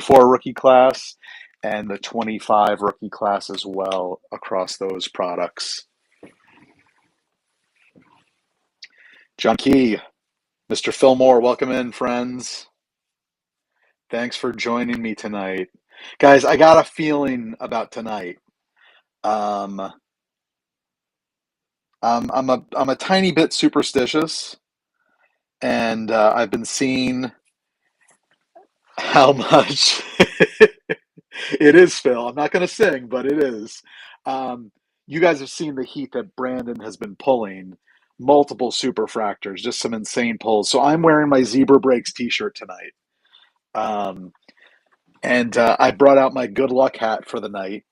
24 rookie class and the 25 rookie class as well across those products. John Key, Mr. Fillmore, welcome in, friends. Thanks for joining me tonight. Guys, I got a feeling about tonight. Um, I'm a tiny bit superstitious, and I've been seeing how much it is, Phil. I'm not going to sing, but it is. Um, you guys have seen the heat that Brandon has been pulling, multiple superfractors, just some insane pulls. So I'm wearing my Zebra Breaks t-shirt tonight. Um, and I brought out my good luck hat for the night.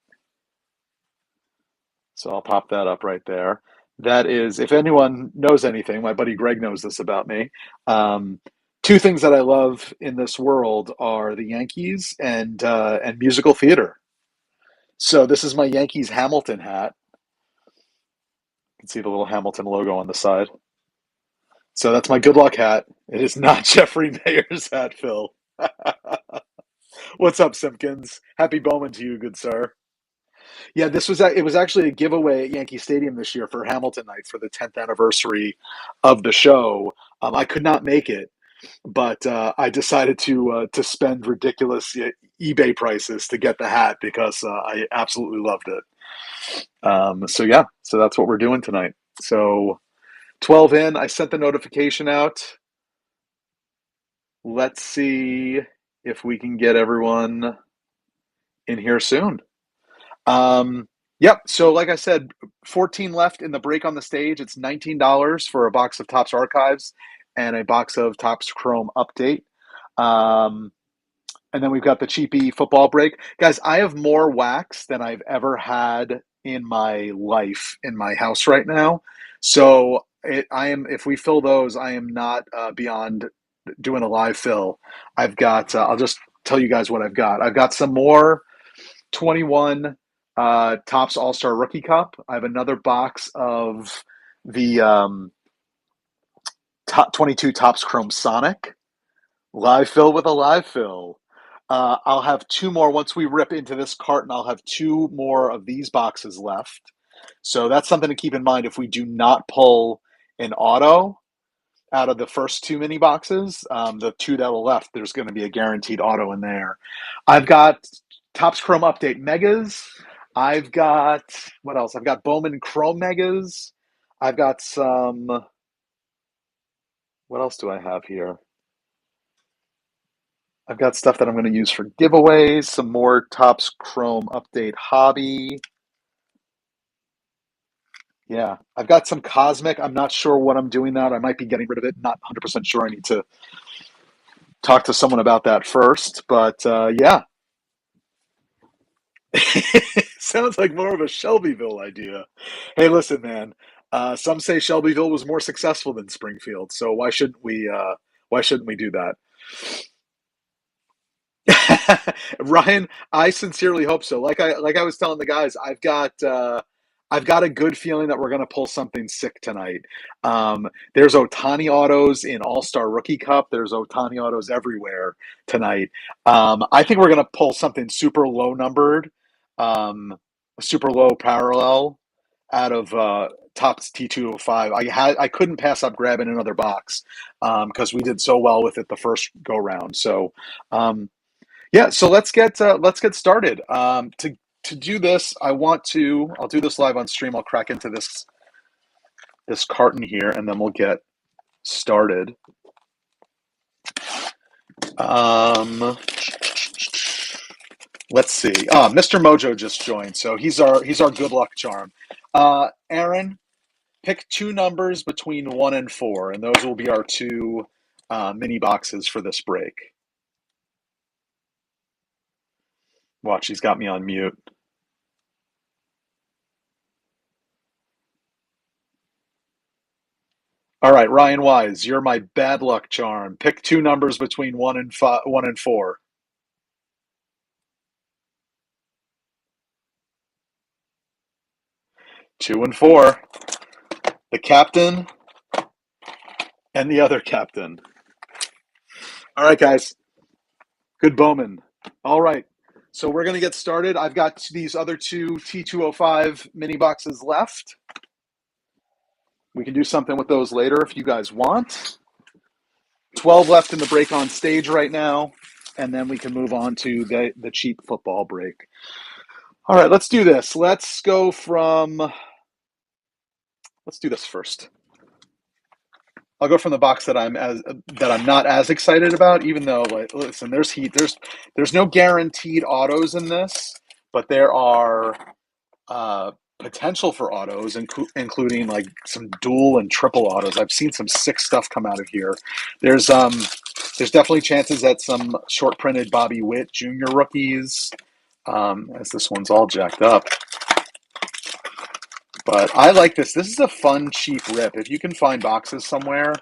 So I'll pop that up right there. That is, if anyone knows anything, my buddy Greg knows this about me. Um, Two things that I love in this world are the Yankees and musical theater. So this is my Yankees Hamilton hat. You can see the little Hamilton logo on the side. So that's my good luck hat. It is not Jeffrey Mayer's hat, Phil. What's up, Simpkins? Happy Bowman to you, good sir. Yeah, it was actually a giveaway at Yankee Stadium this year for Hamilton Night for the 10th anniversary of the show. I could not make it, but I decided to spend ridiculous eBay prices to get the hat because I absolutely loved it. So yeah, so that's what we're doing tonight. So 12 in, I sent the notification out. Let's see if we can get everyone in here soon. Yep. So like I said, 14 left in the break on the stage. It's $19 for a box of Topps Archives and a box of Topps Chrome Update. Um, and then we've got the cheapy football break. Guys, I have more wax than I've ever had in my life in my house right now. So if we fill those, I am not beyond doing a live fill. I'll just tell you guys what I've got. I've got some more 21 Topps All-Star Rookie Cup. I have another box of the top 22 Topps Chrome Sonic. Live fill with a live fill. I'll have two more. Once we rip into this carton, I'll have two more of these boxes left. So that's something to keep in mind if we do not pull an auto out of the first two mini boxes. The two that are left, there's going to be a guaranteed auto in there. I've got Topps Chrome Update Megas. I've got, what else? I've got Bowman Chrome Megas. I've got some, what else do I have here? I've got stuff that I'm going to use for giveaways, some more Topps Chrome Update Hobby. Yeah, I've got some Cosmic. I'm not sure what I'm doing that. I might be getting rid of it. Not 100% sure. I need to talk to someone about that first. But yeah, sounds like more of a Shelbyville idea. Hey, listen, man. Some say Shelbyville was more successful than Springfield, so why shouldn't we? Why shouldn't we do that? Ryan, I sincerely hope so. Like I was telling the guys, I've got a good feeling that we're going to pull something sick tonight. There's Otani autos in All Star Rookie Cup. There's Otani autos everywhere tonight. I think we're going to pull something super low numbered, um, super low parallel out of Topps T205. I couldn't pass up grabbing another box because we did so well with it the first go round. So. Yeah, so let's get started. To do this, I'll do this live on stream. I'll crack into this carton here, and then we'll get started. Let's see. Mr. Mojo just joined, so he's our good luck charm. Aaron, pick two numbers between 1 and 4, and those will be our two mini boxes for this break. Watch, he's got me on mute. All right, Ryan Wise, you're my bad luck charm. Pick two numbers between 1 and 4. 2 and 4. The captain and the other captain. All right, guys. Good Bowman. All right. So we're going to get started. I've got these other two T205 mini boxes left. We can do something with those later if you guys want. 12 left in the break on stage right now, and then we can move on to the cheap football break. All right, let's do this. Let's do this first. I'll go from the box that I'm not as excited about, even though, like, listen, there's heat. There's no guaranteed autos in this, but there are potential for autos, including like some dual and triple autos. I've seen some sick stuff come out of here. There's definitely chances that some short printed Bobby Witt Jr. rookies, as this one's all jacked up. But I like this. This is a fun, cheap rip. If you can find boxes somewhere,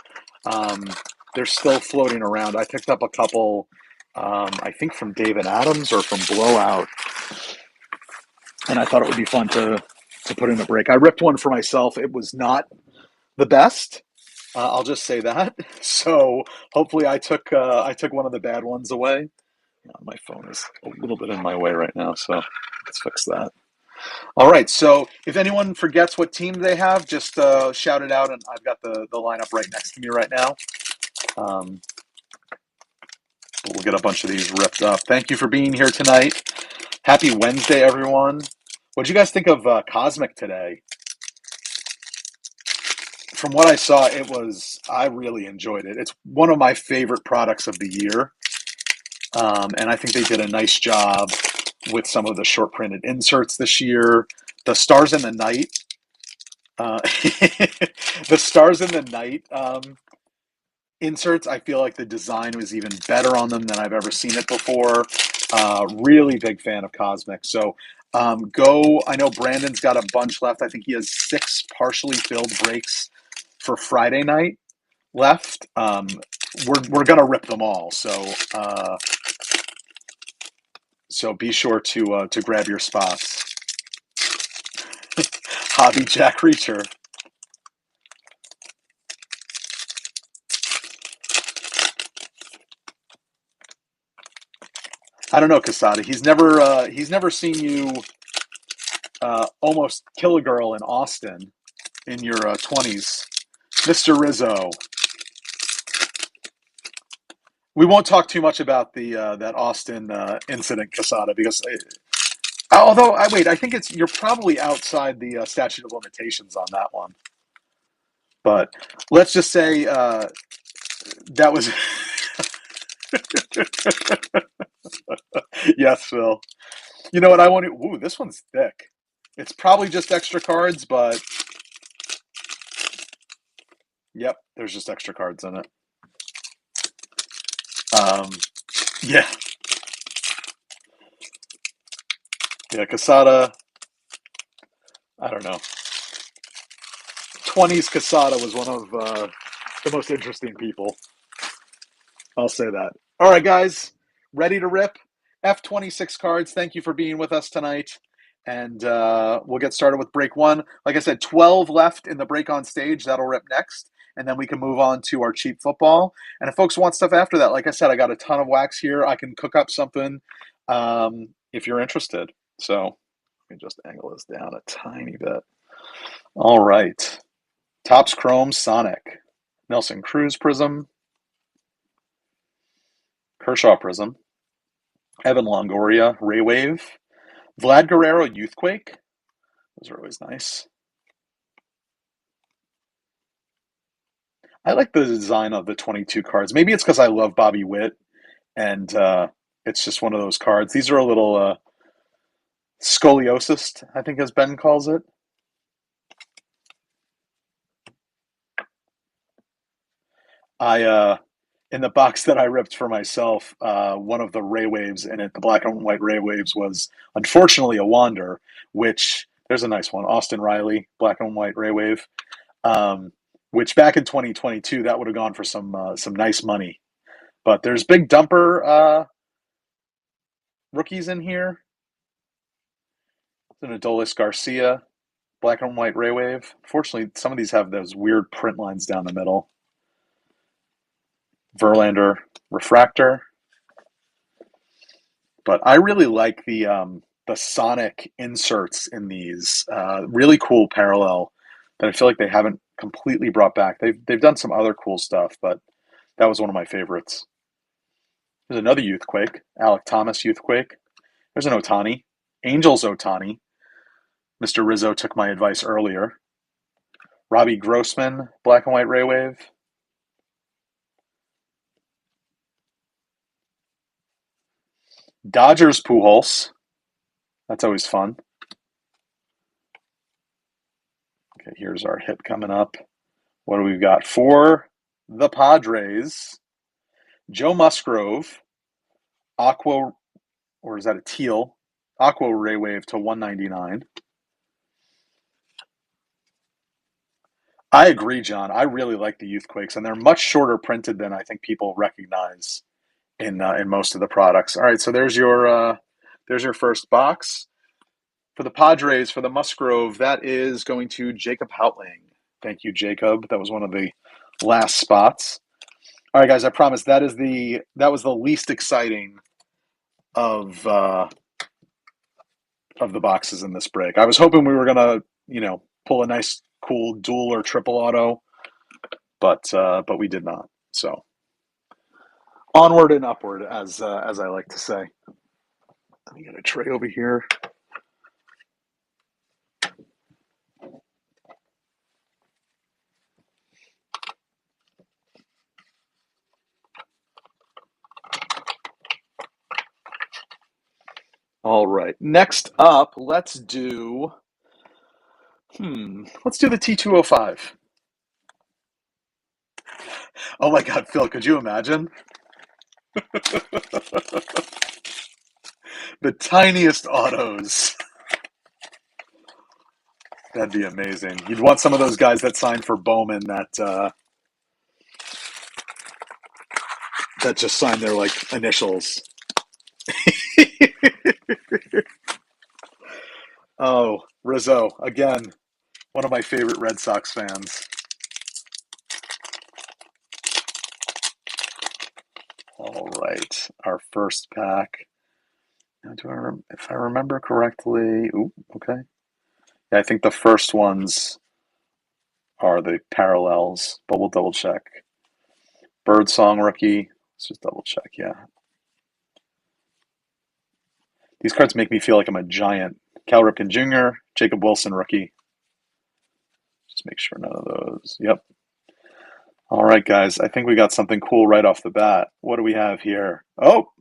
they're still floating around. I picked up a couple, I think from David Adams or from Blowout, and I thought it would be fun to put in a break. I ripped one for myself. It was not the best. I'll just say that. So hopefully I took one of the bad ones away. My phone is a little bit in my way right now, so let's fix that. All right. So if anyone forgets what team they have, just shout it out, and I've got the lineup right next to me right now. We'll get a bunch of these ripped up. Thank you for being here tonight. Happy Wednesday, everyone. What did you guys think of Cosmic today? From what I saw, I really enjoyed it. It's one of my favorite products of the year. And I think they did a nice job with some of the short printed inserts this year. The Stars in the Night, the Stars in the Night inserts, I feel like the design was even better on them than I've ever seen it before. Really big fan of Cosmic. So I know Brandon's got a bunch left. I think he has 6 partially filled breaks for Friday night left. We're gonna rip them all. So be sure to grab your spots. Hobby Jack Reacher. I don't know, Casada. He's never seen you almost kill a girl in Austin in your 20s, Mr. Rizzo. We won't talk too much about the that Austin incident, Casada, because although I think you're probably outside the statute of limitations on that one. But let's just say that was. Yes, Phil. You know what I want to? Ooh, this one's thick. It's probably just extra cards, but yep, there's just extra cards in it. Um, yeah, yeah, Casada. I don't know. 20s Casada was one of the most interesting people. I'll say that. All right, guys, ready to rip? F26 cards. Thank you for being with us tonight. And we'll get started with break 1. Like I said, 12 left in the break on stage. That'll rip next. And then we can move on to our cheap football. And if folks want stuff after that, like I said, I got a ton of wax here. I can cook up something if you're interested. So let me just angle this down a tiny bit. All right. Topps Chrome Sonic. Nelson Cruz Prism. Kershaw Prism. Evan Longoria Ray Wave. Vlad Guerrero Youthquake. Those are always nice. I like the design of the 22 cards. Maybe it's because I love Bobby Witt, and it's just one of those cards. These are a little scoliosis, I think, as Ben calls it. In the box that I ripped for myself, one of the Ray Waves in it, the black and white Ray Waves, was unfortunately a Wander, which there's a nice one. Austin Riley, black and white Ray Wave, which back in 2022, that would have gone for some nice money. But there's big dumper rookies in here. There's an Adolis Garcia, black and white Ray Wave. Fortunately, some of these have those weird print lines down the middle. Verlander Refractor. But I really like the Sonic inserts in these. Really cool parallel that I feel like they haven't completely brought back. They've done some other cool stuff, but that was one of my favorites. There's another Youthquake, Alec Thomas Youthquake. There's an Otani, Angels Otani. Mr. Rizzo took my advice earlier. Robbie Grossman, Black and White Ray Wave. Dodgers Pujols. That's always fun. Okay, here's our hit coming up. What do we got for the Padres? Joe Musgrove, Aqua, or is that a teal? Aqua Ray Wave to 199. I agree, John. I really like the Youthquakes, and they're much shorter printed than I think people recognize in most of the products. All right, so there's your first box for the Padres for the Musgrove. That is going to Jacob Houtling. Thank you, Jacob. That was one of the last spots. All right, guys. I promise that was the least exciting of the boxes in this break. I was hoping we were gonna pull a nice, cool dual or triple auto, but we did not. So onward and upward, as I like to say. Let me get a tray over here. All right. Next up, let's do the T205. Oh my God, Phil, could you imagine? The tiniest autos. That'd be amazing. You'd want some of those guys that signed for Bowman that just signed their like initials. Oh, Rizzo again, one of my favorite Red Sox fans. All right, our first pack. Now, if I remember correctly, okay. Yeah, I think the first ones are the parallels, but we'll double check. Birdsong rookie. Let's just double check. Yeah, these cards make me feel like I'm a giant. Cal Ripken Jr., Jacob Wilson rookie. Just make sure none of those. Yep. All right, guys. I think we got something cool right off the bat. What do we have here? Oh,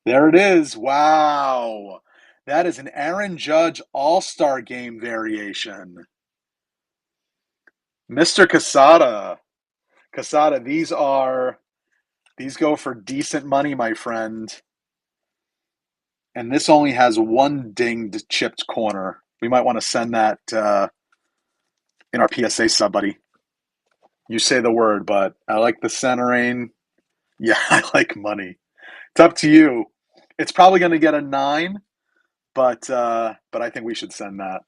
there it is. Wow. That is an Aaron Judge All-Star Game variation. Mr. Casada. Casada, these go for decent money, my friend. And this only has one dinged chipped corner. We might want to send that in our PSA sub, buddy. You say the word, but I like the centering. Yeah, I like money. It's up to you. It's probably going to get a 9, but I think we should send that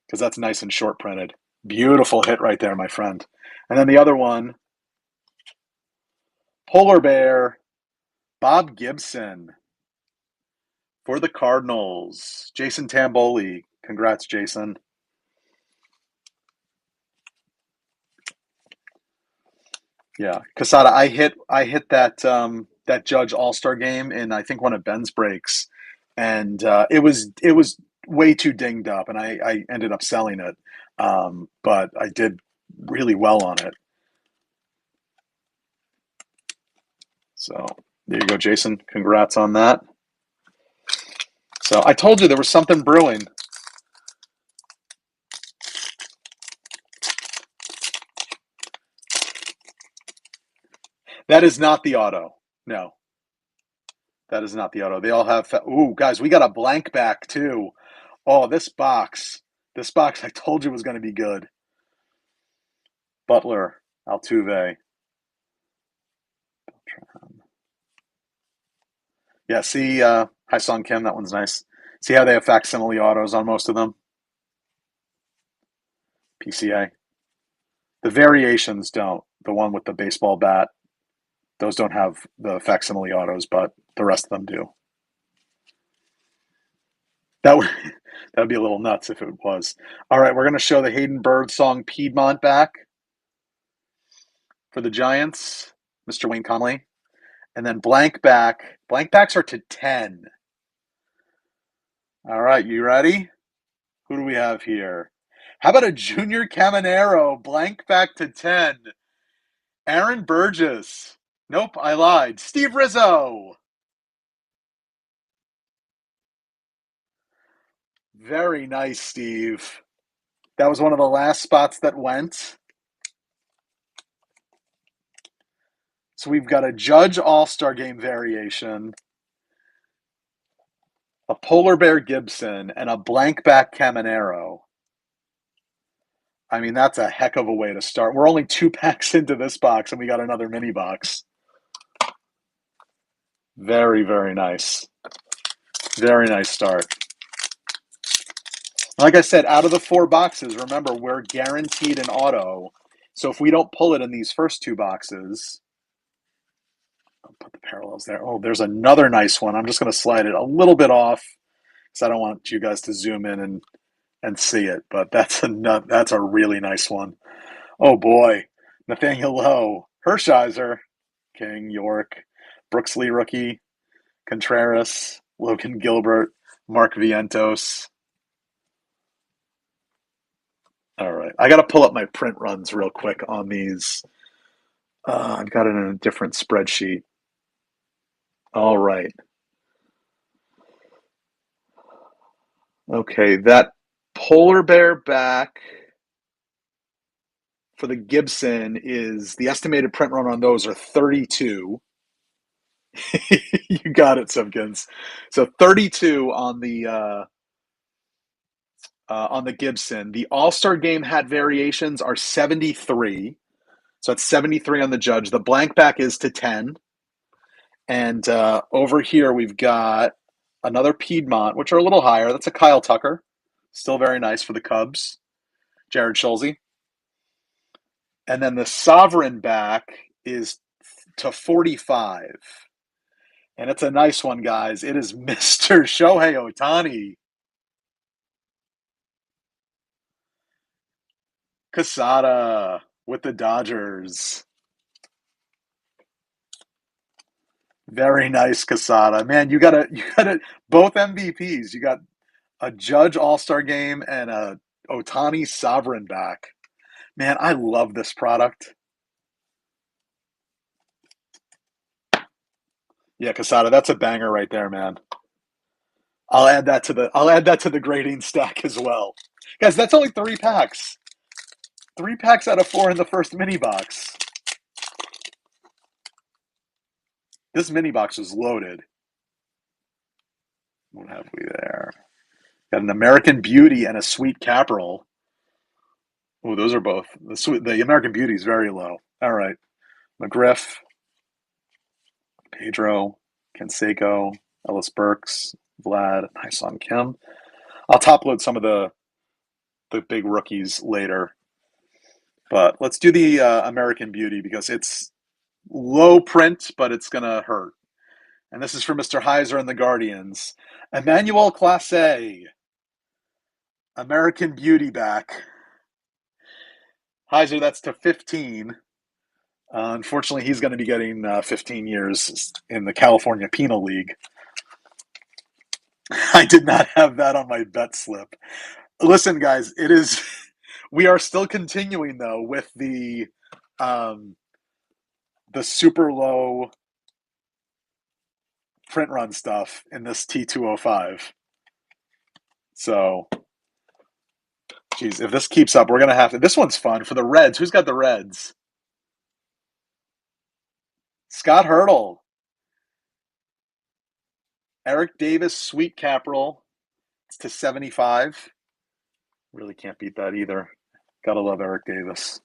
because that's nice and short printed. Beautiful hit right there, my friend. And then the other one, Polar Bear, Bob Gibson for the Cardinals. Jason Tamboli. Congrats, Jason. Yeah, Casada, I hit that Judge All-Star game in I think one of Ben's breaks, and it was way too dinged up, and I ended up selling it, but I did really well on it. So there you go, Jason. Congrats on that. So I told you there was something brewing. That is not the auto. No, that is not the auto. They all have. Ooh, guys, we got a blank back too. Oh, this box, I told you was going to be good. Butler, Altuve. Yeah, see, Hi Song Kim, that one's nice. See how they have facsimile autos on most of them? PCA. The variations don't. The one with the baseball bat, those don't have the facsimile autos, but the rest of them do. That would that would be a little nuts if it was. All right, we're going to show the Hayden Birdsong Piedmont back for the Giants, Mr. Wayne Conley, and then blank back. Blank backs are to 10. All right, you ready? Who do we have here? How about a Junior Caminero blank back to 10? Aaron Burgess. Nope, I lied. Steve Rizzo. Very nice, Steve. That was one of the last spots that went. So we've got a Judge All-Star Game variation, a Polar Bear Gibson, and a blank back Caminero. I mean, that's a heck of a way to start. We're only 2 packs into this box, and we got another mini box. Very, very nice. Very nice start. Like I said, out of the 4 boxes, remember, we're guaranteed an auto. So if we don't pull it in these first 2 boxes, I'll put the parallels there. Oh, there's another nice one. I'm just going to slide it a little bit off because I don't want you guys to zoom in and see it. But that's a really nice one. Oh boy, Nathaniel Lowe, Hershiser, King, York, Brooks Lee rookie, Contreras, Logan Gilbert, Mark Vientos. All right, I got to pull up my print runs real quick on these. I've got it in a different spreadsheet. All right. Okay, that polar bear back for the Gibson is the estimated print run on those are 32. You got it, Simpkins. So 32 on the Gibson. The All-Star Game hat variations are 73. So it's 73 on the Judge. The blank back is to 10. And over here we've got another Piedmont, which are a little higher. That's a Kyle Tucker. Still very nice for the Cubs. Jared Schulze. And then the Sovereign back is to 45. And it's a nice one, guys. It is Mr. Shohei Ohtani. Casada with the Dodgers. Very nice, Casada. Man, you got both MVPs. You got a Judge All-Star Game and a Ohtani Sovereign back. Man, I love this product. Yeah, Casada, that's a banger right there, man. I'll add that to the grading stack as well. Guys, that's only 3 packs. 3 packs out of 4 in the first mini box. This mini box is loaded. What have we there? Got an American Beauty and a Sweet Caporal. Oh, those are both. The American Beauty is very low. All right. McGriff, Pedro, Canseco, Ellis Burks, Vlad, Hyesung Kim. I'll top load some of the big rookies later. But let's do the American Beauty because it's low print, but it's going to hurt. And this is for Mr. Heiser and the Guardians. Emmanuel Clase, American Beauty back. Heiser, that's to 15. Unfortunately, he's going to be getting 15 years in the California Penal League. I did not have that on my bet slip. Listen, guys, it is. We are still continuing though with the super low print run stuff in this T205. So, geez, if this keeps up, we're gonna have to. This one's fun for the Reds. Who's got the Reds? Scott Hurdle, Eric Davis, Sweet Caporal. It's to 75. Really can't beat that either. Gotta love Eric Davis.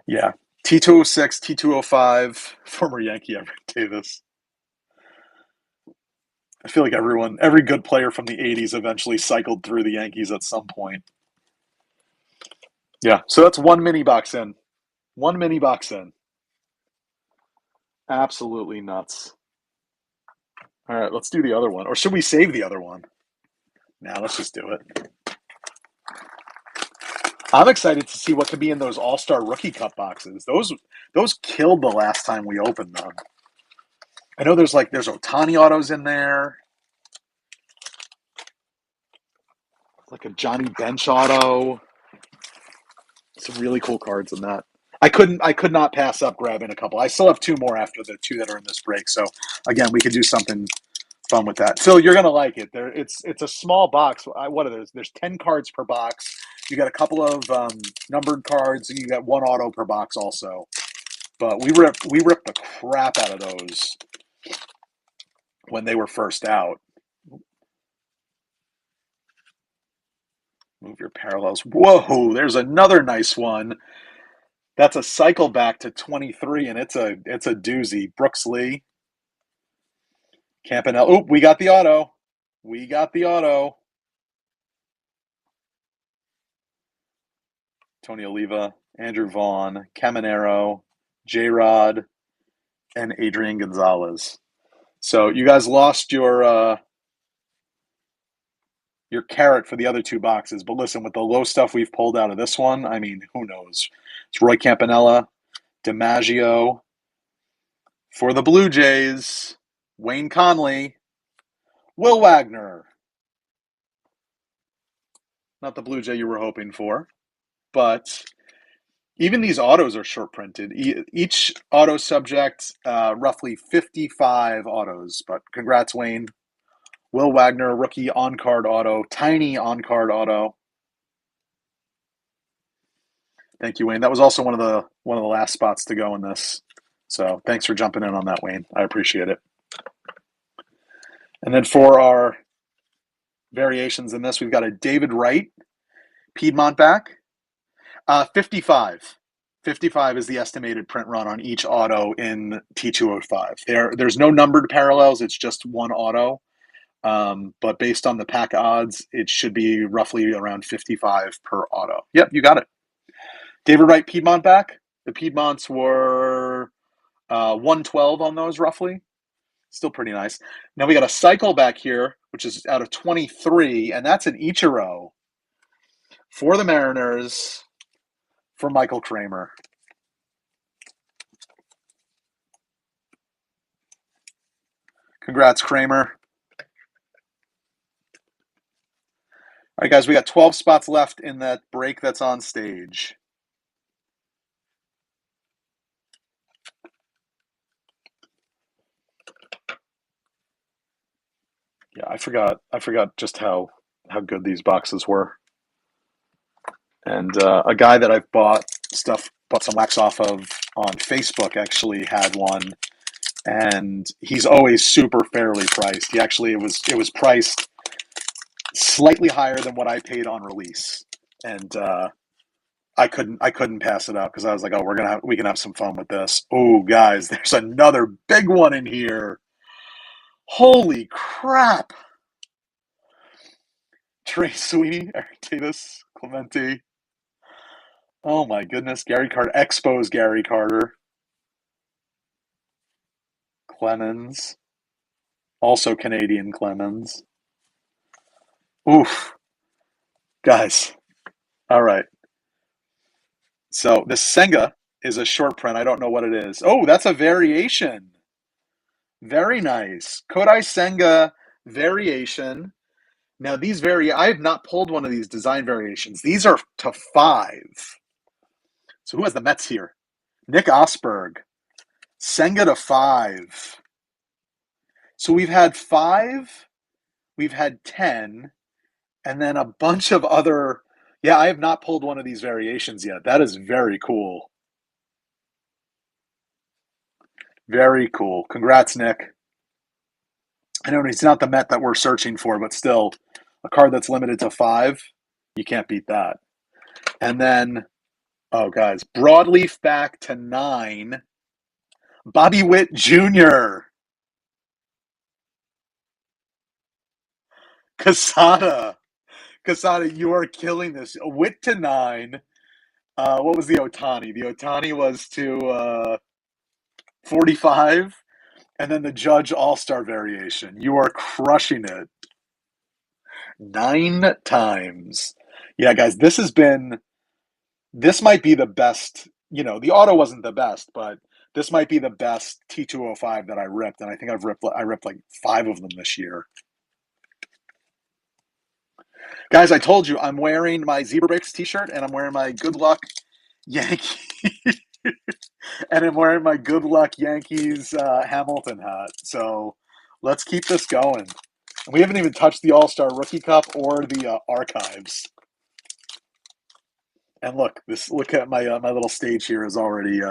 Yeah. T206, T205, former Yankee Eric Davis. I feel like every good player from the 80s eventually cycled through the Yankees at some point. Yeah, so that's one mini box in. One mini box in. Absolutely nuts. All right, let's do the other one. Or should we save the other one? Nah, let's just do it. I'm excited to see what could be in those All-Star Rookie Cup boxes. Those killed the last time we opened them. I know there's Ohtani autos in there. Like a Johnny Bench auto. Some really cool cards in that. I could not pass up grabbing a couple. I still have two more after the two that are in this break. So again, we could do something fun with that. Phil, you're gonna like it. It's a small box. What are those? There's 10 cards per box. You got a couple of numbered cards, and you got one auto per box also. But we ripped the crap out of those when they were first out. Move your parallels. Whoa, there's another nice one. That's a cycle back to 23, and it's a doozy. Brooks Lee, Campanella. Oh, we got the auto. We got the auto. Tony Oliva, Andrew Vaughn, Caminero, J-Rod, and Adrian Gonzalez. So you guys lost your carrot for the other two boxes. But listen, with the low stuff we've pulled out of this one, I mean, who knows? It's Roy Campanella, DiMaggio. For the Blue Jays, Wayne Conley, Will Wagner. Not the Blue Jay you were hoping for, but even these autos are short printed. Each auto subject, roughly 55 autos. But congrats, Wayne. Will Wagner, rookie on-card auto, tiny on-card auto. Thank you, Wayne. That was also one of the last spots to go in this. So thanks for jumping in on that, Wayne. I appreciate it. And then for our variations in this, we've got a David Wright Piedmont back. 55. 55 is the estimated print run on each auto in T205. There's no numbered parallels. It's just one auto. But based on the pack odds, it should be roughly around 55 per auto. Yep, you got it. David Wright Piedmont back. The Piedmonts were 112 on those roughly. Still pretty nice. Now we got a cycle back here, which is out of 23, and that's an Ichiro for the Mariners for Michael Kramer. Congrats, Kramer. All right, guys, we got 12 spots left in that break that's on stage. Yeah, I forgot just how good these boxes were. And a guy that I've bought some wax off of on Facebook actually had one, and he's always super fairly priced. It was priced slightly higher than what I paid on release, and I couldn't pass it up because I was like, oh, we can have some fun with this. Oh, guys, there's another big one in here. Holy crap! Trey Sweeney, Eric Davis, Clemente. Oh my goodness, Gary Carter, Expos Gary Carter. Clemens, also Canadian Clemens. Oof. Guys, all right. So this Senga is a short print. I don't know what it is. Oh, that's a variation. Very nice. Kodai Senga variation. Now I have not pulled one of these design variations. These are to 5. So who has the Mets here? Nick Osberg. Senga to 5. So we've had 5, we've had 10, and then a bunch of other. Yeah, I have not pulled one of these variations yet. That is very cool. Very cool. Congrats, Nick. I know he's not the Met that we're searching for, but still, a card that's limited to 5, you can't beat that. And then, oh, guys, Broadleaf back to 9. Bobby Witt Jr. Casada, you are killing this. Witt to 9. What was the Ohtani? The Ohtani was to 45. And then the Judge All-Star variation. You are crushing it. 9 times. Yeah, guys, this might be the best. The auto wasn't the best, but this might be the best T205 that I ripped, and I think I ripped like 5 of them this year. Guys, I told you I'm wearing my Zebra Breaks t-shirt and I'm wearing my Good Luck Yankee and I'm wearing my Good Luck Yankees Hamilton hat. So let's keep this going. And we haven't even touched the All-Star Rookie Cup or the archives. And look at my little stage here is already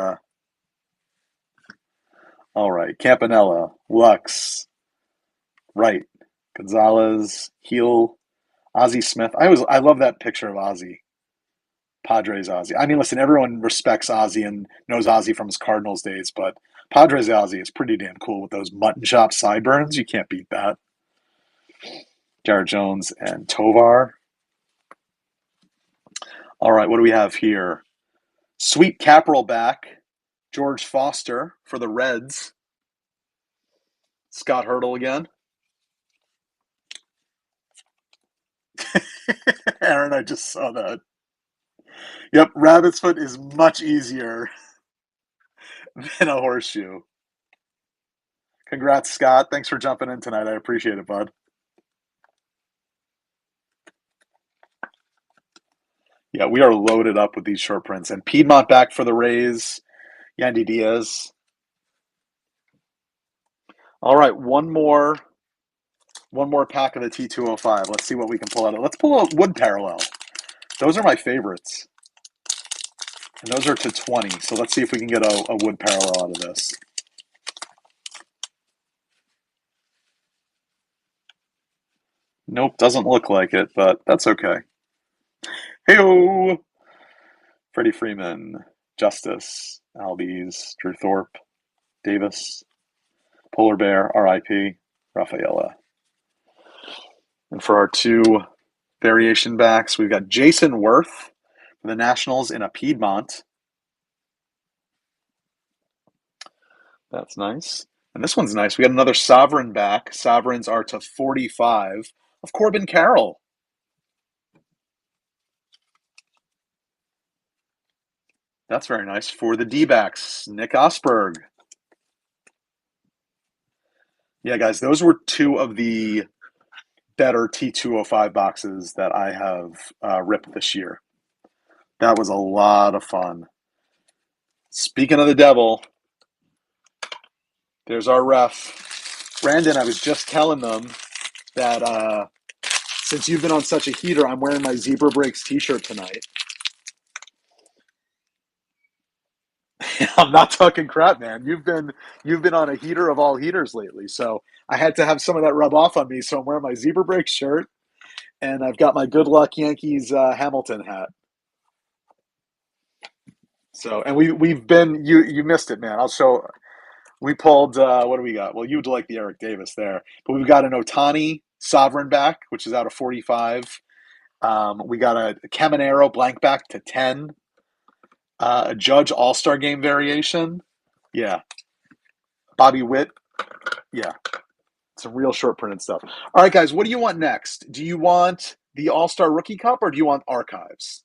all right. Campanella, Lux, Wright, Gonzalez, Heel, Ozzie Smith. I love that picture of Ozzie. Padres Ozzie. I mean, listen, everyone respects Ozzie and knows Ozzie from his Cardinals days, but Padres Ozzie is pretty damn cool with those mutton chop sideburns. You can't beat that. Jared Jones and Tovar. All right, what do we have here? Sweet Caporal back. George Foster for the Reds. Scott Hurdle again. Aaron, I just saw that. Yep, Rabbit's Foot is much easier than a horseshoe. Congrats, Scott. Thanks for jumping in tonight. I appreciate it, bud. Yeah, we are loaded up with these short prints. And Piedmont back for the Rays. Yandy Diaz. All right, one more pack of the T205. Let's see what we can pull out. Let's pull a wood parallel. Those are my favorites. And those are to 20. So let's see if we can get a wood parallel out of this. Nope, doesn't look like it, but that's okay. Hey-o! Freddie Freeman, Justice, Albies, Drew Thorpe, Davis, Polar Bear, RIP, Rafaela. And for our 2 variation backs, we've got Jason Worth for the Nationals in a Piedmont. That's nice. And this one's nice. We got another Sovereign back. Sovereigns are to 45 of Corbin Carroll. That's very nice. For the D-backs, Nick Osberg. Yeah, guys, those were 2 of the better T205 boxes that I have ripped this year. That was a lot of fun. Speaking of the devil, there's our ref. Brandon, I was just telling them that since you've been on such a heater, I'm wearing my Zebra Breaks t-shirt tonight. I'm not talking crap, man. You've been on a heater of all heaters lately, so I had to have some of that rub off on me. So I'm wearing my Zebra Breaks shirt, and I've got my Good Luck Yankees Hamilton hat. So, and we've been you missed it, man. I'll show. We pulled what do we got? Well, you'd like the Eric Davis there, but we've got an Ohtani Sovereign back, which is out of 45. We got a Caminero blank back to 10. A Judge All-Star Game variation. Yeah. Bobby Witt. Yeah. Some real short printed stuff. All right, guys, what do you want next? Do you want the All-Star Rookie Cup or do you want archives?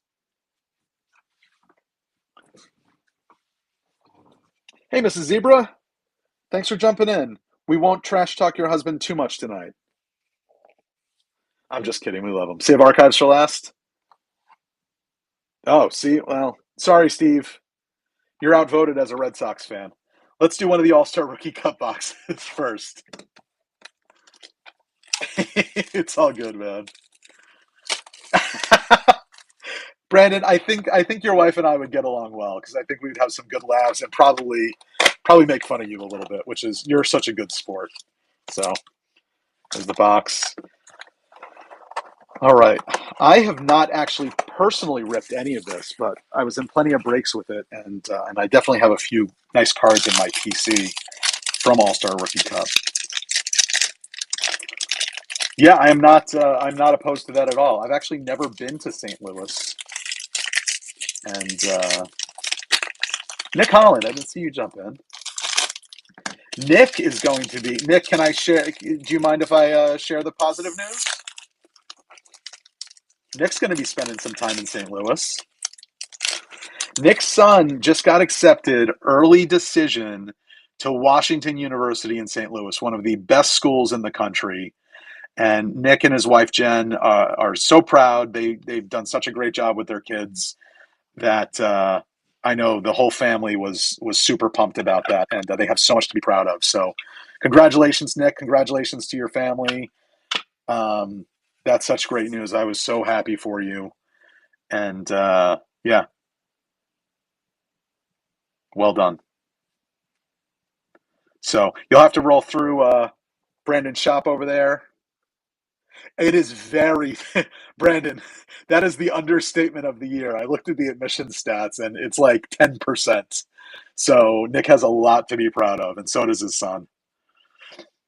Hey, Mrs. Zebra. Thanks for jumping in. We won't trash talk your husband too much tonight. I'm just kidding. We love him. Save archives for last. Oh, see? Well, sorry, Steve. You're outvoted as a Red Sox fan. Let's do one of the All-Star Rookie Cup boxes first. It's all good, man. Brandon, I think your wife and I would get along well because I think we'd have some good laughs and probably make fun of you a little bit, which is you're such a good sport. So there's the box. All right. I have not actually personally ripped any of this, but I was in plenty of breaks with it, and I definitely have a few nice cards in my PC from All-Star Rookie Cup. Yeah, I'm not opposed to that at all. I've actually never been to St. Louis, and Nick Holland, I didn't see you jump in. Nick is going to be Nick. Can I share? Do you mind if I share the positive news? Nick's going to be spending some time in St. Louis. Nick's son just got accepted early decision to Washington University in St. Louis, one of the best schools in the country. And Nick and his wife Jen are so proud. They've done such a great job with their kids that I know the whole family was super pumped about that, and they have so much to be proud of. So, congratulations, Nick! Congratulations to your family. That's such great news. I was so happy for you, and yeah, well done. So you'll have to roll through Brandon's shop over there. It is very, Brandon, that is the understatement of the year. I looked at the admission stats and it's like 10%. So Nick has a lot to be proud of, and so does his son.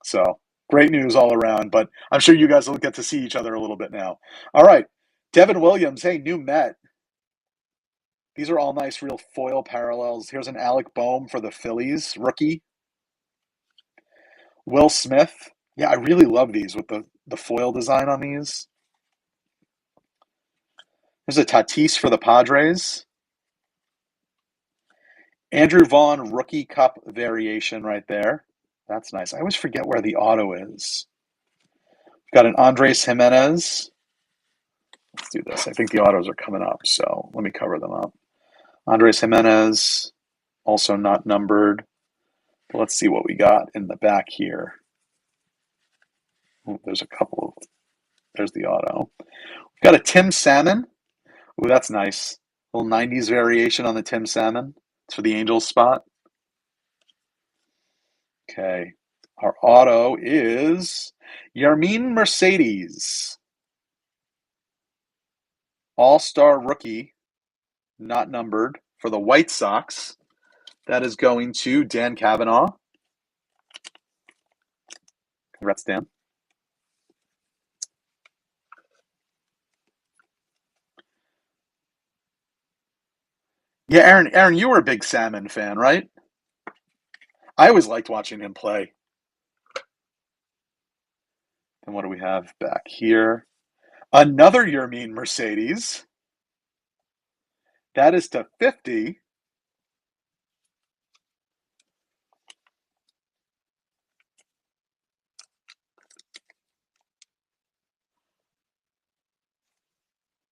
So great news all around, but I'm sure you guys will get to see each other a little bit now. All right. Devin Williams, hey, new Met. These are all nice, real foil parallels. Here's an Alec Boehm for the Phillies, rookie. Will Smith. Yeah, I really love these with the foil design on these. There's a Tatis for the Padres. Andrew Vaughn Rookie Cup variation right there. That's nice. I always forget where the auto is. Got an Andres Jimenez. Let's do this. I think the autos are coming up, so let me cover them up. Andres Jimenez, also not numbered. Let's see what we got in the back here. Ooh, there's a couple of. There's the auto. We've got a Tim Salmon. Ooh, that's nice. Little 90s variation on the Tim Salmon. It's for the Angels spot. Okay. Our auto is Yermin Mercedes. All-star rookie, not numbered, for the White Sox. That is going to Dan Kavanaugh. Congrats, Dan. Yeah, Aaron, you were a big Salmon fan, right? I always liked watching him play. And what do we have back here? Another Yermin Mercedes. That is to 50.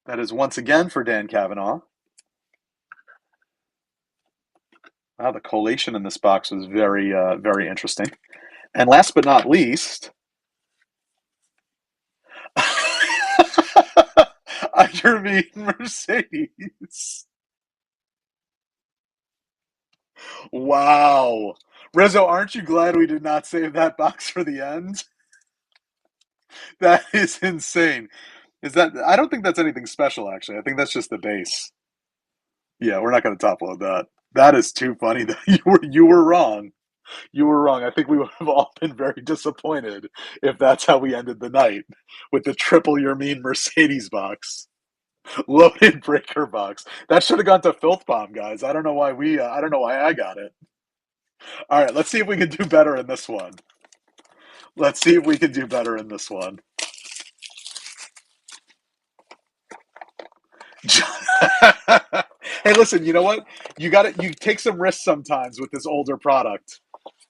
That is once again for Dan Kavanaugh. Wow, the collation in this box was very, very interesting. And last but not least, Yermin Mercedes. Wow. Rizzo, aren't you glad we did not save that box for the end? That is insane. Is that I don't think that's anything special actually. I think that's just the base. Yeah, we're not going to top load that. That is too funny that you were wrong. You were wrong. I think we would have all been very disappointed if that's how we ended the night with the triple your mean Mercedes box. Loaded breaker box. That should have gone to Filth Bomb, guys. I don't know why I don't know why I got it. All right, let's see if we can do better in this one. Let's see if we can do better in this one. Hey, listen, you know what? You take some risks sometimes with this older product.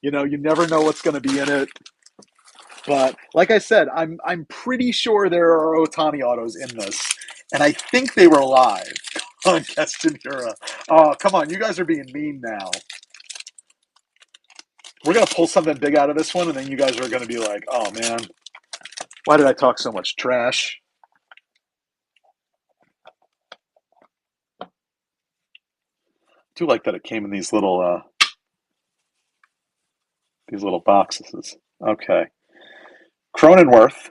You know, you never know what's going to be in it. But like I said, I'm pretty sure there are Otani autos in this, and I think they were live on Castanera. Oh, come on, you guys are being mean now. We're gonna pull something big out of this one, and then you guys are gonna be like, "Oh man, why did I talk so much trash?" I do like that it came in these little boxes. Okay, Cronenworth,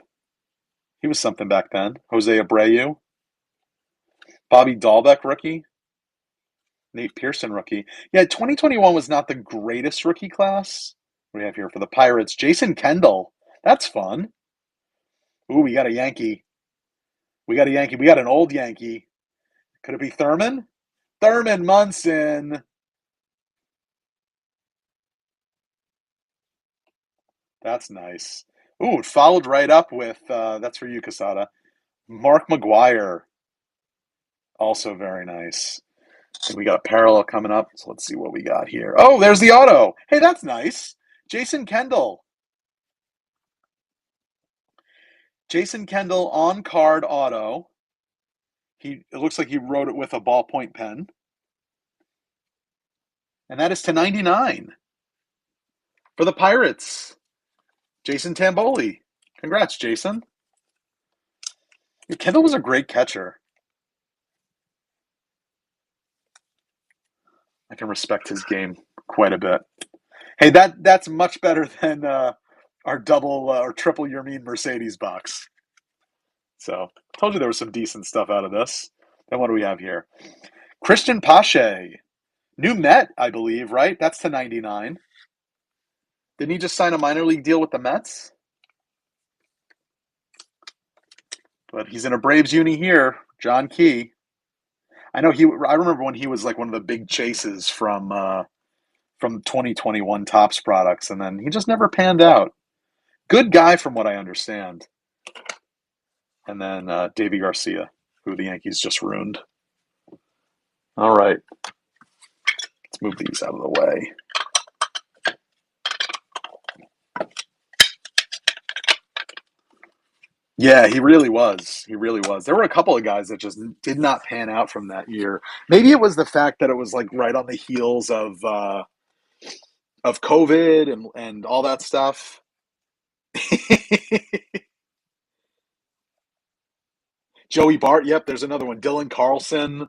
he was something back then. Jose Abreu, Bobby Dahlbeck rookie, Nate Pearson rookie. Yeah, 2021 was not the greatest rookie class. What do we have here for the Pirates? Jason Kendall. That's fun. Ooh, we got a Yankee. We got a Yankee. We got an old Yankee. Could it be Thurman? Thurman Munson. That's nice. Ooh, it followed right up with that's for you, Casada. Mark McGuire, also very nice. And we got a parallel coming up, so let's see what we got here. Oh, there's the auto. Hey, that's nice. Jason Kendall. Jason Kendall on card auto. It looks like he wrote it with a ballpoint pen. And that is to 99 for the Pirates. Jason Tamboli. Congrats, Jason. Kendall was a great catcher. I can respect his game quite a bit. Hey, that's much better than our double or triple your mean Mercedes box. So, told you there was some decent stuff out of this. Then what do we have here? Christian Pache, new Met, I believe, right? That's to 99. Didn't he just sign a minor league deal with the Mets? But he's in a Braves uni here. John Key. I know he. I remember when he was like one of the big chases from 2021 Topps products, and then he just never panned out. Good guy, from what I understand. And then Davey Garcia, who the Yankees just ruined. All right, let's move these out of the way. Yeah, he really was. He really was. There were a couple of guys that just did not pan out from that year. Maybe it was the fact that it was like right on the heels of COVID and all that stuff. Joey Bart. Yep, there's another one. Dylan Carlson.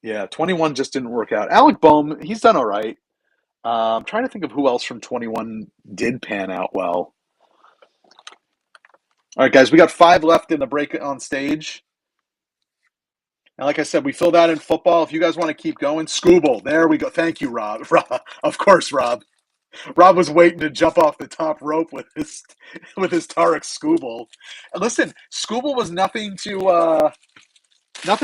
Yeah, 21 just didn't work out. Alec Bohm, he's done all right. I'm trying to think of who else from 21 did pan out well. All right, guys, we got 5 left in the break on stage. And like I said, we fill that in football. If you guys want to keep going, Scooble. There we go. Thank you, Rob. Rob. Of course, Rob. Rob was waiting to jump off the top rope with his Tarek Scooble. And listen, Scooble was nothing to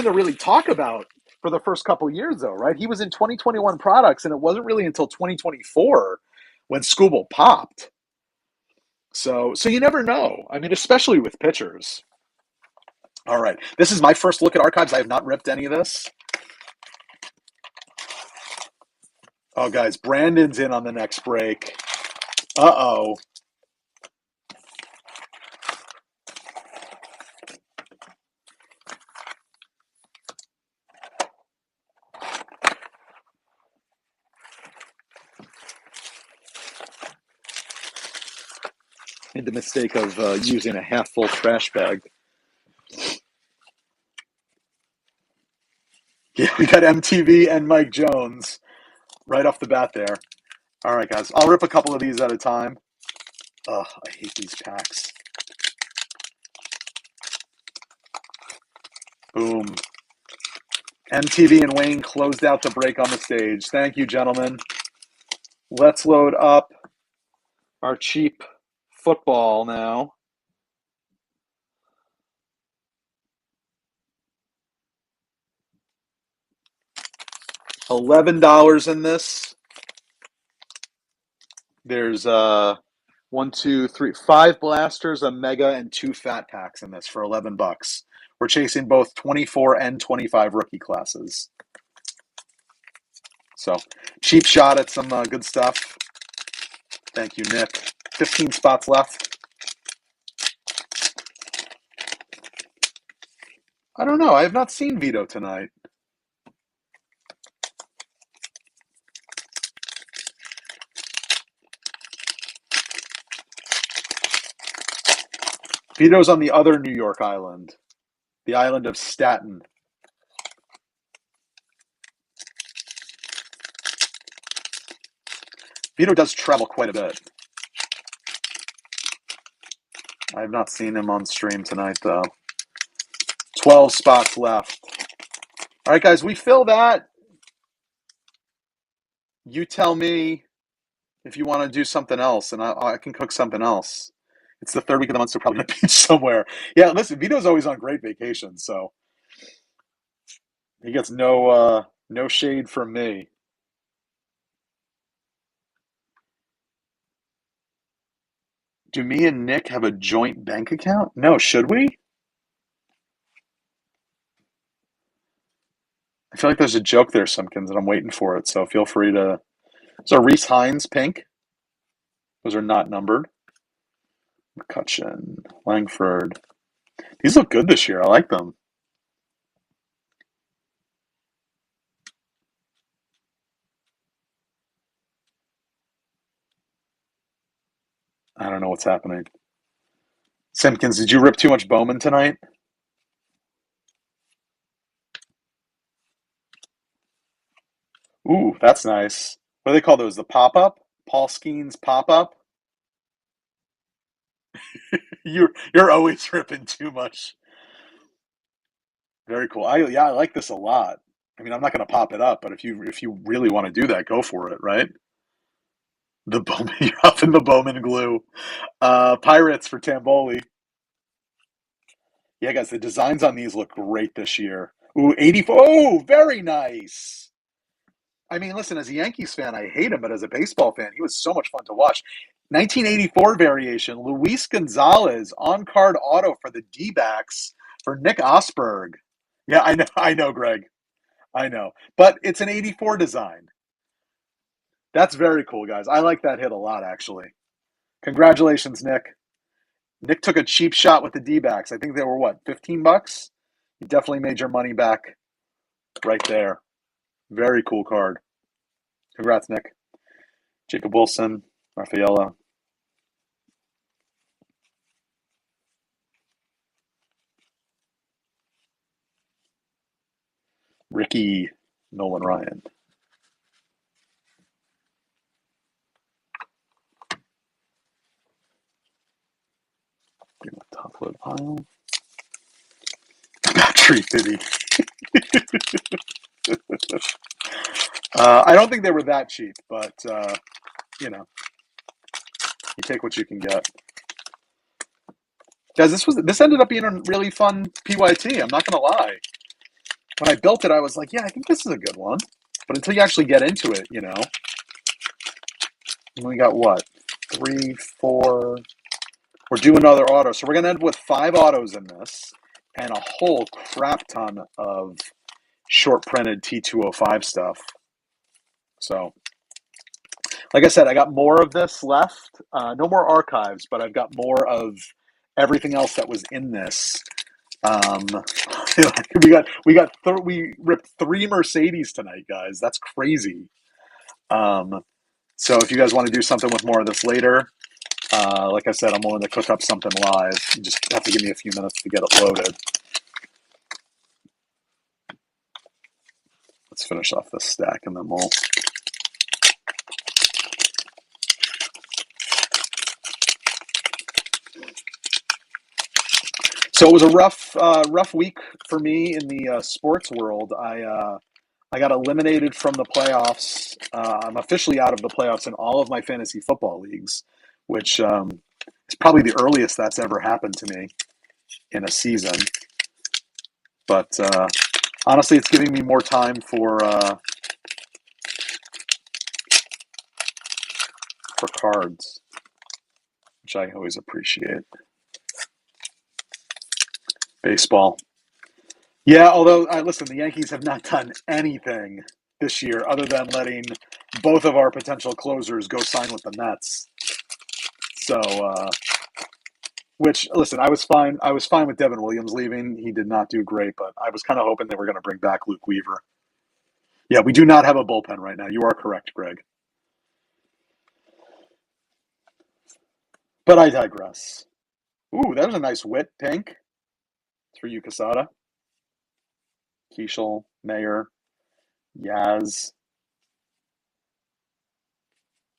really talk about for the first couple of years, though, right? He was in 2021 products, and it wasn't really until 2024 when Scooble popped. So you never know. I mean, especially with pitchers. All right, this is my first look at archives. I have not ripped any of this. Oh, guys, Brandon's in on the next break. Uh-oh. Made the mistake of using a half-full trash bag. Yeah, we got MTV and Mike Jones right off the bat there. All right, guys, I'll rip a couple of these at a time. Ugh, I hate these packs. Boom. MTV and Wayne closed out the break on the stage. Thank you, gentlemen. Let's load up our cheap football now. $11 in this. There's 1, 2, 3, 5 blasters, a mega, and 2 fat packs in this for $11. We're chasing both 24 and 25 rookie classes. So cheap shot at some good stuff. Thank you, Nick. 15 spots left. I don't know. I have not seen Vito tonight. Vito's on the other New York island, the island of Staten. Vito does travel quite a bit. I have not seen him on stream tonight, though. 12 spots left. All right, guys, we fill that. You tell me if you want to do something else, and I can cook something else. It's the 3rd week of the month, so probably on a beach somewhere. Yeah, listen, Vito's always on great vacation, so he gets no shade from me. Do me and Nick have a joint bank account? No, should we? I feel like there's a joke there, Simpkins, and I'm waiting for it. So feel free to. So Reese Hines, pink. Those are not numbered. McCutcheon, Langford. These look good this year. I like them. I don't know what's happening. Simpkins, did you rip too much Bowman tonight? Ooh, that's nice. What do they call those? The pop up? Paul Skeens pop up? You're always ripping too much. Very cool. I like this a lot. I mean, I'm not going to pop it up, but if you really want to do that, go for it, right? The Bowman, you're up in the Bowman glue. Pirates for Tamboli. Yeah, guys, the designs on these look great this year. Ooh, 84. Oh, very nice. I mean, listen, as a Yankees fan, I hate him, but as a baseball fan, he was so much fun to watch. 1984 variation, Luis Gonzalez on card auto for the D backs for Nick Osberg. Yeah, I know, Greg. I know. But it's an 84 design. That's very cool, guys. I like that hit a lot, actually. Congratulations, Nick. Nick took a cheap shot with the D backs. I think they were what, 15 bucks? You definitely made your money back right there. Very cool card. Congrats, Nick. Jacob Wilson, Rafaela. Ricky, Nolan Ryan. Top load pile. Battery Pity. I don't think they were that cheap, but you know, you take what you can get. Guys, this ended up being a really fun PYT. I'm not gonna lie. When I built it, I was like, yeah, I think this is a good one. But until you actually get into it, we got what? 3, 4. We're doing another auto. So we're gonna end with 5 autos in this and a whole crap ton of short printed T205 stuff. So like I said, I got more of this left. No more archives, but I've got more of everything else that was in this. Um, we ripped 3 Mercedes tonight, guys. That's crazy. So if you guys want to do something with more of this later, like I said, I'm willing to cook up something live. You just have to give me a few minutes to get it loaded. Let's finish off this stack and then we'll. So it was a rough week for me in the sports world. I got eliminated from the playoffs. I'm officially out of the playoffs in all of my fantasy football leagues, which is probably the earliest that's ever happened to me in a season. But honestly, it's giving me more time for cards, which I always appreciate. Baseball. Yeah, although, listen, the Yankees have not done anything this year other than letting both of our potential closers go sign with the Mets. So, which, listen, I was fine. I was fine with Devin Williams leaving. He did not do great, but I was kind of hoping they were going to bring back Luke Weaver. Yeah, we do not have a bullpen right now. You are correct, Greg. But I digress. Ooh, that was a nice wit pink. It's for you, Casada. Keishel, Mayer, Yaz.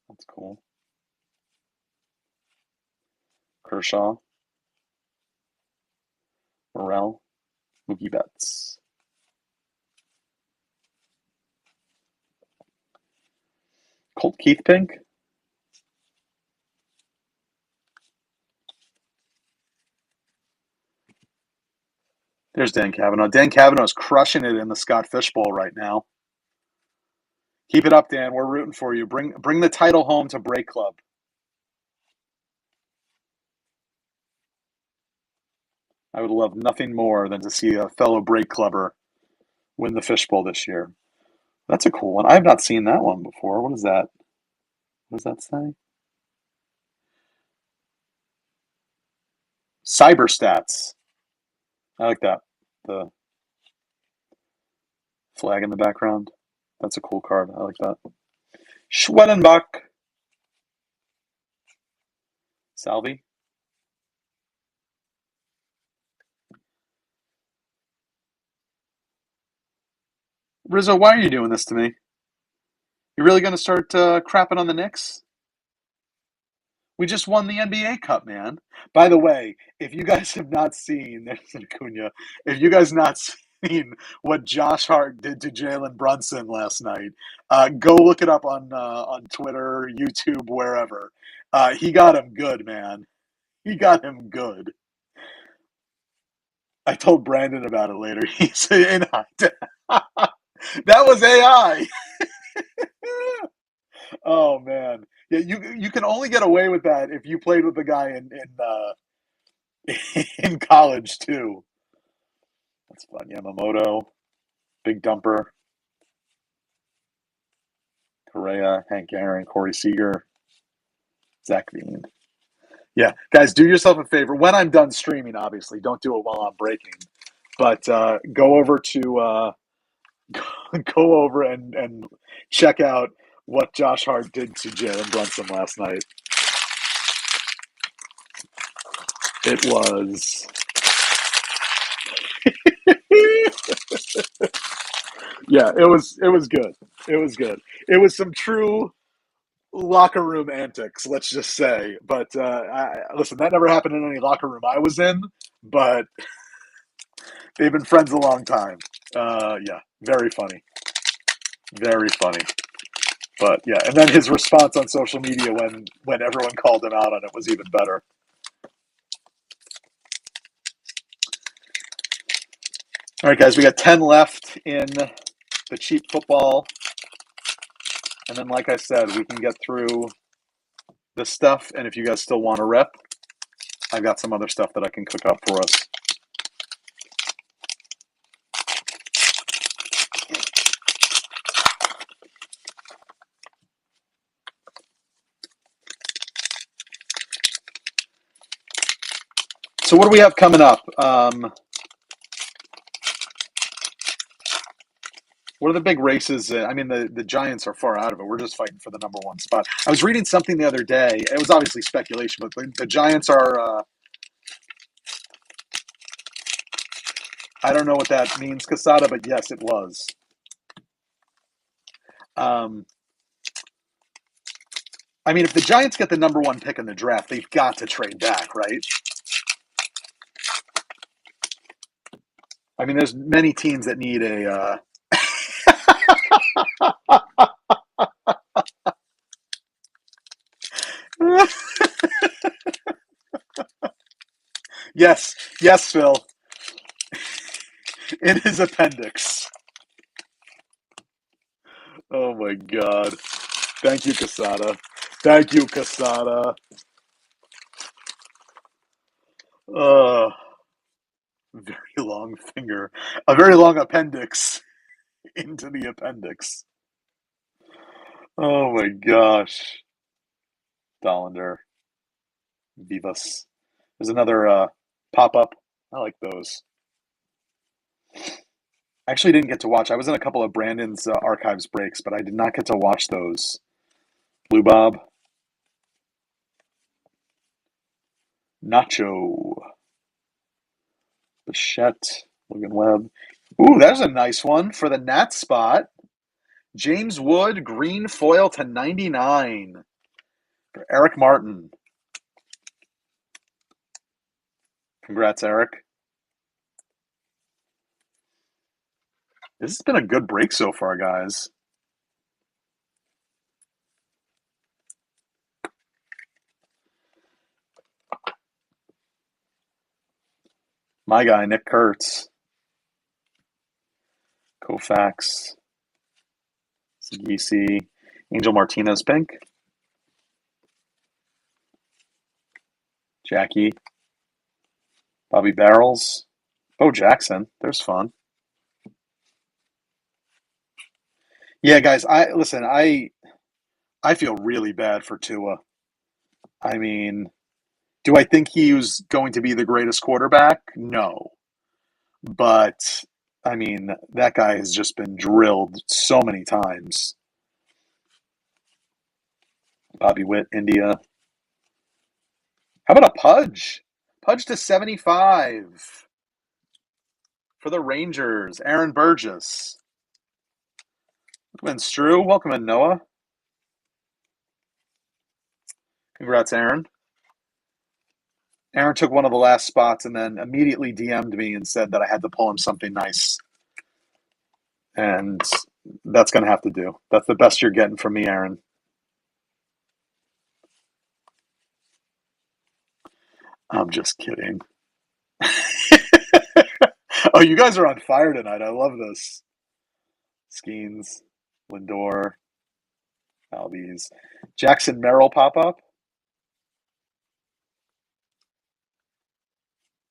That's cool. Kershaw, Morel, Mookie Betts. Colt Keith pink. There's Dan Cavanaugh. Dan Cavanaugh's crushing it in the Scott Fish Bowl right now. Keep it up, Dan. We're rooting for you. Bring the title home to Break Club. I would love nothing more than to see a fellow break clubber win the fishbowl this year. That's a cool one. I have not seen that one before. What is that? What does that say? Cyber stats. I like that. The flag in the background. That's a cool card. I like that. Schwellenbach. Salvi. Rizzo, why are you doing this to me? You really going to start crapping on the Knicks? We just won the NBA Cup, man. By the way, if you guys have not seen, there's Acuna, if you guys not seen what Josh Hart did to Jalen Brunson last night, go look it up on Twitter, YouTube, wherever. He got him good, man. He got him good. I told Brandon about it later. He said, that was AI. Oh man, yeah. You can only get away with that if you played with the guy in college too. That's fun. Yamamoto, Big Dumper, Correa, Hank Aaron, Corey Seager, Zach Veen. Yeah, guys, do yourself a favor. When I'm done streaming, obviously, don't do it while I'm breaking. But go over to go over and check out what Josh Hart did to Jalen Brunson last night. It was. Yeah, it was good. It was good. It was some true locker room antics, let's just say. But listen, that never happened in any locker room I was in. But they've been friends a long time. Yeah, very funny, very funny. But yeah, and then his response on social media when everyone called him out on it was even better. All right, guys, we got 10 left in the cheap football. And then, like I said, we can get through this stuff. And if you guys still want to rep, I've got some other stuff that I can cook up for us. So what do we have coming up? What are the big races? I mean, the Giants are far out of it. We're just fighting for the number one spot. I was reading something the other day. It was obviously speculation, but the Giants are. I don't know what that means, Casada, but yes, it was. I mean, if the Giants get the number one pick in the draft, they've got to trade back, right? I mean, there's many teams that need a. Yes, yes, Phil. In his appendix. Oh my God. Thank you, Casada. Thank you, Casada. Uh, very long finger. A very long appendix into the appendix. Oh my gosh. Dollander. Vivas. There's another pop up. I like those. I actually didn't get to watch. I was in a couple of Brandon's archives breaks, but I did not get to watch those. Blue Bob. Nacho. Bichette. Logan Webb. Ooh, that's a nice one for the Nat spot. James Wood, green foil to 99 for Eric Martin. Congrats, Eric. This has been a good break so far, guys. My guy, Nick Kurtz. Koufax. Sagisi. Angel Martinez, pink. Jackie. Bobby Barrels. Bo Jackson. There's fun. Yeah, guys, I feel really bad for Tua. I mean, do I think he was going to be the greatest quarterback? No. But I mean, that guy has just been drilled so many times. Bobby Witt, India. How about a Pudge? Pudge to 75 for the Rangers. Aaron Burgess. Welcome in, Strew. Welcome in, Noah. Congrats, Aaron. Aaron took one of the last spots and then immediately DM'd me and said that I had to pull him something nice. And that's going to have to do. That's the best you're getting from me, Aaron. I'm just kidding. Oh, you guys are on fire tonight. I love this. Skeens, Lindor, Albies. Jackson Merrill pop up.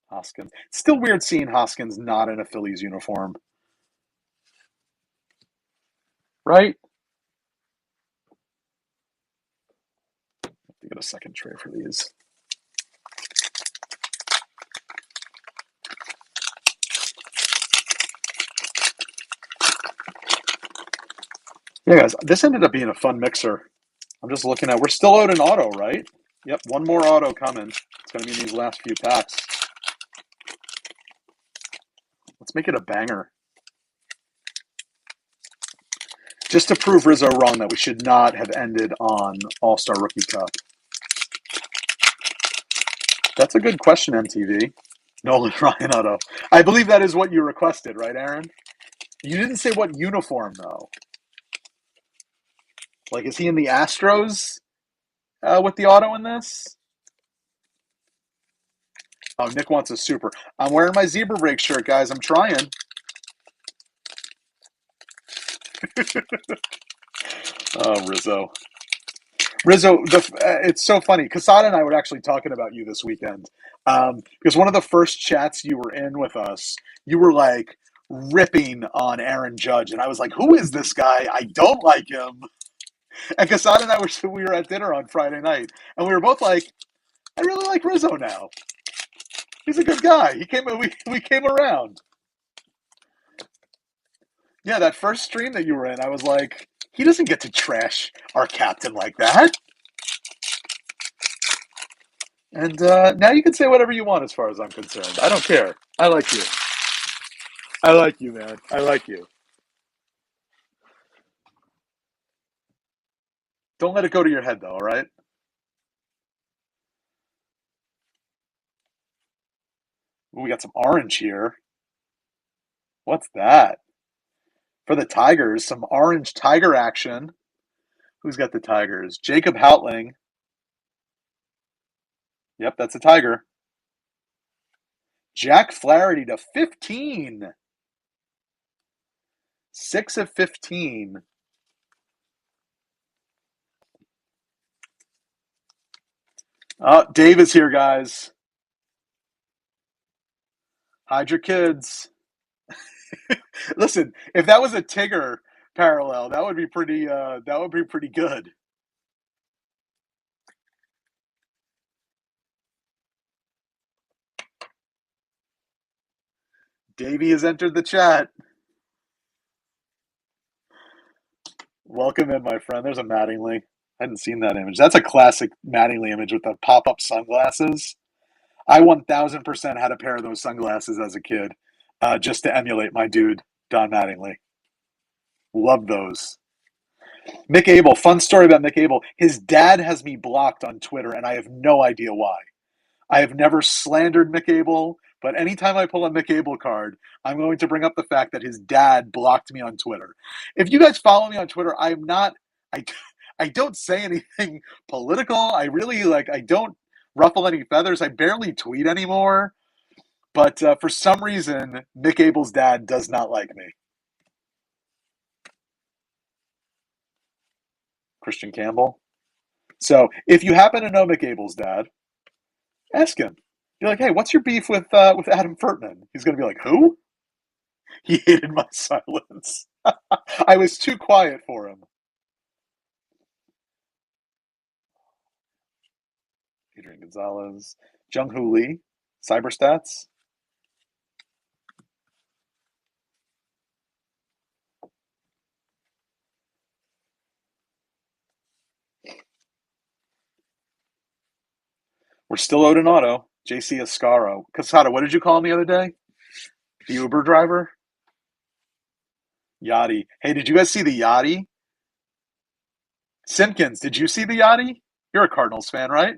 Hoskins. It's still weird seeing Hoskins not in a Phillies uniform. Right? Get a second tray for these. Yeah, guys, this ended up being a fun mixer. I'm just looking at. We're still out an auto, right? Yep, one more auto coming. It's going to be in these last few packs. Let's make it a banger. Just to prove Rizzo wrong that we should not have ended on All-Star Rookie Cup. That's a good question, MTV. Nolan Ryan auto. I believe that is what you requested, right, Aaron? You didn't say what uniform, though. Like, is he in the Astros with the auto in this? Oh, Nick wants a super. I'm wearing my Zebra Break shirt, guys. I'm trying. Oh, Rizzo. Rizzo, it's so funny. Casada and I were actually talking about you this weekend because one of the first chats you were in with us, you were like ripping on Aaron Judge, and I was like, "Who is this guy? I don't like him." And Casada and I we were at dinner on Friday night, and we were both like, "I really like Rizzo now. He's a good guy. We came around." Yeah, that first stream that you were in, I was like, "He doesn't get to trash our captain like that." And now you can say whatever you want as far as I'm concerned. I don't care. I like you. I like you, man. I like you. Don't let it go to your head, though, all right? Ooh, we got some orange here. What's that? For the Tigers, some orange Tiger action. Who's got the Tigers? Jacob Houtling. Yep, that's a Tiger. Jack Flaherty to 15. 6 of 15. Dave is here, guys. Hide your kids. Listen, if that was a Tigger parallel, that would be pretty. That would be pretty good. Davey has entered the chat. Welcome in, my friend. There's a Mattingly. I hadn't seen that image. That's a classic Mattingly image with the pop-up sunglasses. I 1000% had a pair of those sunglasses as a kid, just to emulate my dude, Don Mattingly. Love those. Mick Abel, fun story about Mick Abel. His dad has me blocked on Twitter, and I have no idea why. I have never slandered Mick Abel, but anytime I pull a Mick Abel card, I'm going to bring up the fact that his dad blocked me on Twitter. If you guys follow me on Twitter, I'm not. I, I don't say anything political. I don't ruffle any feathers. I barely tweet anymore. But for some reason, Mick Abel's dad does not like me. Christian Campbell. So if you happen to know Mick Abel's dad, ask him. Be like, hey, what's your beef with Adam Furtman? He's gonna be like, who? He hated my silence. I was too quiet for him. Adrian Gonzalez, Jung Hoo Lee, Cyberstats. We're still owed an auto. JC Ascaro. Casada, what did you call him the other day? The Uber driver? Yachty. Hey, did you guys see the Yachty? Simpkins, did you see the Yachty? You're a Cardinals fan, right?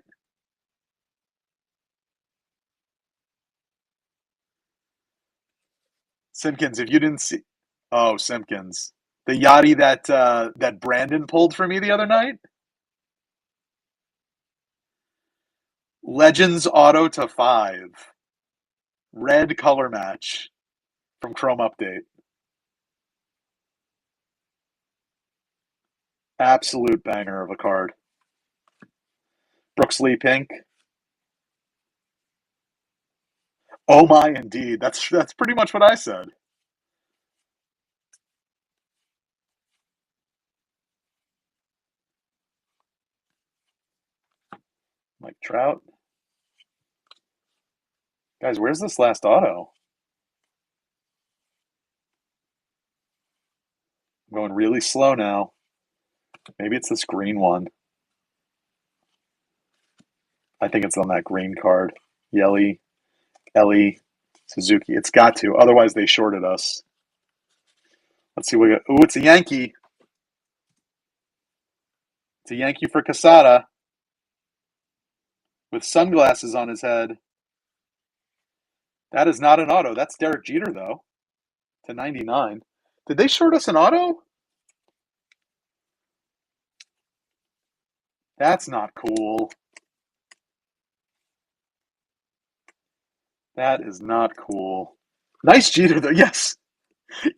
Simpkins, if you didn't see, oh Simpkins, the Yachty that Brandon pulled for me the other night. Legends Auto to 5, red color match from Chrome Update. Absolute banger of a card. Brooks Lee pink. Oh my, indeed. That's pretty much what I said. Mike Trout. Guys, where's this last auto? I'm going really slow now. Maybe it's this green one. I think it's on that green card. Yelly, Ellie, Suzuki. It's got to. Otherwise, they shorted us. Let's see what we got. Ooh, it's a Yankee. It's a Yankee for Casada with sunglasses on his head. That is not an auto. That's Derek Jeter, though, to 99. Did they short us an auto? That's not cool. That is not cool. Nice Jeter, though. Yes.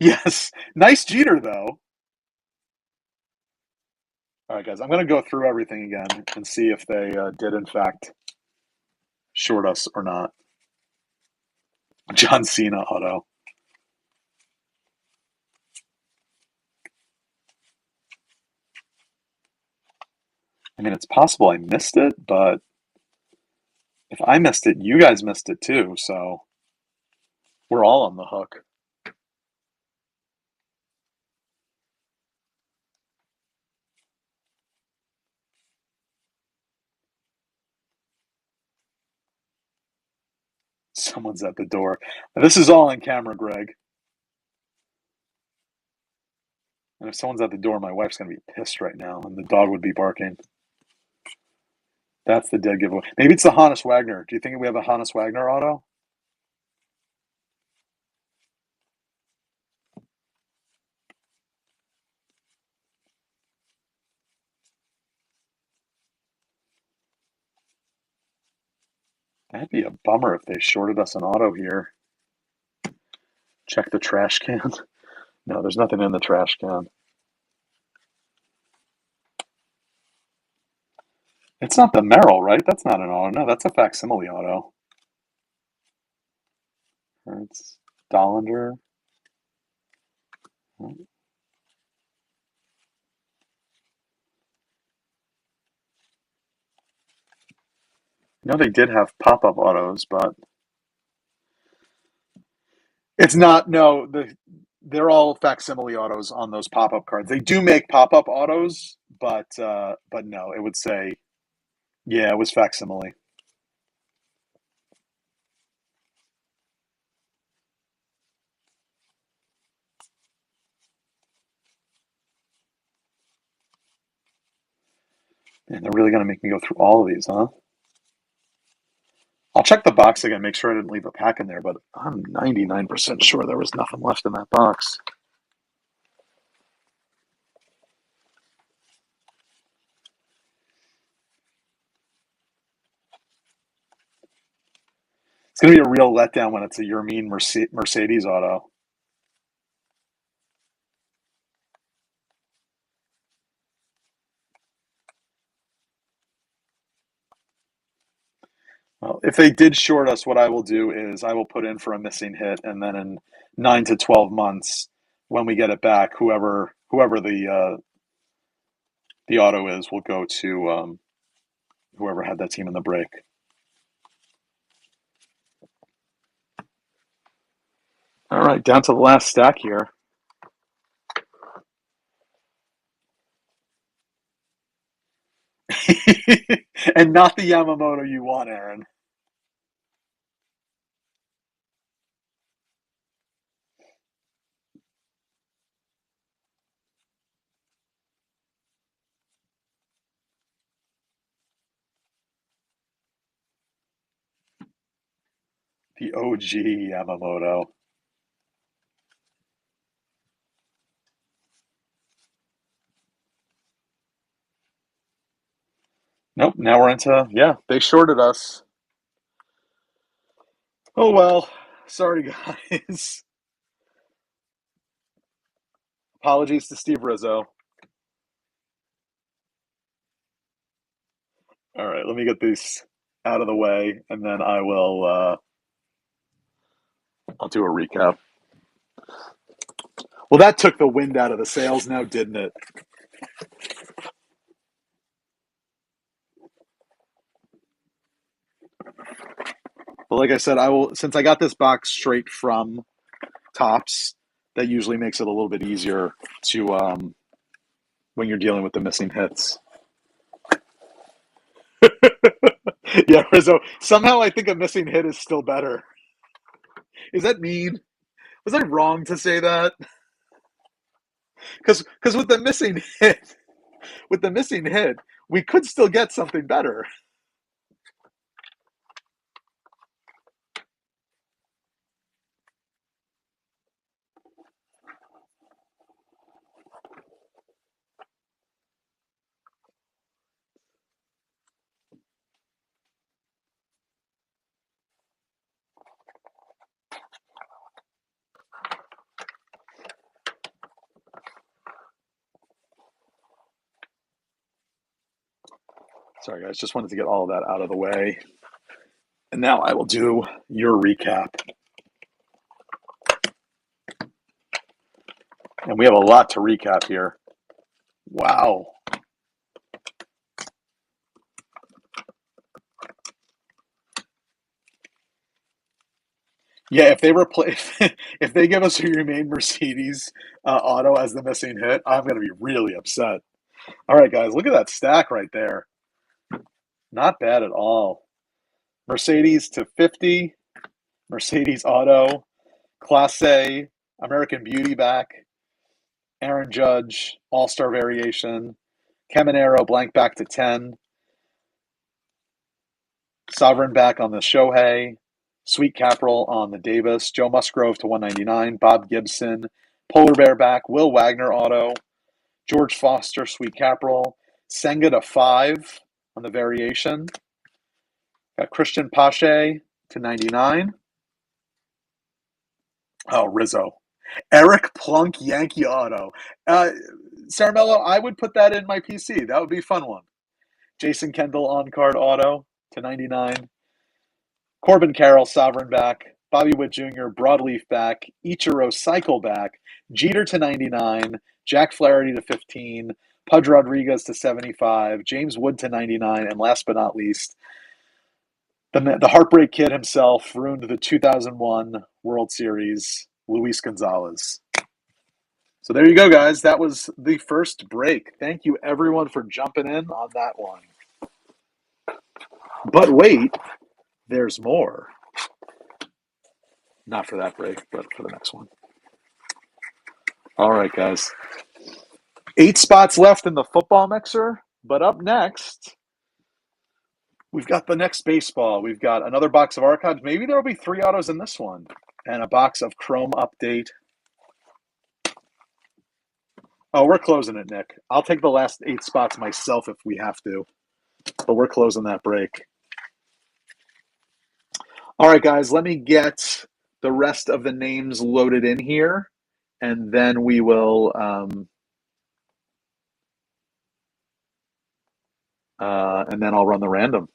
Yes. Nice Jeter, though. All right, guys, I'm going to go through everything again and see if they did, in fact, short us or not. John Cena auto. I mean, it's possible I missed it, but if I missed it, you guys missed it too. So we're all on the hook. Someone's at the door. This is all on camera, Greg. And if someone's at the door, my wife's going to be pissed right now, and the dog would be barking. That's the dead giveaway. Maybe it's the Hannes Wagner. Do you think we have a Hannes Wagner auto? That'd be a bummer if they shorted us an auto here. Check the trash can. No, there's nothing in the trash can. It's not the Merrill, right? That's not an auto. No, that's a facsimile auto. It's Dollander. No, they did have pop-up autos, but it's not. No, they're all facsimile autos on those pop-up cards. They do make pop-up autos, but no, it would say, yeah, it was facsimile. And they're really gonna make me go through all of these, huh? I'll check the box again, make sure I didn't leave a pack in there, but I'm 99% sure there was nothing left in that box. It's going to be a real letdown when it's a Yermin Mercedes auto. Well, if they did short us, what I will do is I will put in for a missing hit, and then in 9 to 12 months, when we get it back, whoever the auto is will go to whoever had that team in the break. All right, down to the last stack here. And not the Yamamoto you want, Aaron. The OG Yamamoto. Nope, now we're into, yeah, they shorted us. Oh well, sorry guys. Apologies to Steve Rizzo. All right, let me get these out of the way, and then I'll do a recap. Well, that took the wind out of the sails now, didn't it? Well, like I said, I will, since I got this box straight from Tops, that usually makes it a little bit easier to when you're dealing with the missing hits. Yeah, Rizzo. Somehow I think a missing hit is still better. Is that mean? Was I wrong to say that? Because with the missing hit, we could still get something better. Sorry, guys. Just wanted to get all of that out of the way. And now I will do your recap. And we have a lot to recap here. Wow. Yeah, if they replace, if they give us a Remain Mercedes auto as the missing hit, I'm going to be really upset. All right, guys, look at that stack right there. Not bad at all. Mercedes to 50, Mercedes auto, Class A, American Beauty back, Aaron Judge, All Star variation, Caminero blank back to 10, Sovereign back on the Shohei, Sweet Capital on the Davis, Joe Musgrove to 199, Bob Gibson, Polar Bear back, Will Wagner auto, George Foster, Sweet Capital, Senga to 5 on the variation, got Christian Pache to 99. Oh, Rizzo. Eric Plunk Yankee auto. Uh, Saramello, I would put that in my PC. That would be a fun one. Jason Kendall on card auto to 99. Corbin Carroll, Sovereign back. Bobby Witt Jr., Broadleaf back. Ichiro Cycle back. Jeter to 99. Jack Flaherty to 15. Pudge Rodriguez to 75. James Wood to 99. And last but not least, the Heartbreak Kid himself ruined the 2001 World Series, Luis Gonzalez. So there you go, guys. That was the first break. Thank you, everyone, for jumping in on that one. But wait, there's more. Not for that break, but for the next one. All right, guys. 8 spots left in the football mixer, but up next, we've got the next baseball. We've got another box of archives. Maybe there will be 3 autos in this one, and a box of Chrome Update. Oh, we're closing it, Nick. I'll take the last 8 spots myself if we have to, but we're closing that break. All right, guys, let me get the rest of the names loaded in here, and then we will and then I'll run the random.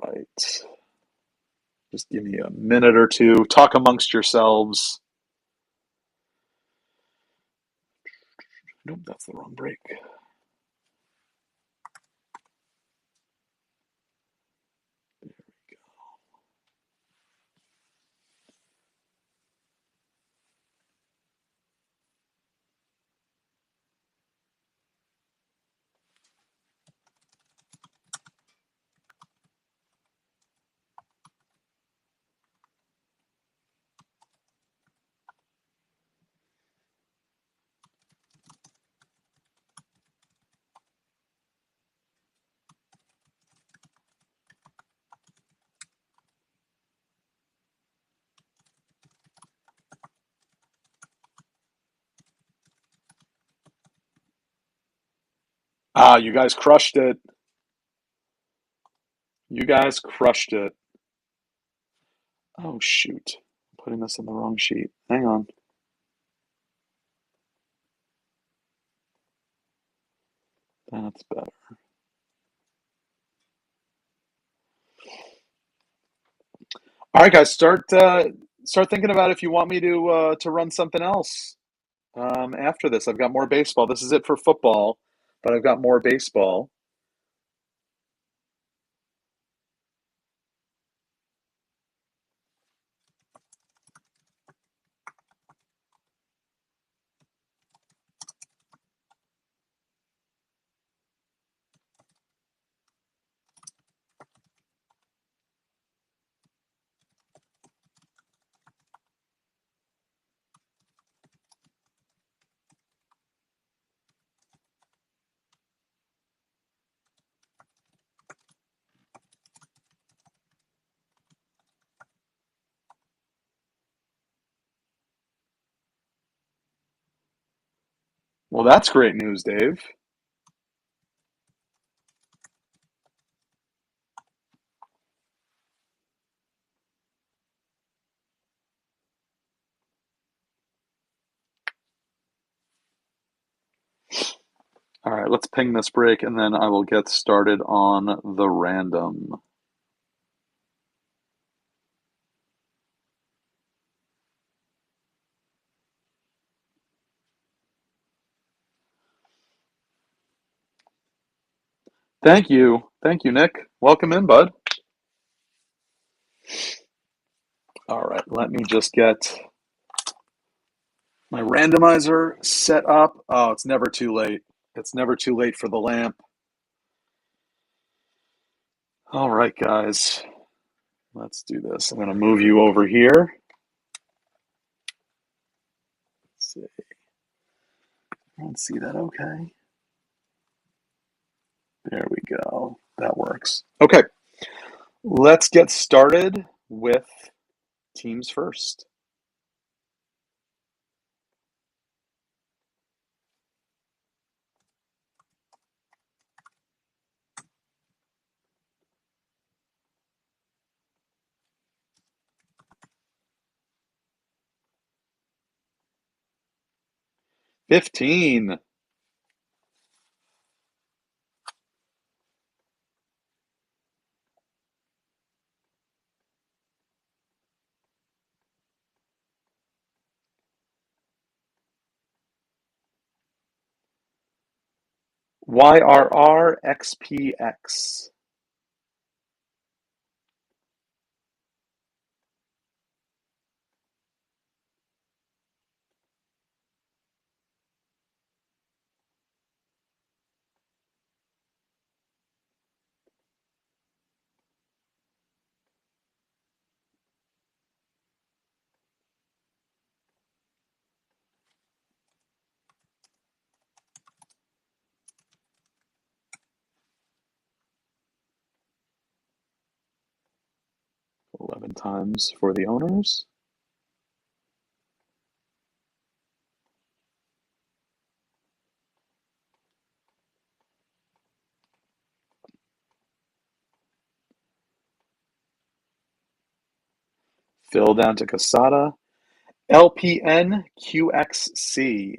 right. Just give me a minute or two. Talk amongst yourselves. Nope, that's the wrong break. Ah, you guys crushed it. You guys crushed it. Oh, shoot. I'm putting this in the wrong sheet. Hang on. That's better. All right, guys, start thinking about if you want me to run something else after this. I've got more baseball. This is it for football, but I've got more baseball. 'Well, that's great news, Dave. All right, let's ping this break, and then I will get started on the random. Thank you. Thank you, Nick. Welcome in, bud. All right, let me just get my randomizer set up. Oh, it's never too late. It's never too late for the lamp. All right, guys, let's do this. I'm going to move you over here. Let's see. I don't see that okay. There we go. That works. Okay, let's get started with teams first. $15. YRRXPX. $11 times for the owners. Phil down to Casada. LPN QXC.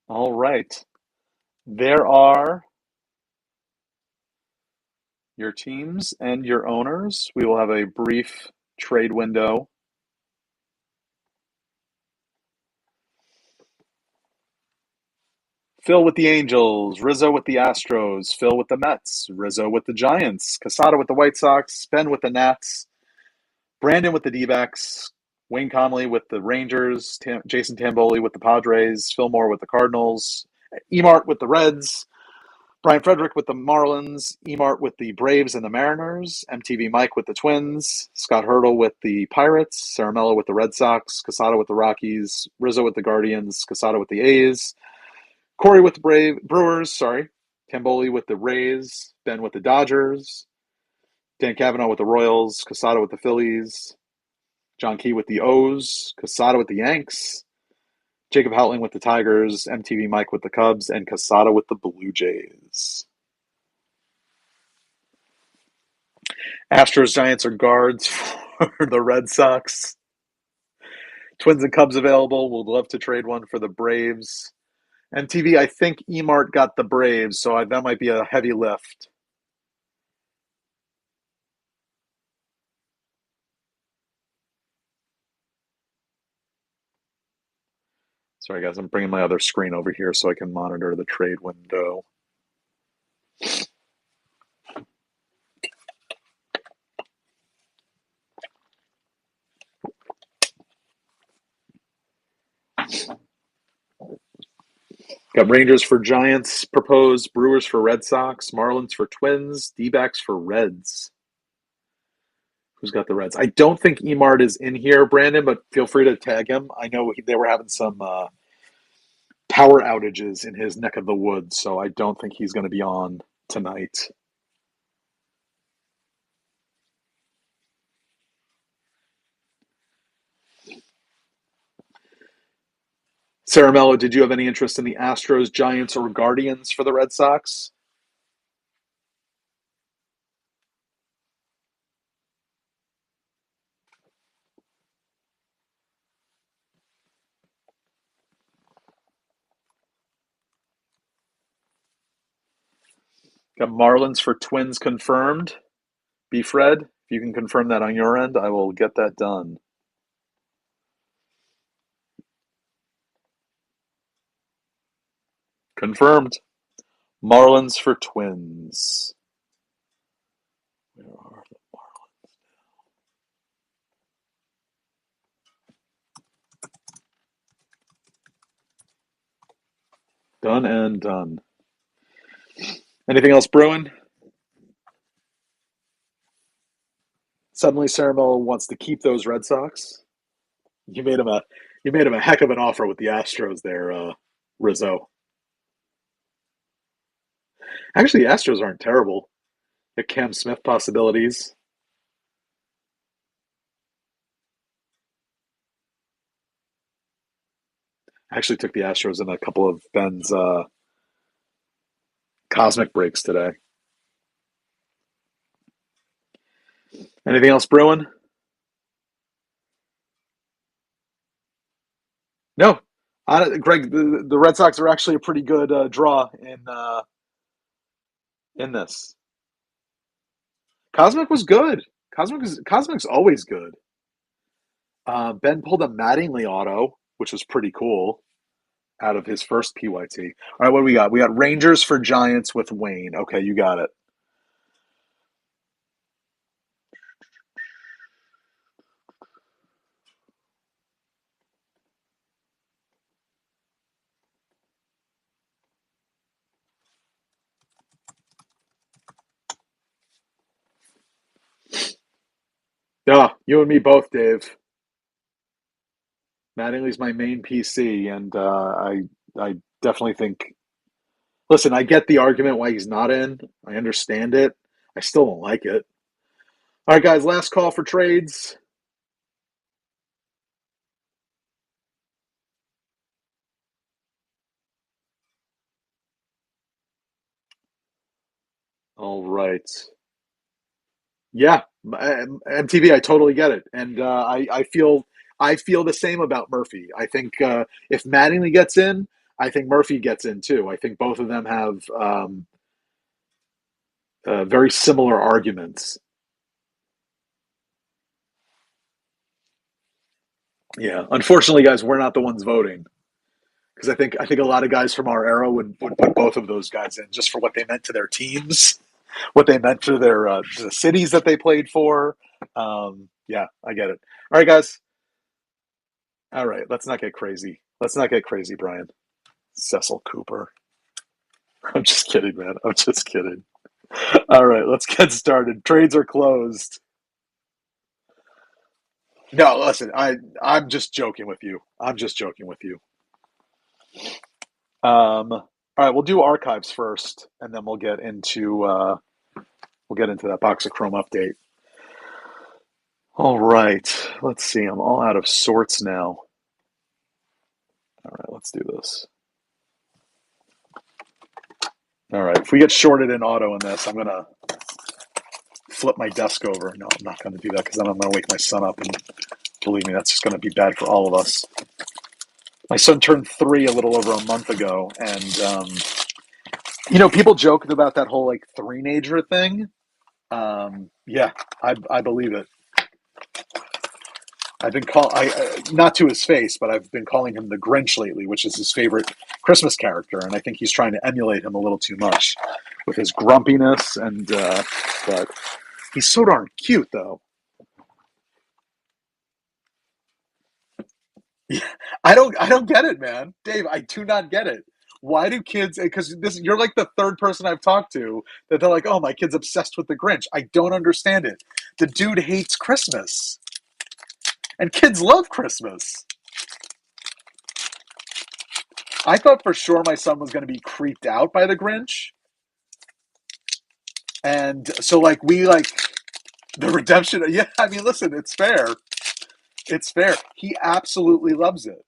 All right. There are your teams and your owners. We will have a brief trade window. Phil with the Angels, Rizzo with the Astros, Phil with the Mets, Rizzo with the Giants, Casada with the White Sox, Ben with the Nats, Brandon with the D-backs, Wayne Conley with the Rangers, Jason Tamboli with the Padres, Phil Moore with the Cardinals, Emart with the Reds, Brian Frederick with the Marlins, Emart with the Braves and the Mariners, MTV Mike with the Twins, Scott Hurdle with the Pirates, Saramello with the Red Sox, Casada with the Rockies, Rizzo with the Guardians, Casada with the A's, Corey with the Brewers, Tamboli with the Rays, Ben with the Dodgers, Dan Cavanaugh with the Royals, Casada with the Phillies, John Key with the O's, Casada with the Yanks, Jacob Houtling with the Tigers, MTV Mike with the Cubs, and Casada with the Blue Jays. Astros, Giants are guards for the Red Sox. Twins and Cubs available. We'd love to trade one for the Braves. MTV, I think Emart got the Braves, so that might be a heavy lift. Sorry, guys, I'm bringing my other screen over here so I can monitor the trade window. Got Rangers for Giants proposed, Brewers for Red Sox, Marlins for Twins, D-backs for Reds. Who's got the Reds? I don't think Emart is in here, Brandon, but feel free to tag him. I know they were having some power outages in his neck of the woods, so I don't think he's going to be on tonight. Saramello, did you have any interest in the Astros, Giants, or Guardians for the Red Sox? Got Marlins for Twins confirmed. B. Fred, if you can confirm that on your end, I will get that done. Confirmed. Marlins for Twins. Where are the Marlins? Done and done. Anything else brewing? Suddenly, Saramello wants to keep those Red Sox. You made him a heck of an offer with the Astros there, Rizzo. Actually, the Astros aren't terrible. The Cam Smith possibilities. I actually took the Astros in a couple of Ben's cosmic breaks today. Anything else brewing? No. Greg, the Red Sox are actually a pretty good draw in this. Cosmic was good. Cosmic's always good. Ben pulled a Mattingly auto, which was pretty cool, out of his first PYT. All right, what do we got? We got Rangers for Giants with Wayne. Okay, you got it. Yeah, you and me both, Dave. Mattingly's my main PC, and I definitely think. Listen, I get the argument why he's not in. I understand it. I still don't like it. All right, guys, last call for trades. All right. Yeah, MTV, I totally get it, and I feel the same about Murphy. I think if Mattingly gets in, I think Murphy gets in too. I think both of them have very similar arguments. Yeah, unfortunately, guys, we're not the ones voting because I think a lot of guys from our era would put both of those guys in just for what they meant to their teams, what they meant to their to the cities that they played for. Yeah, I get it. All right, guys. All right, let's not get crazy. Let's not get crazy, Brian. Cecil Cooper. I'm just kidding, man. I'm just kidding. All right, let's get started. Trades are closed. No, listen, I'm just joking with you. I'm just joking with you. All right, we'll do archives first, and then we'll get into that box of Chrome update. All right, let's see. I'm all out of sorts now. All right, let's do this. All right, if we get shorted in auto in this, I'm gonna flip my desk over. No, I'm not gonna do that because then I'm gonna wake my son up, and believe me, that's just gonna be bad for all of us. My son turned 3 a little over a month ago, and people joked about that whole like three-nager thing. Yeah, I believe it. I've been not to his face, but I've been calling him the Grinch lately, which is his favorite Christmas character, and I think he's trying to emulate him a little too much with his grumpiness. And but he's so darn cute, though. Yeah, I don't get it, man. Dave, I do not get it. Why do kids? Because this, you're like the third person I've talked to that they're like, "Oh, my kid's obsessed with the Grinch." I don't understand it. The dude hates Christmas, and kids love Christmas. I thought for sure my son was going to be creeped out by the Grinch, and so like we like the redemption. Yeah, I mean, listen, it's fair. It's fair. He absolutely loves it.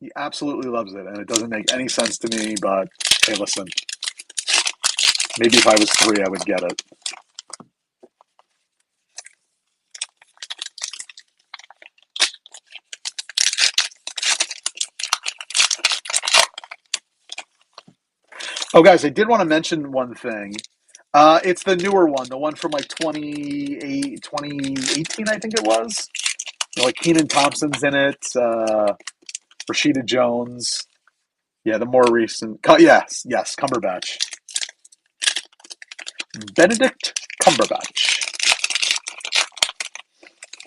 He absolutely loves it, and it doesn't make any sense to me. But hey, listen, maybe if I was 3, I would get it. Oh, guys, I did want to mention one thing. It's the newer one, the one from like 2018, I think it was. Like Keenan Thompson's in it, Rashida Jones. Yeah, the more recent. Yes, yes, Cumberbatch. Benedict Cumberbatch.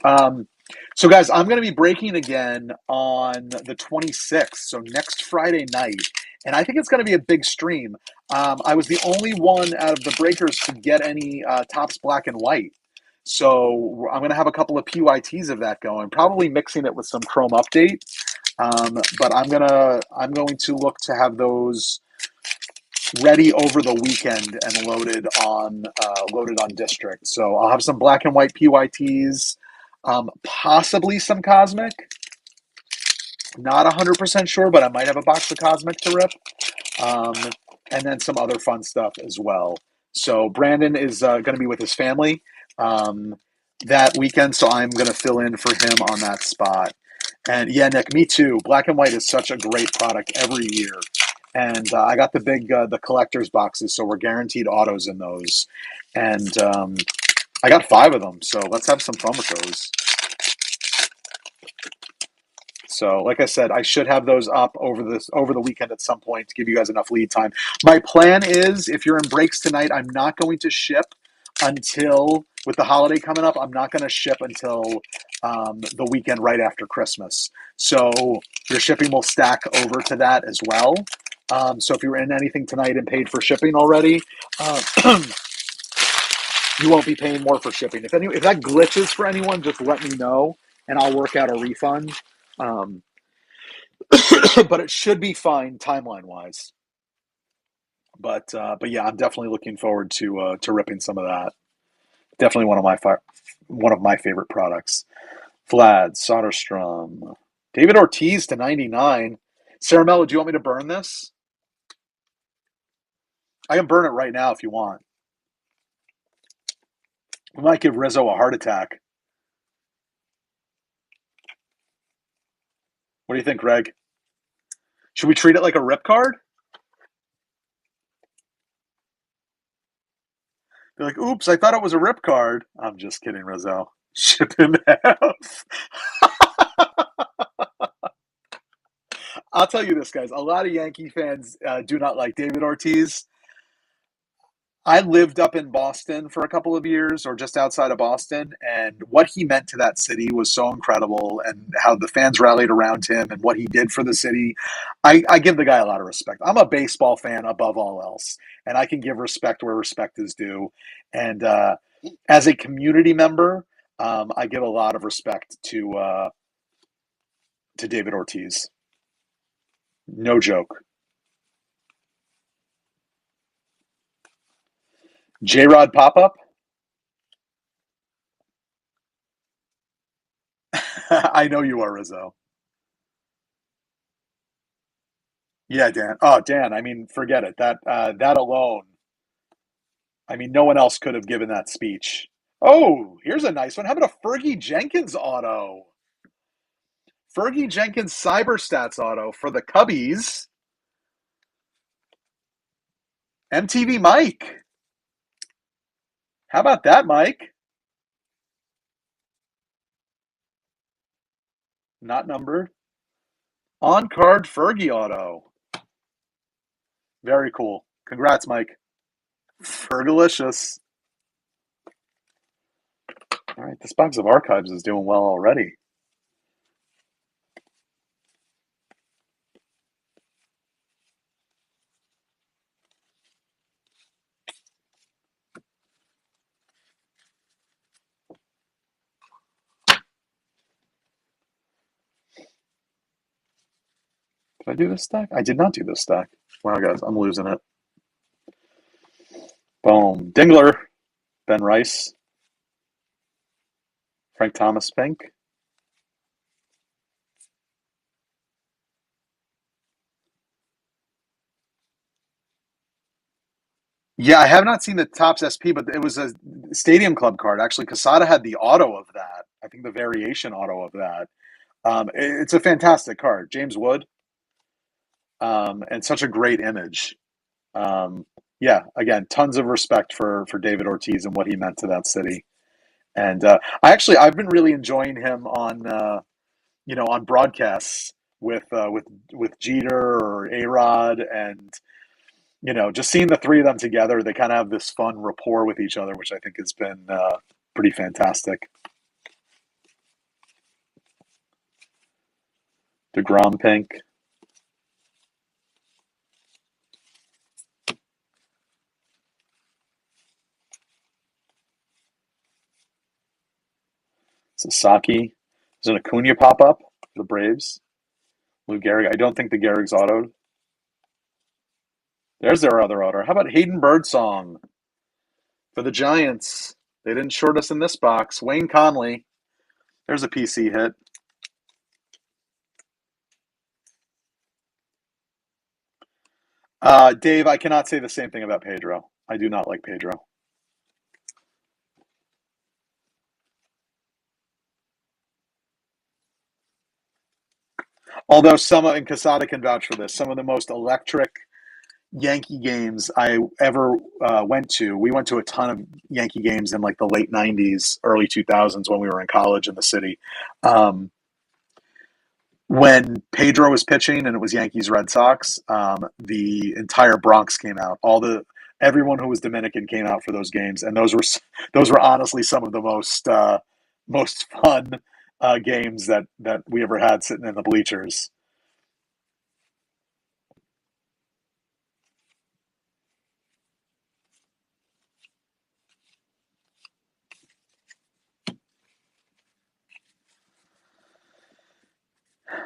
Um, so, guys, I'm going to be breaking again on the 26th, so next Friday night. And I think it's going to be a big stream. I was the only one out of the breakers to get any Topps Black and White. So I'm going to have a couple of PYTs of that going, probably mixing it with some Chrome Update. But I'm going to look to have those ready over the weekend and loaded on District. So I'll have some black and white PYTs, possibly some Cosmic. Not 100% sure, but I might have a box of Cosmic to rip, um, and then some other fun stuff as well. So Brandon is going to be with his family um, that weekend, so I'm going to fill in for him on that spot. And yeah, Nick, me too. Black and white is such a great product every year. And I got the collector's boxes, so we're guaranteed autos in those. And I got 5 of them, so let's have some fun with those. So, like I said, I should have those up over the weekend at some point to give you guys enough lead time. My plan is, if you're in breaks tonight, I'm not going to ship until with the holiday coming up. I'm not going to ship until the weekend right after Christmas. So your shipping will stack over to that as well. So if you were in anything tonight and paid for shipping already, uh, you won't be paying more for shipping. If that glitches for anyone, just let me know and I'll work out a refund. Um, but it should be fine timeline wise. But yeah, I'm definitely looking forward to ripping some of that. Definitely one of my favorite products. Vlad Soderstrom, David Ortiz to 99. Caramello, do you want me to burn this? I can burn it right now if you want. We might give Rizzo a heart attack. What do you think, Greg? Should we treat it like a rip card? They're like, oops, I thought it was a rip card. I'm just kidding, Rizzo. Ship him half. I'll tell you this, guys. A lot of Yankee fans do not like David Ortiz. I lived up in Boston for a couple of years, or just outside of Boston, and what he meant to that city was so incredible, and how the fans rallied around him and what he did for the city. I give the guy a lot of respect. I'm a baseball fan above all else, and I can give respect where respect is due. And as a community member, I give a lot of respect to David Ortiz. No joke. J Rod pop up. I know you are, Rizzo. Yeah, Dan. Oh, Dan. I mean, forget it. That alone. I mean, no one else could have given that speech. Oh, here's a nice one. How about a Fergie Jenkins auto? Fergie Jenkins Cyberstats auto for the Cubbies. MTV Mike. How about that, Mike? Not numbered. On card Fergie auto. Very cool. Congrats, Mike. Fergalicious. All right, this box of archives is doing well already. Did I do this stack? I did not do this stack. Wow, guys, I'm losing it. Boom. Dingler. Ben Rice. Frank Thomas Pink. Yeah, I have not seen the Topps SP, but it was a Stadium Club card. Actually, Casada had the auto of that. I think the variation auto of that. It's a fantastic card. James Wood, and such a great image. Um, yeah, again, tons of respect for David Ortiz and what he meant to that city. And I've been really enjoying him on on broadcasts with Jeter or A Rod, and just seeing the three of them together, they kind of have this fun rapport with each other, which I think has been pretty fantastic. DeGrom Pink. Sasaki. Is an Acuna pop up for the Braves? Lou Gehrig. I don't think the Gehrig's autoed. There's their other auto. How about Hayden Birdsong for the Giants? They didn't short us in this box. Wayne Conley. There's a PC hit. Dave, I cannot say the same thing about Pedro. I do not like Pedro. Although and Casada can vouch for this, some of the most electric Yankee games I ever went to. We went to a ton of Yankee games in like the late '90s, early 2000s when we were in college in the city. Um, when Pedro was pitching and it was Yankees Red Sox, the entire Bronx came out. Everyone who was Dominican came out for those games, and those were honestly some of the most fun games that we ever had sitting in the bleachers.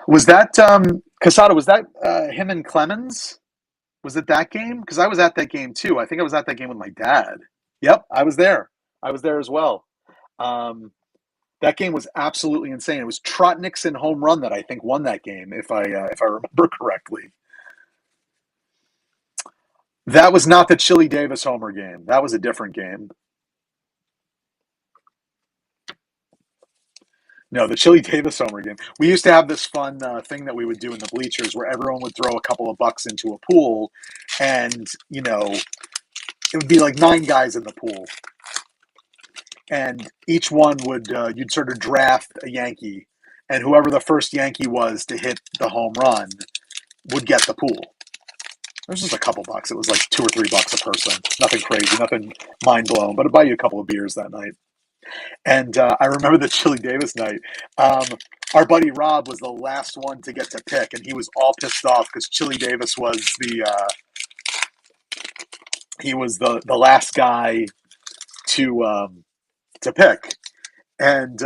Was that Casada? Was that him and Clemens? Was it that game? Because I was at that game too. I think I was at that game with my dad. Yep, I was there. I was there as well. Um, that game was absolutely insane. It was Trot Nixon home run that I think won that game, if I remember correctly. That was not the Chili Davis homer game. That was a different game. No, the Chili Davis homer game. We used to have this fun thing that we would do in the bleachers where everyone would throw a couple of bucks into a pool, and it would be like 9 guys in the pool, and each one would you'd sort of draft a Yankee, and whoever the first Yankee was to hit the home run would get the pool. It was just a couple bucks. It was like $2 or $3 a person. Nothing crazy, nothing mind blowing, but it'd buy you a couple of beers that night. And I remember the Chili Davis night. Um, our buddy Rob was the last one to get to pick, and he was all pissed off because Chili Davis was the last guy to pick. And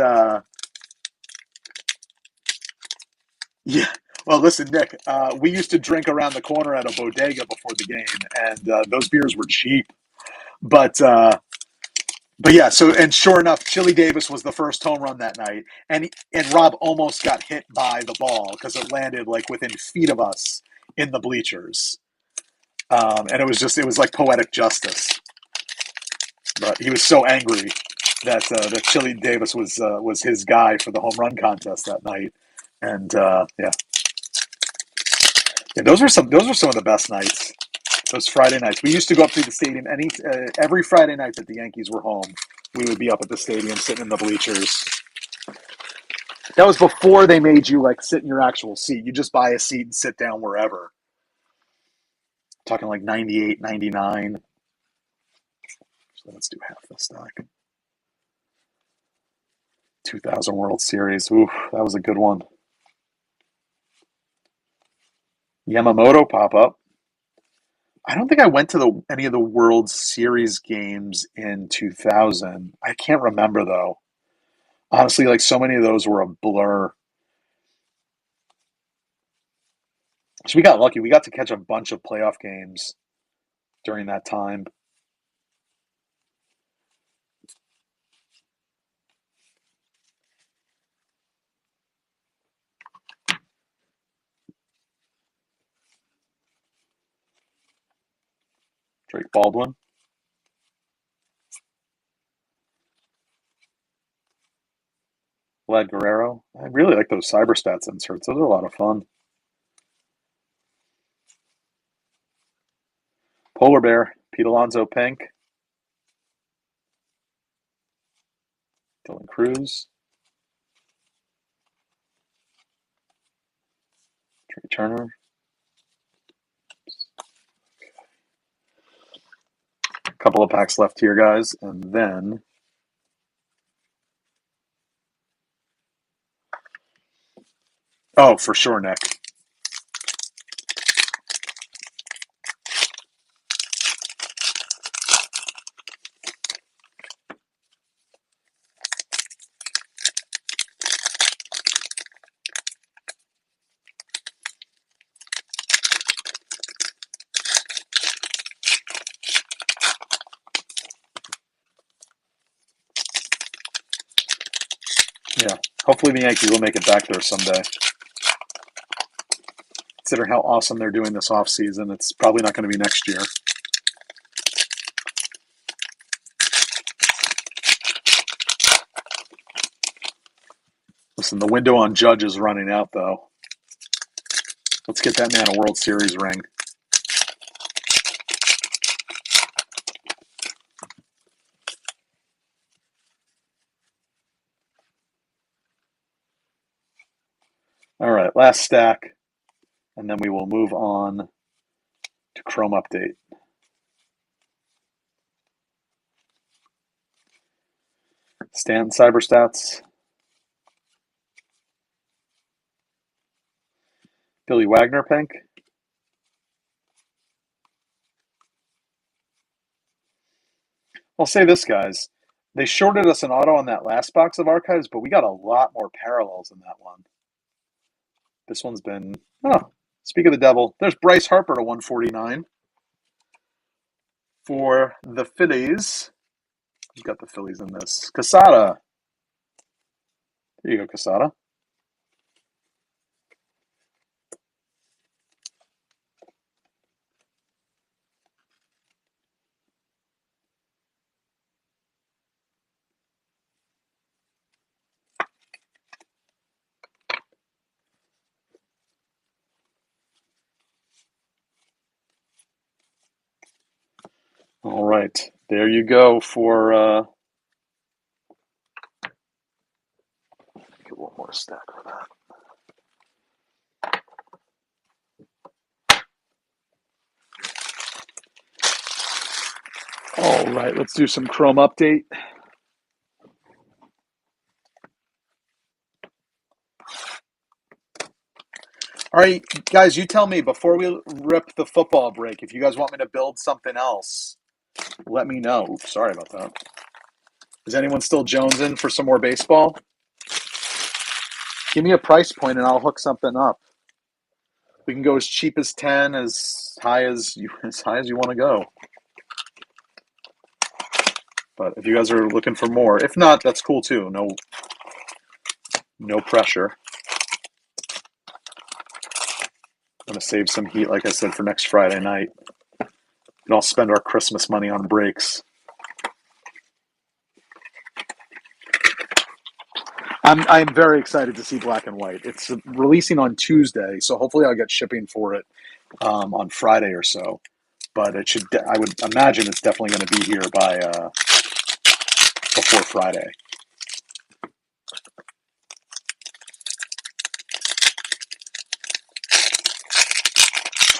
yeah, well, listen, Nick, we used to drink around the corner at a bodega before the game, and those beers were cheap. But but yeah, so and sure enough, Chili Davis was the first home run that night, and Rob almost got hit by the ball because it landed like within feet of us in the bleachers, and it was like poetic justice. But he was so angry that Chili Davis was his guy for the home run contest that night, and yeah, those were some of the best nights. Those Friday nights. We used to go up to the stadium every Friday night that the Yankees were home. We would be up at the stadium sitting in the bleachers. That was before they made you like sit in your actual seat. You just buy a seat and sit down wherever. Talking like 98, 99. So let's do half the stock. 2000 World Series. Ooh, that was a good one. Yamamoto pop up. I don't think I went to any of the World Series games in 2000. I can't remember though. Honestly, like so many of those were a blur. So we got lucky. We got to catch a bunch of playoff games during that time. Drake Baldwin, Vlad Guerrero. I really like those CyberStats inserts. Those are a lot of fun. Polar Bear, Pete Alonso Pink, Dylan Cruz, Trey Turner. A couple of packs left here, guys, and then oh, for sure, Nick. Yeah, hopefully the Yankees will make it back there someday. Considering how awesome they're doing this offseason, it's probably not going to be next year. Listen, the window on Judge is running out, though. Let's get that man a World Series ring. All right, last stack, and then we will move on to Chrome Update. Stanton CyberStats. Billy Wagner Pink. I'll say this, guys. They shorted us an auto on that last box of archives, but we got a lot more parallels in that one. This one's been, oh, speak of the devil. There's Bryce Harper to 149 for the Phillies. Who's got the Phillies in this? Casada. There you go, Casada. All right, there you go for get one more stack for that. All right, let's do some Chrome update. All right, guys, you tell me before we rip the football break if you guys want me to build something else. Let me know. Oops, sorry about that. Is anyone still jonesing for some more baseball? Give me a price point and I'll hook something up. We can go as cheap as 10, as high as you want to go. But if you guys are looking for more, if not, that's cool too. No pressure. I'm gonna save some heat, like I said, for next Friday night. And I'll spend our Christmas money on breaks. I'm very excited to see Black and White. It's releasing on Tuesday, so hopefully I'll get shipping for it on Friday or so. But it should. I would imagine it's definitely going to be here by before Friday.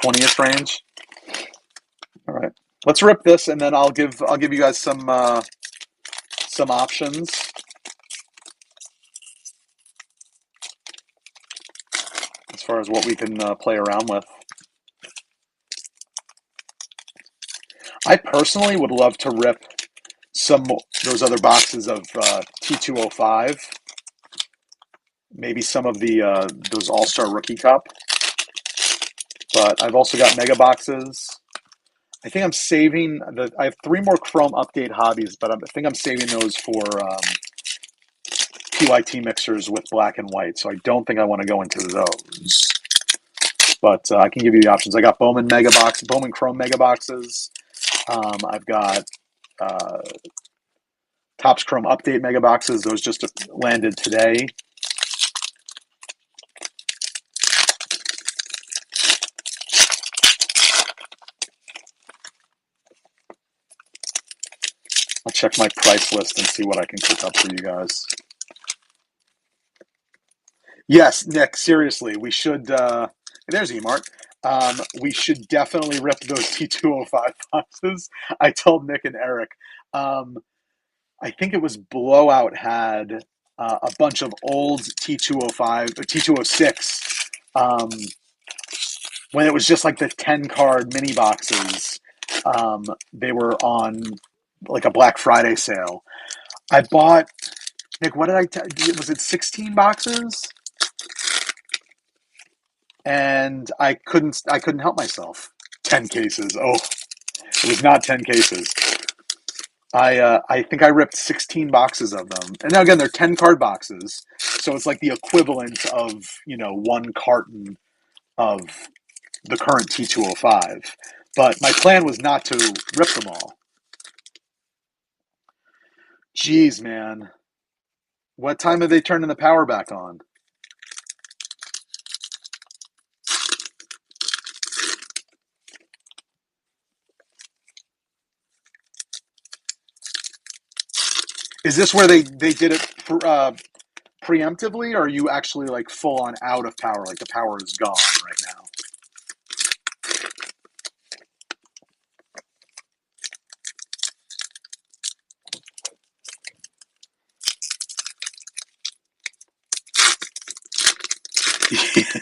20th range. All right, let's rip this, and then I'll give you guys some options as far as what we can play around with. I personally would love to rip some those other boxes of T205, maybe some of the those All-Star Rookie Cup. But I've also got mega boxes. I think I'm saving I have 3 more Chrome update hobbies, but I think I'm saving those for PYT mixers with Black and White. So I don't think I want to go into those. But I can give you the options. I got Bowman Chrome mega boxes. I've got Topps Chrome update mega boxes. Those just landed today. I'll check my price list and see what I can cook up for you guys. Yes, Nick, seriously, we should. There's Emart. We should definitely rip those T205 boxes. I told Nick and Eric. I think it was Blowout had a bunch of old T205 or T206 when it was just like the 10 card mini boxes. They were on like a Black Friday sale. I bought, Nick, what did was it 16 boxes? And I couldn't help myself. 10 cases. Oh, it was not 10 cases. I think I ripped 16 boxes of them. And now again, they're 10 card boxes. So it's like the equivalent of, 1 carton of the current T205. But my plan was not to rip them all. Jeez, man. What time are they turning the power back on? Is this where they did it preemptively, or are you actually like full on out of power? Like the power is gone right now?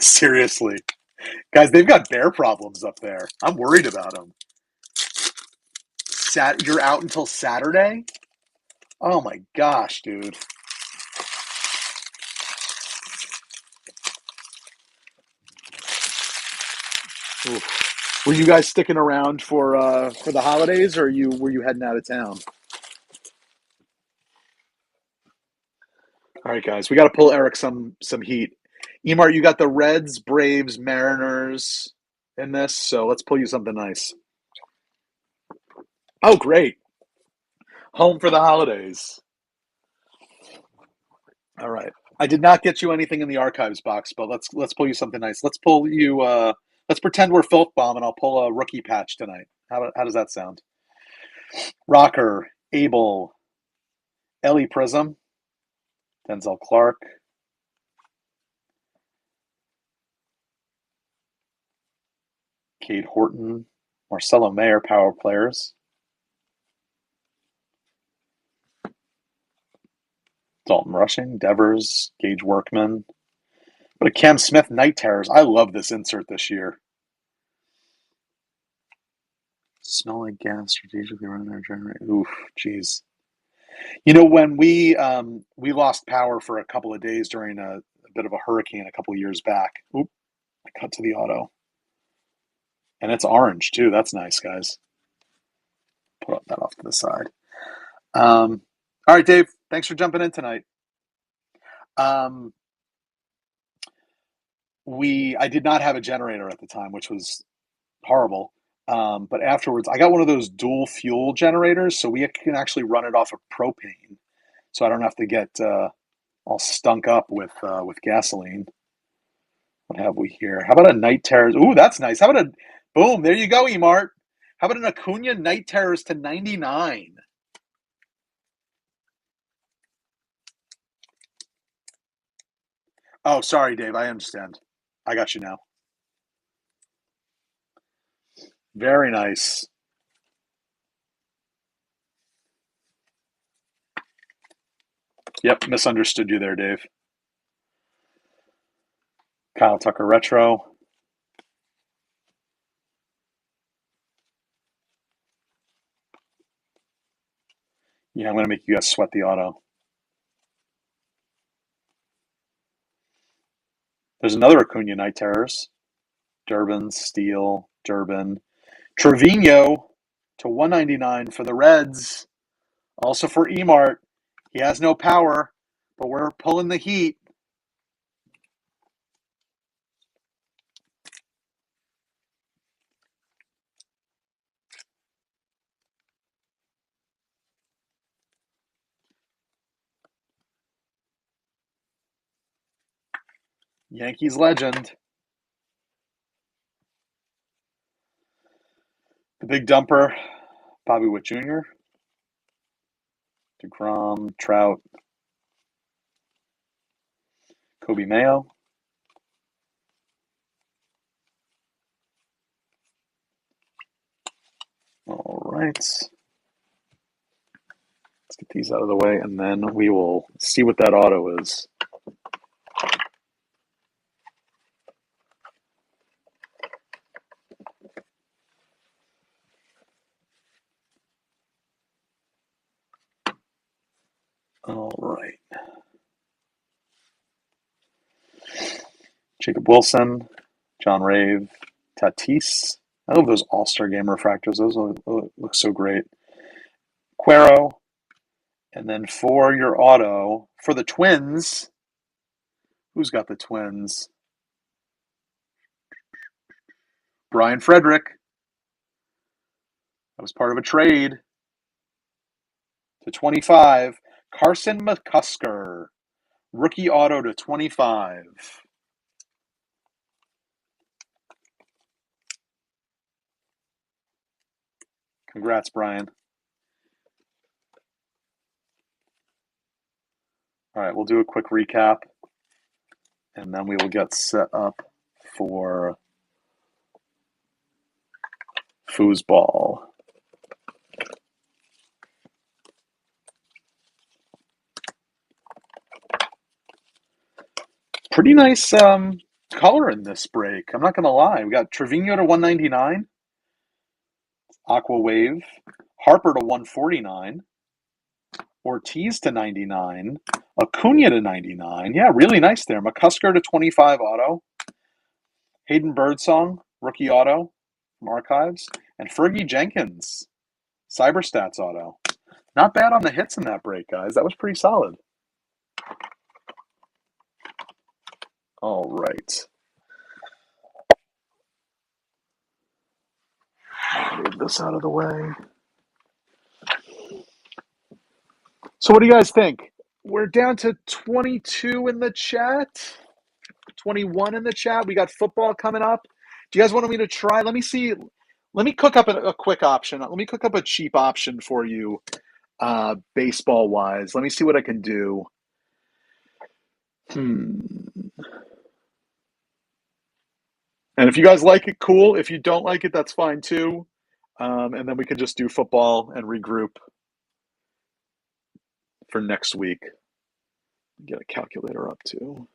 Seriously. Guys, they've got bear problems up there. I'm worried about them. You're out until Saturday? Oh my gosh, dude. Oof. Were you guys sticking around for the holidays, or were you heading out of town? All right, guys, we got to pull Eric some heat. Emart, you got the Reds, Braves, Mariners in this, so let's pull you something nice. Oh, great. Home for the holidays. All right. I did not get you anything in the archives box, but let's pull you something nice. Let's pull you let's pretend we're Filth Bomb and I'll pull a rookie patch tonight. How does that sound? Rocker, Abel, Ellie Prism, Denzel Clark, Cade Horton, Marcelo Mayer, power players. Dalton Rushing, Devers, Gage Workman. But a Cam Smith, Night Terrors. I love this insert this year. Smell like gas, strategically run their generator. Oof, jeez. You know, when we lost power for a couple of days during a bit of a hurricane a couple of years back. Oop, I cut to the auto. And it's orange too. That's nice, guys. Put that off to the side. All right, Dave. Thanks for jumping in tonight. Um, I did not have a generator at the time, which was horrible. But afterwards, I got one of those dual fuel generators, so we can actually run it off of propane, so I don't have to get all stunk up with gasoline. What have we here? How about a Night Terrors? Ooh, that's nice. How about a boom? There you go, Emart. How about an Acuna Night Terrors to 99? Oh, sorry, Dave. I understand. I got you now. Very nice. Yep, misunderstood you there, Dave. Kyle Tucker Retro. Yeah, I'm going to make you guys sweat the auto. There's another Acuna Night Terrors. Durbin, Steele, Durbin. Trevino to 199 for the Reds. Also for Emart. He has no power, but we're pulling the heat. Yankees legend. The big dumper, Bobby Witt Jr., DeGrom, Trout, Kobe Mayo. All right. Let's get these out of the way, and then we will see what that auto is. All right. Jacob Wilson, John Rave, Tatis. I love those All-Star Game refractors. Those look so great. Cuero. And then for your auto, for the Twins, who's got the Twins? Brian Frederick. That was part of a trade to 25. Carson McCusker. Rookie auto to 25. Congrats, Brian. All right, we'll do a quick recap, and then we will get set up for foosball. Pretty nice color in this break. I'm not going to lie. We got Trevino to 199, Aqua Wave, Harper to 149, Ortiz to 99, Acuna to 99. Yeah, really nice there. McCusker to 25 auto, Hayden Birdsong, rookie auto from Archives, and Fergie Jenkins, Cyberstats auto. Not bad on the hits in that break, guys. That was pretty solid. All right. Move this out of the way. So what do you guys think? We're down to 22 in the chat, 21 in the chat. We got football coming up. Do you guys want me to try? Let me see. Let me cook up a quick option. Let me cook up a cheap option for you, baseball wise. Let me see what I can do. Hmm. And if you guys like it, cool. If you don't like it, that's fine too. And then we can just do football and regroup for next week. Get a calculator up too.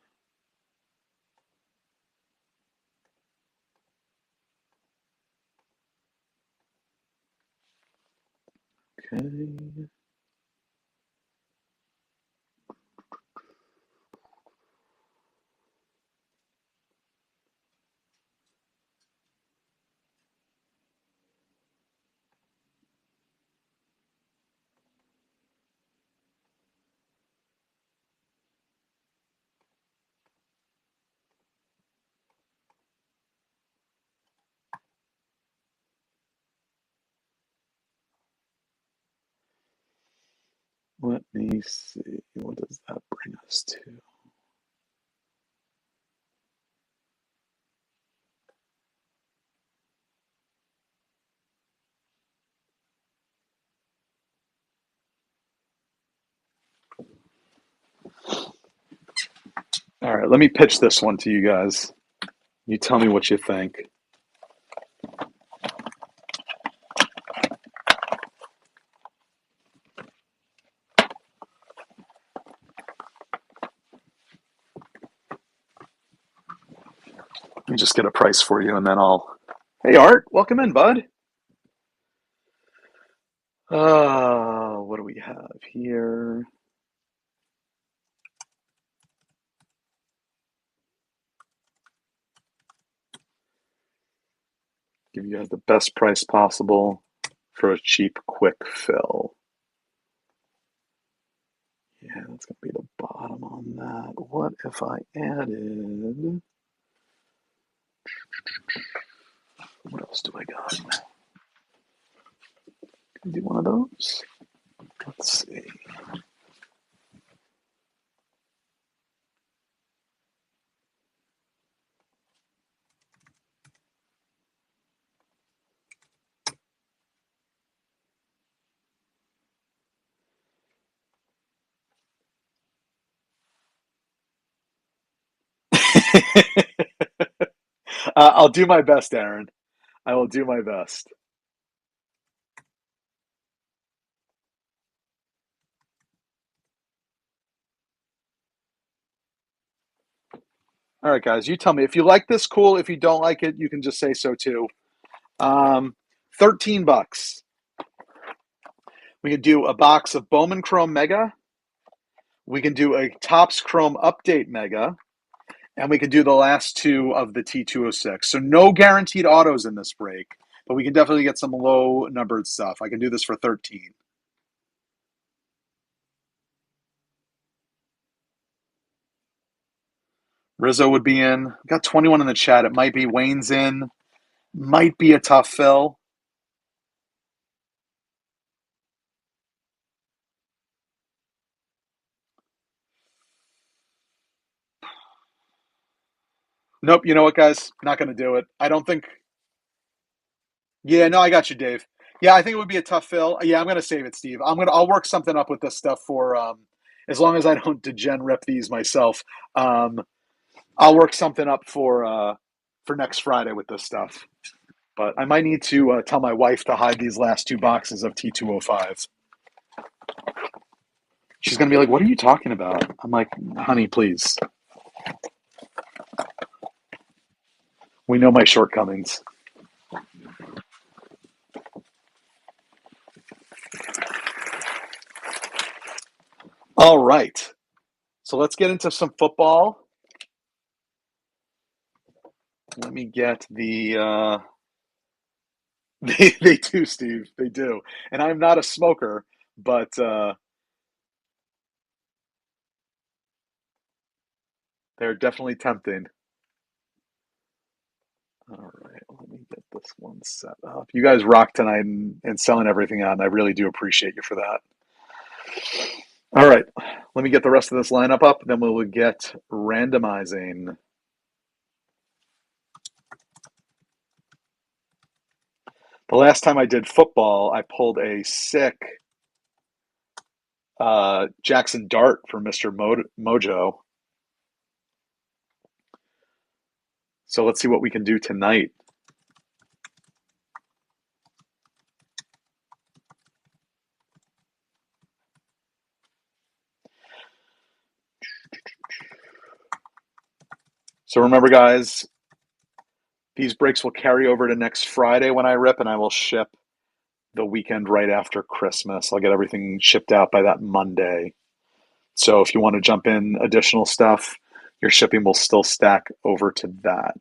Okay. Let me see. What does that bring us to? All right, let me pitch this one to you guys. You tell me what you think. Let me just get a price for you and then I'll. Hey, Art, welcome in, bud. What do we have here? Give you guys the best price possible for a cheap, quick fill. Yeah, that's going to be the bottom on that. What if I added. What else do I got? Can I do one of those? Let's see. I'll do my best, Aaron. I will do my best. All right, guys, you tell me. If you like this, cool. If you don't like it, you can just say so too. Um, $13. We can do a box of Bowman Chrome Mega. We can do a Topps Chrome Update Mega. And we can do the last two of the T206. So no guaranteed autos in this break, but we can definitely get some low numbered stuff. I can do this for 13. Rizzo would be in. We got 21 in the chat. It might be Wayne's in. Might be a tough fill. Nope. You know what, guys? Not going to do it. I don't think. Yeah, no, I got you, Dave. Yeah, I think it would be a tough fill. Yeah, I'm going to save it, Steve. I'll work something up with this stuff for as long as I don't degen rip these myself. Um, I'll work something up for next Friday with this stuff. But I might need to tell my wife to hide these last two boxes of T205s. She's going to be like, "What are you talking about?" I'm like, "Honey, please. We know my shortcomings." All right. So let's get into some football. Let me get the. They do, Steve. They do. And I'm not a smoker, but they're definitely tempting. All right, let me get this one set up. You guys rock tonight and selling everything out, and I really do appreciate you for that. All right, let me get the rest of this lineup up, then we will get randomizing. The last time I did football, I pulled a sick Jackson Dart for Mr. Mojo. So let's see what we can do tonight. So remember, guys, these breaks will carry over to next Friday when I rip, and I will ship the weekend right after Christmas. I'll get everything shipped out by that Monday. So if you want to jump in additional stuff, your shipping will still stack over to that.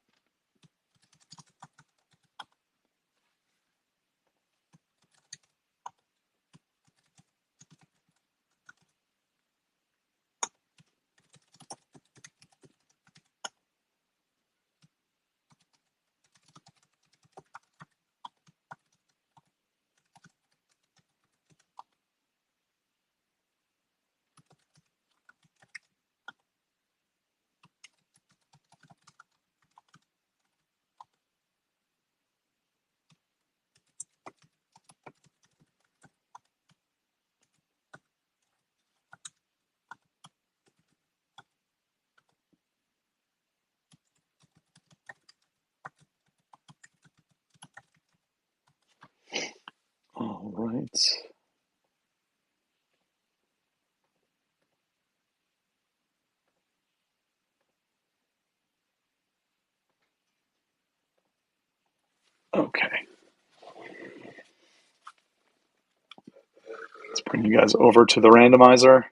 All right. Okay. Let's bring you guys over to the randomizer.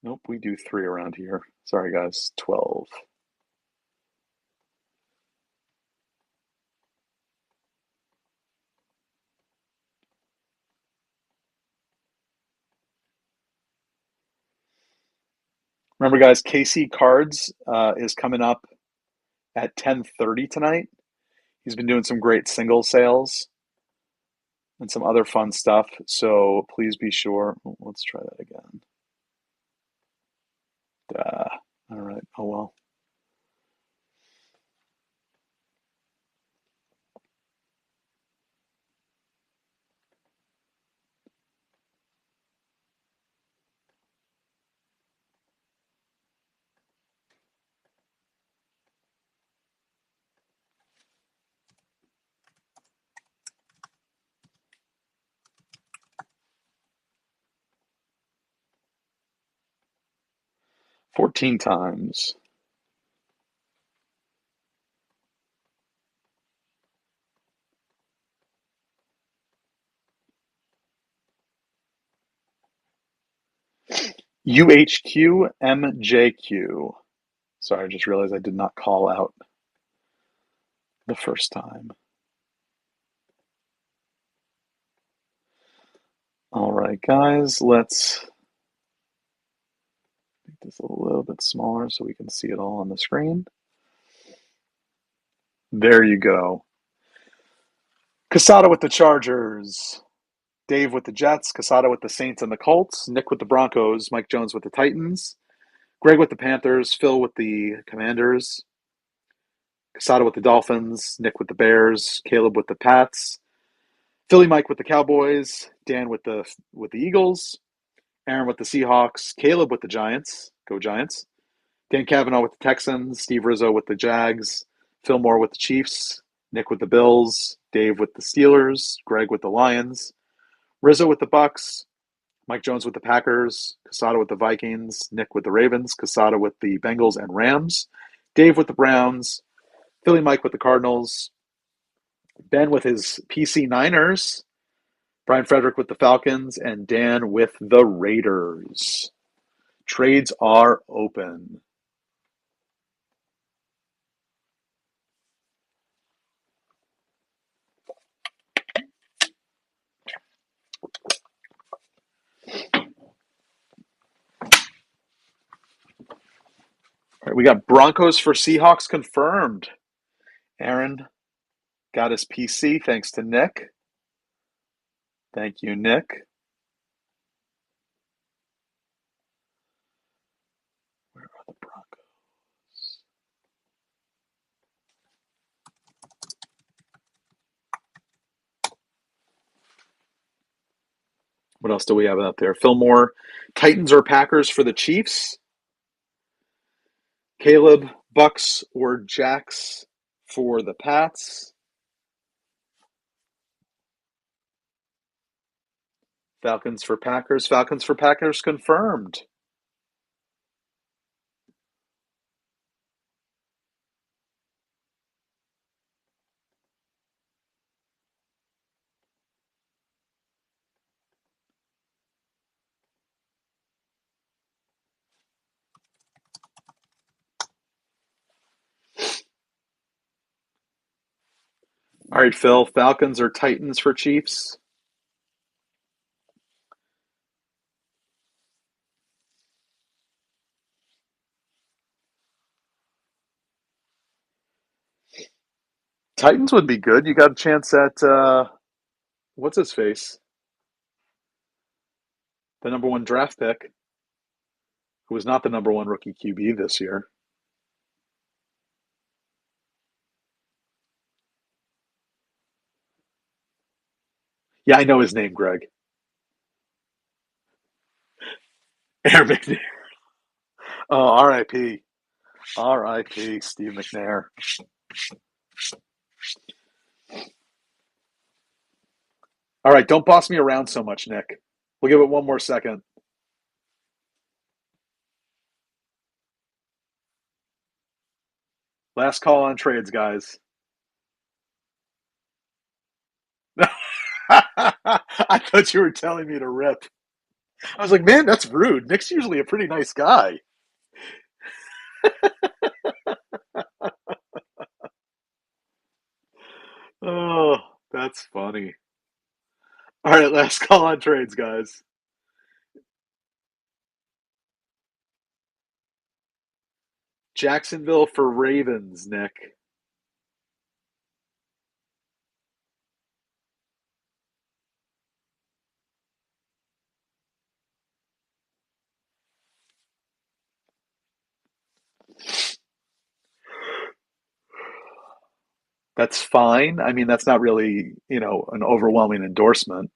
Nope, we do 3 around here. Sorry, guys. 12. Remember, guys, KC Cards is coming up at 10:30 tonight. He's been doing some great single sales and some other fun stuff. So please be sure. Let's try that again. All right. Oh, well. Fourteen times. UHQ MJQ. Sorry, I just realized I did not call out the first time. All right, guys, let's make this a little bit smaller so we can see it all on the screen. There you go. Casada with the Chargers, Dave with the Jets, Casada with the Saints and the Colts, Nick with the Broncos, Mike Jones with the Titans, Greg with the Panthers, Phil with the Commanders, Casada with the Dolphins, Nick with the Bears, Caleb with the Pats, Philly Mike with the Cowboys, Dan with the Eagles, Aaron with the Seahawks, Caleb with the Giants, go Giants, Dan Cavanaugh with the Texans, Steve Rizzo with the Jags, Phil Moore with the Chiefs, Nick with the Bills, Dave with the Steelers, Greg with the Lions, Rizzo with the Bucks, Mike Jones with the Packers, Casada with the Vikings, Nick with the Ravens, Casada with the Bengals and Rams, Dave with the Browns, Philly Mike with the Cardinals, Ben with his PC Niners, Brian Frederick with the Falcons, and Dan with the Raiders. Trades are open. All right, we got Broncos for Seahawks confirmed. Aaron got his PC thanks to Nick. Thank you, Nick. Where are the Broncos? What else do we have out there? Fillmore, Titans or Packers for the Chiefs? Caleb, Bucks or Jacks for the Pats? Falcons for Packers. Falcons for Packers confirmed. All right, Phil. Falcons or Titans for Chiefs? Titans would be good. You got a chance at what's his face? The number one draft pick, who was not the number one rookie QB this year. Yeah, I know his name, Greg. Aaron McNair. Oh, R.I.P. R.I.P. Steve McNair. All right, don't boss me around so much, Nick. We'll give it one more second. Last call on trades, guys. I thought you were telling me to rip. I was like, man, that's rude. Nick's usually a pretty nice guy. Oh, that's funny. All right, last call on trades, guys. Jacksonville for Ravens, Nick. That's fine. I mean, that's not really, an overwhelming endorsement.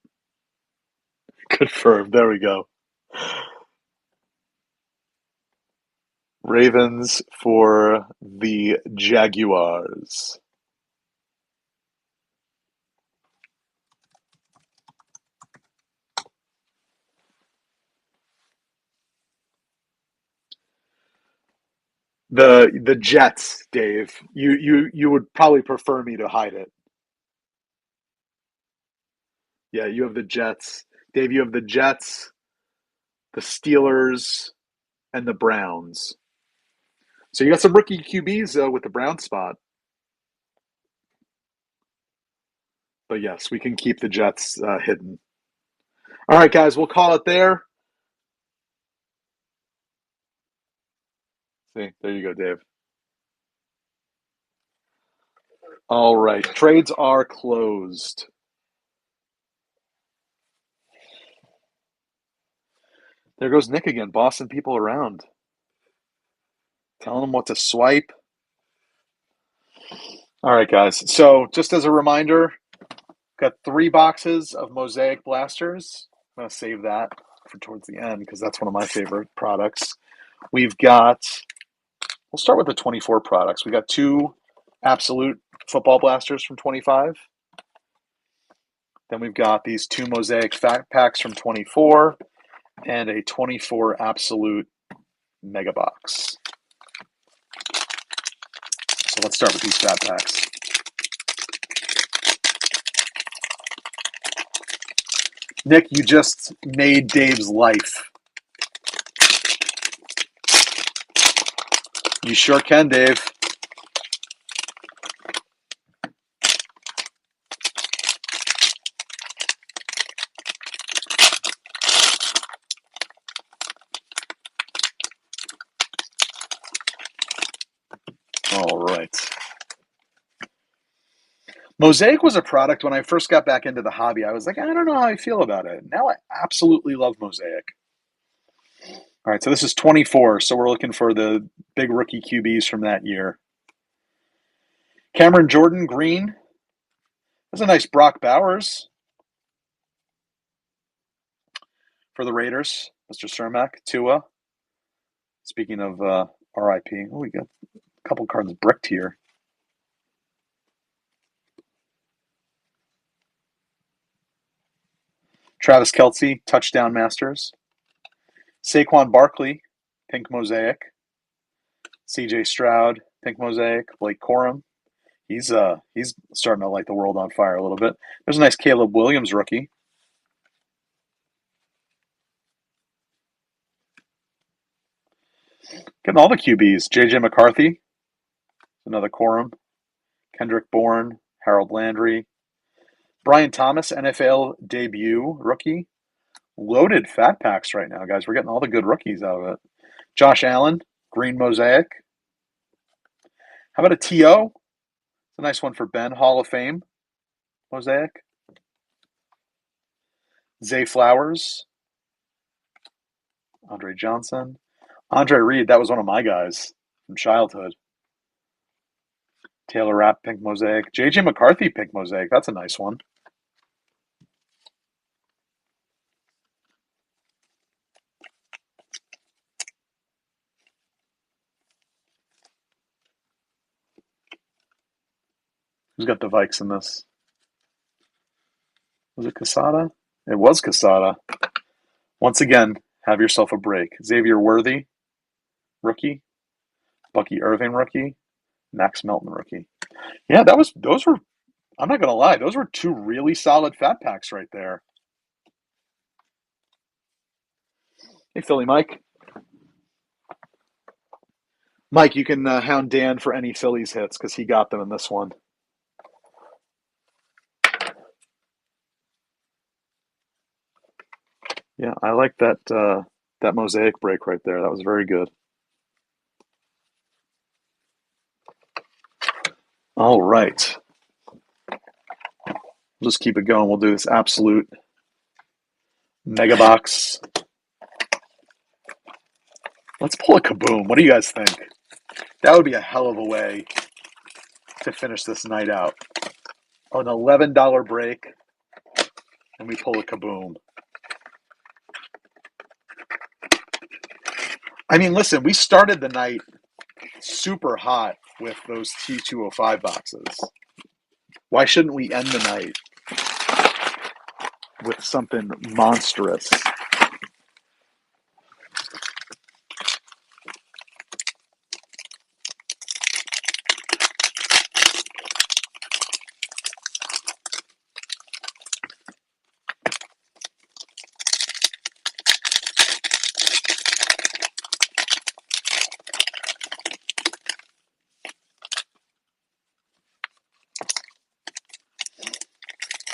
Confirmed. There we go. Ravens for the Jaguars. The Jets, Dave. You would probably prefer me to hide it. Yeah, you have the Jets. Dave, you have the Jets, the Steelers, and the Browns. So you got some rookie QBs with the Brown spot. But yes, we can keep the Jets hidden. All right, guys, we'll call it there. See, there you go, Dave. All right, trades are closed. There goes Nick again, bossing people around, telling them what to swipe. All right, guys. So just as a reminder, got 3 boxes of Mosaic Blasters. I'm going to save that for towards the end because that's one of my favorite products. We'll start with the 24 products. We got 2 Absolute Football Blasters from 25. Then we've got these 2 Mosaic Fat Packs from 24 and a 24 Absolute Mega Box. So let's start with these Fat Packs. Nick, you just made Dave's life. You sure can, Dave. All right. Mosaic was a product when I first got back into the hobby. I was like, I don't know how I feel about it. Now I absolutely love Mosaic. All right, so this is 24, so we're looking for the big rookie QBs from that year. Cameron Jordan, green. That's a nice Brock Bowers for the Raiders. Mr. Cermak, Tua. Speaking of RIP, oh, we got a couple cards bricked here. Travis Kelce, touchdown masters. Saquon Barkley, pink mosaic. CJ Stroud, pink mosaic. Blake Corum. He's starting to light the world on fire a little bit. There's a nice Caleb Williams rookie. Getting all the QBs. JJ McCarthy, another Corum. Kendrick Bourne, Harold Landry. Brian Thomas, NFL debut rookie. Loaded fat packs right now, guys. We're getting all the good rookies out of it. Josh Allen, green mosaic. How about a TO? It's a nice one for Ben, Hall of Fame mosaic. Zay Flowers, Andre Johnson. Andre Reed, that was one of my guys from childhood. Taylor Rapp, pink mosaic. JJ McCarthy, pink mosaic. That's a nice one. Who's got the Vikes in this? Was it Casada? It was Casada. Once again, have yourself a break. Xavier Worthy, rookie. Bucky Irving, rookie. Max Melton, rookie. Yeah, those were, I'm not gonna lie, those were two really solid fat packs right there. Hey, Philly Mike. Mike, you can hound Dan for any Phillies hits because he got them in this one. Yeah, I like that mosaic break right there. That was very good. All right. We'll just keep it going. We'll do this absolute mega box. Let's pull a kaboom. What do you guys think? That would be a hell of a way to finish this night out. An $11 break, and we pull a kaboom. I mean, listen, we started the night super hot with those T205 boxes. Why shouldn't we end the night with something monstrous?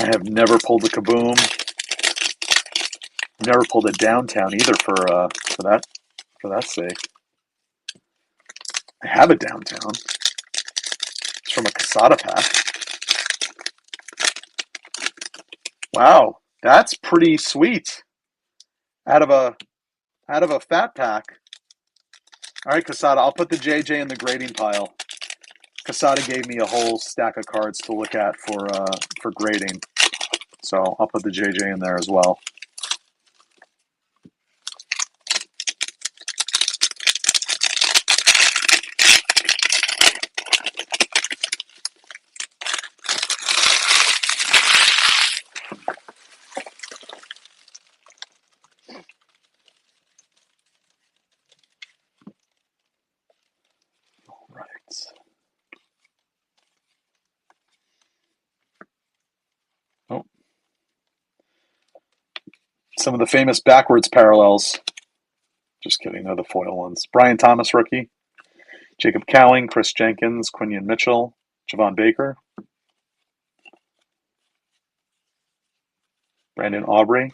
I have never pulled a kaboom. Never pulled a downtown either for that sake. I have a downtown. It's from a Casada pack. Wow, that's pretty sweet. Out of a fat pack. All right, Casada, I'll put the JJ in the grading pile. Casada gave me a whole stack of cards to look at for grading, so I'll put the JJ in there as well. All right. Oh, some of the famous backwards parallels. Just kidding, they're the foil ones. Brian Thomas, rookie. Jacob Cowing, Chris Jenkins, Quinion Mitchell, Javon Baker. Brandon Aubrey.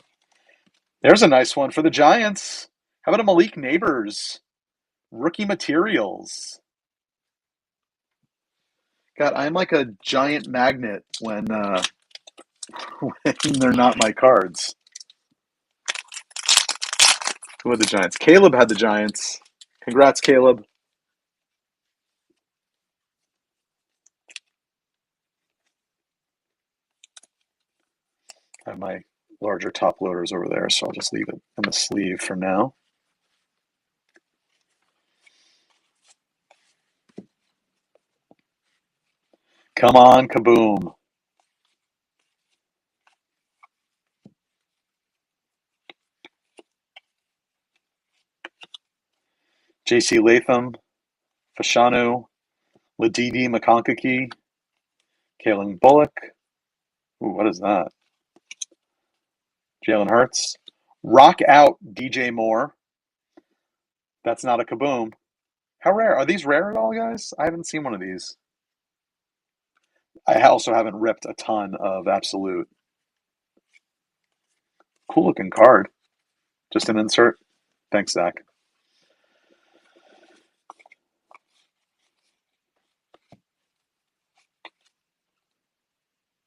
There's a nice one for the Giants. How about a Malik Neighbors? Rookie materials. God, I'm like a giant magnet when when they're not my cards. Who had the Giants? Caleb had the Giants. Congrats, Caleb. I have my larger top loaders over there, so I'll just leave it in the sleeve for now. Come on, kaboom. J.C. Latham, Fashanu, Ladidi McConkey, Kalen Bullock. Ooh, what is that? Jalen Hurts. Rock out DJ Moore. That's not a kaboom. How rare? Are these rare at all, guys? I haven't seen one of these. I also haven't ripped a ton of Absolute. Cool looking card. Just an insert. Thanks, Zach.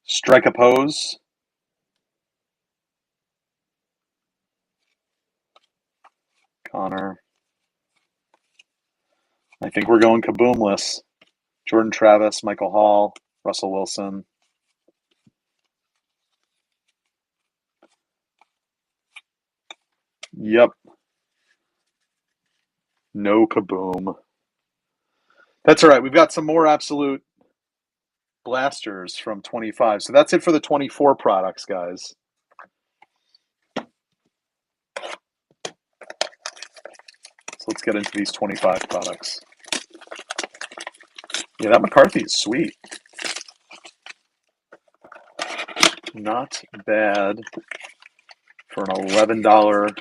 Strike a pose. Connor. I think we're going kaboomless. Jordan Travis, Michael Hall, Russell Wilson. Yep. No kaboom. That's all right. We've got some more Absolute blasters from 25. So that's it for the 24 products, guys. So let's get into these 25 products. Yeah, that McCarthy is sweet. Not bad for an $11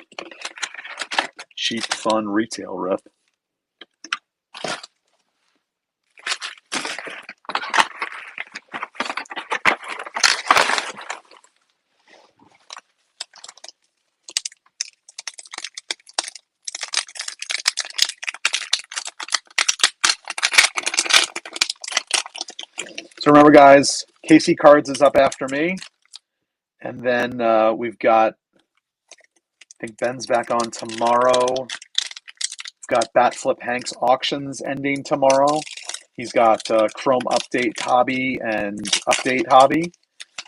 cheap, fun retail rip. So remember, guys, Casey Cards is up after me. And then we've got, I think Ben's back on tomorrow. We've got Batflip Hank's auctions ending tomorrow. He's got Chrome Update Hobby and Update Hobby.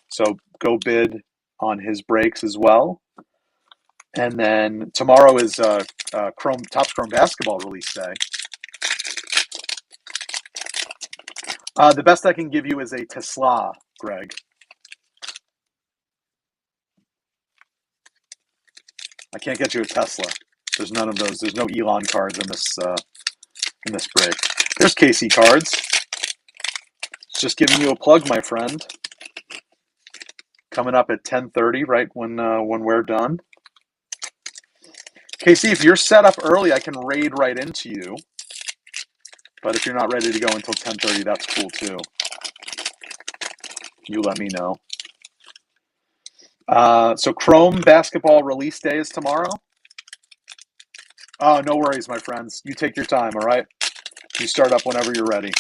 So go bid on his breaks as well. And then tomorrow is Chrome Topps Chrome Basketball release day. The best I can give you is a Tesla, Greg. I can't get you a Tesla. There's none of those. There's no Elon cards in this break. There's KC cards. It's just giving you a plug, my friend. Coming up at 10:30, right when we're done. KC, if you're set up early, I can raid right into you. But if you're not ready to go until 10:30, that's cool too. You let me know. So Chrome Basketball release day is tomorrow. Oh, no worries, my friends. You take your time, all right? You start up whenever you're ready.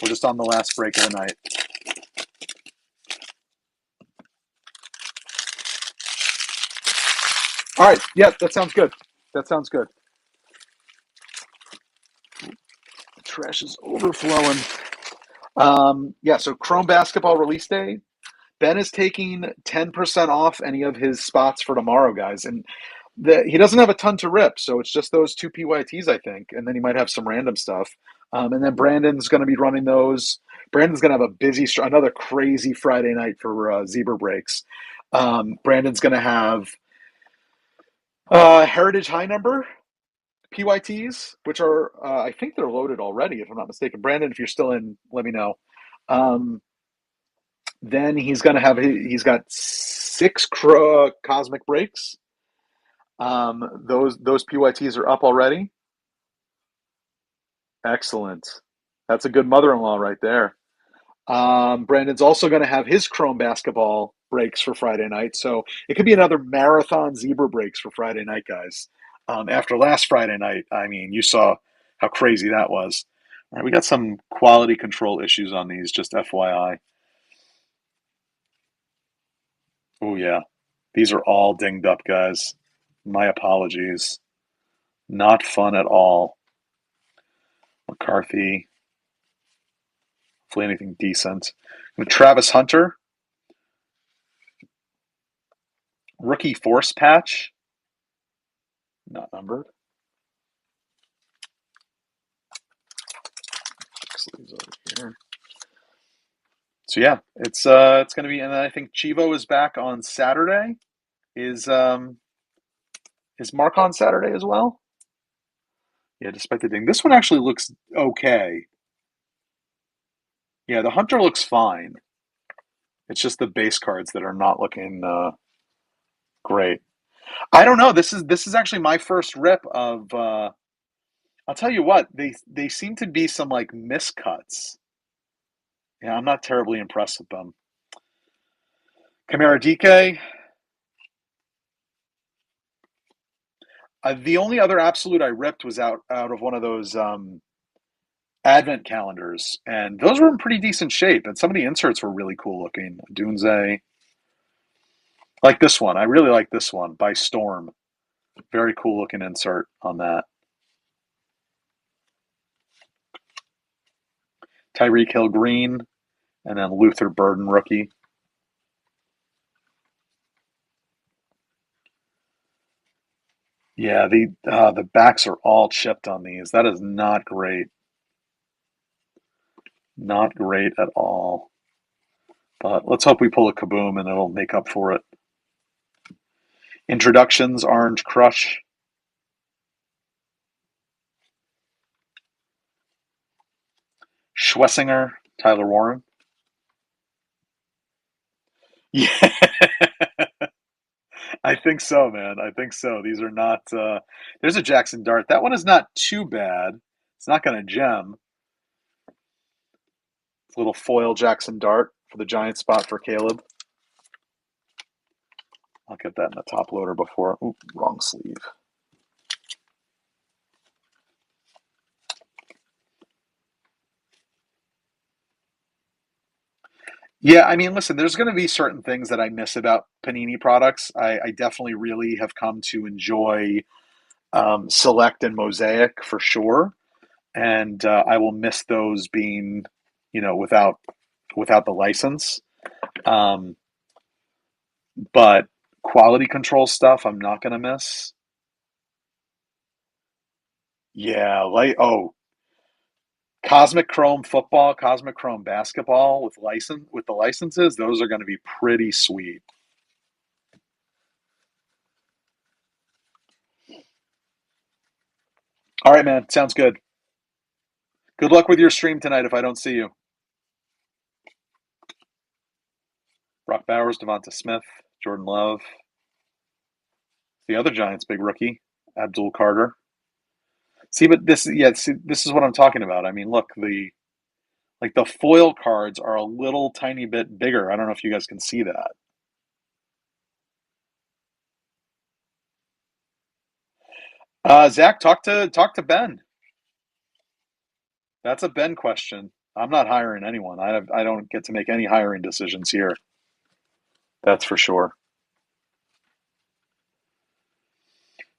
We're just on the last break of the night. All right. Yeah, that sounds good. That sounds good. The trash is overflowing. Yeah, so Chrome Basketball release day. Ben is taking 10% off any of his spots for tomorrow, guys. And he doesn't have a ton to rip, so it's just those two PYTs, I think. And then he might have some random stuff. And then Brandon's going to be running those. Brandon's going to have a busy, another crazy Friday night for Zebra Breaks. Brandon's going to have Heritage High Number PYTs, which are, I think they're loaded already, if I'm not mistaken. Brandon, if you're still in, let me know. Then he's going to have, he's got 6 Cosmic Breaks. Those PYTs are up already. Excellent. That's a good mother-in-law right there. Brandon's also going to have his Chrome Basketball breaks for Friday night. So it could be another marathon Zebra breaks for Friday night, guys. After last Friday night, I mean, you saw how crazy that was. All right, we got some quality control issues on these, just FYI. Oh yeah, these are all dinged up, guys. My apologies. Not fun at all. McCarthy, hopefully anything decent. With Travis Hunter, rookie force patch, not numbered. Sleeves over here. So yeah, it's gonna be, and I think Chivo is back on Saturday. Is Mark on Saturday as well? Yeah, despite the ding, this one actually looks okay. Yeah, the Hunter looks fine. It's just the base cards that are not looking great. I don't know. This is actually my first rip of. I'll tell you what, they seem to be some like miscuts. Yeah, I'm not terribly impressed with them. Kamara DK. The only other absolute I ripped was out of one of those advent calendars, and those were in pretty decent shape. And some of the inserts were really cool looking. Dunze, like this one. I really like this one by Storm. Very cool looking insert on that. Tyreek Hill Green, and then Luther Burden rookie. Yeah, the backs are all chipped on these. That is not great. Not great at all. But let's hope we pull a kaboom and it'll make up for it. Introductions, Orange Crush. Schwessinger, Tyler Warren. Yeah, I think so, man. I think so. These are not. There's a Jackson Dart. That one is not too bad. It's not going to gem. It's a little foil Jackson Dart for the giant spot for Caleb. I'll get that in the top loader before. Ooh, wrong sleeve. Yeah, I mean, listen, there's going to be certain things that I miss about Panini products. I definitely really have come to enjoy Select and Mosaic for sure, and I will miss those being, without the license. Um, but quality control stuff, I'm not going to miss. Yeah, like Cosmic Chrome football, Cosmic Chrome basketball with the licenses, those are going to be pretty sweet. All right, man, sounds good. Good luck with your stream tonight if I don't see you. Brock Bowers, Devonta Smith, Jordan Love, the other Giants' big rookie, Abdul Carter. See, but this is what I'm talking about. I mean, look, the foil cards are a little tiny bit bigger. I don't know if you guys can see that. Zach, talk to Ben. That's a Ben question. I'm not hiring anyone. I don't get to make any hiring decisions here. That's for sure.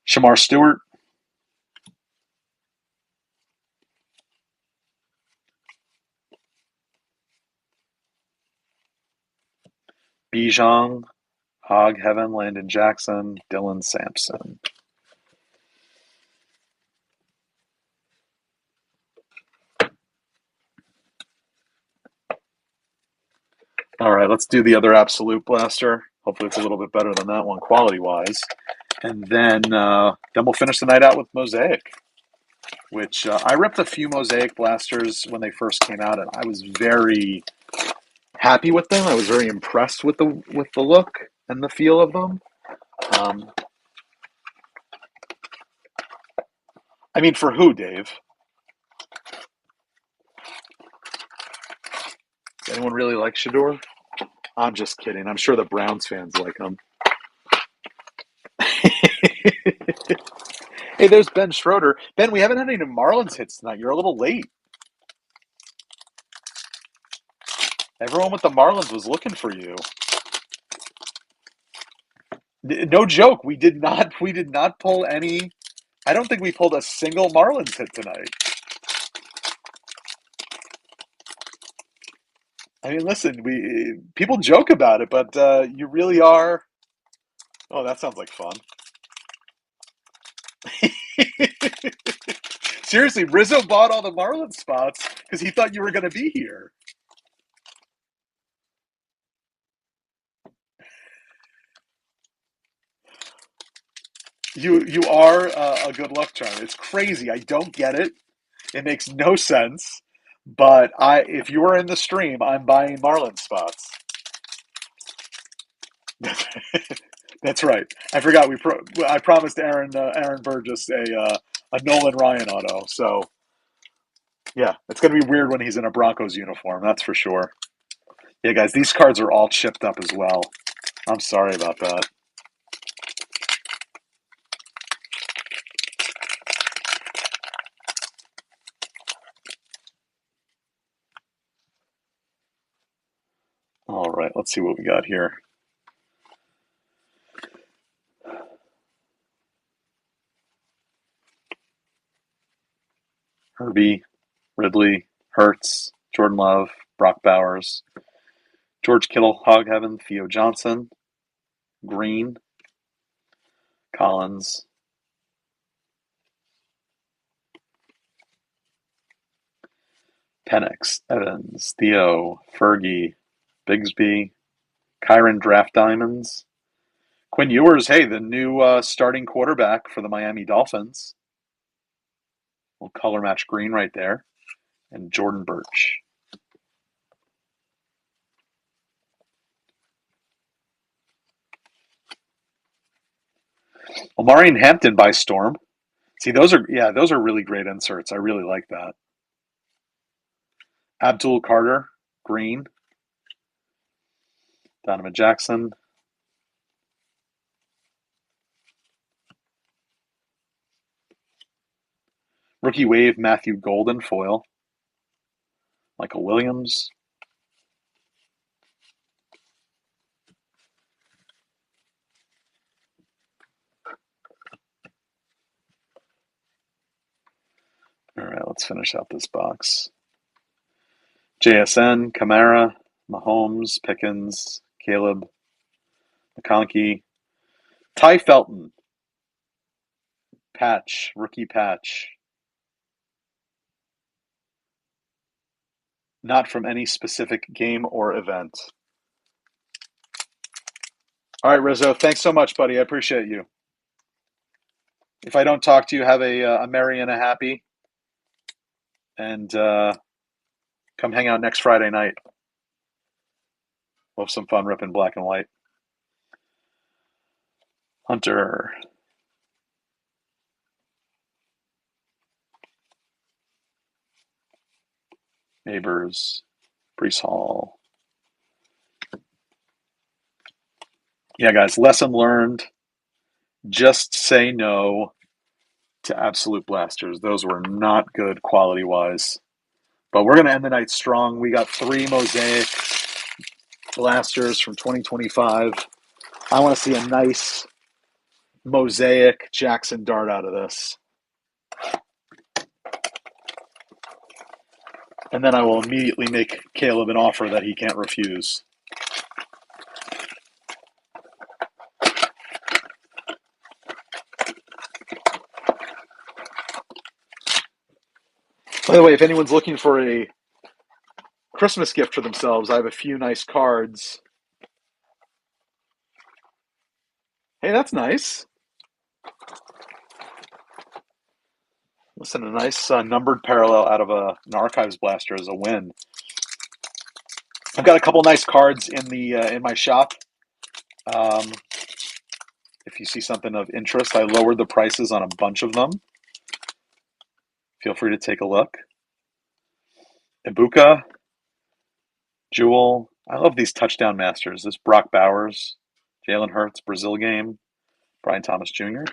Shamar Stewart. Bijan, Hog Heaven, Landon Jackson, Dylan Sampson. All right, let's do the other Absolute Blaster. Hopefully, it's a little bit better than that one quality wise, and then we'll finish the night out with Mosaic, which I ripped a few Mosaic blasters when they first came out, and I was very happy with them. I was very impressed with the look and the feel of them. Um, I mean, for who, Dave? Does anyone really like Shador? I'm just kidding. I'm sure the Browns fans like him. Hey, there's Ben Schroeder. Ben, we haven't had any Marlins hits tonight. You're a little late. Everyone with the Marlins was looking for you. No joke. We did not. We did not pull any. I don't think we pulled a single Marlins hit tonight. I mean, listen. We people joke about it, but you really are. Oh, that sounds like fun. Seriously, Rizzo bought all the Marlins spots because he thought you were going to be here. You are a good luck charm. It's crazy. I don't get it. It makes no sense. But I, if you are in the stream, I'm buying Marlin spots. That's right. I forgot. I promised Aaron Burgess a Nolan Ryan auto. So yeah, it's gonna be weird when he's in a Broncos uniform. That's for sure. Yeah, guys, these cards are all chipped up as well. I'm sorry about that. All right, let's see what we got here. Herbie, Ridley, Hertz, Jordan Love, Brock Bowers, George Kittle, Hogheaven, Theo Johnson, Green, Collins, Penix, Evans, Theo, Fergie, Bigsby, Kyron Draft Diamonds, Quinn Ewers, hey, the new starting quarterback for the Miami Dolphins. We'll color match green right there. And Jordan Birch. Omari and Hampton by Storm. See, those are really great inserts. I really like that. Abdul Carter, green. Donovan Jackson. Rookie wave, Matthew Golden, foil. Michael Williams. All right, let's finish out this box. JSN, Kamara, Mahomes, Pickens, Caleb, McConkey, Ty Felton, patch, rookie patch. Not from any specific game or event. All right, Rizzo, thanks so much, buddy. I appreciate you. If I don't talk to you, have a merry and a happy. And come hang out next Friday night. We'll have some fun ripping black and white. Hunter. Neighbors. Brees Hall. Yeah, guys, lesson learned. Just say no to absolute blasters. Those were not good quality-wise. But we're going to end the night strong. We got 3 Mosaic blasters from 2025. I want to see a nice Mosaic Jackson Dart out of this. And then I will immediately make Caleb an offer that he can't refuse. By the way, if anyone's looking for a Christmas gift for themselves, I have a few nice cards. Hey, that's nice. Listen, a nice numbered parallel out of an Archives blaster is a win. I've got a couple nice cards in my shop. If you see something of interest, I lowered the prices on a bunch of them. Feel free to take a look. Ibuka, Jewel. I love these touchdown masters. This Brock Bowers, Jalen Hurts, Brazil game, Brian Thomas Jr.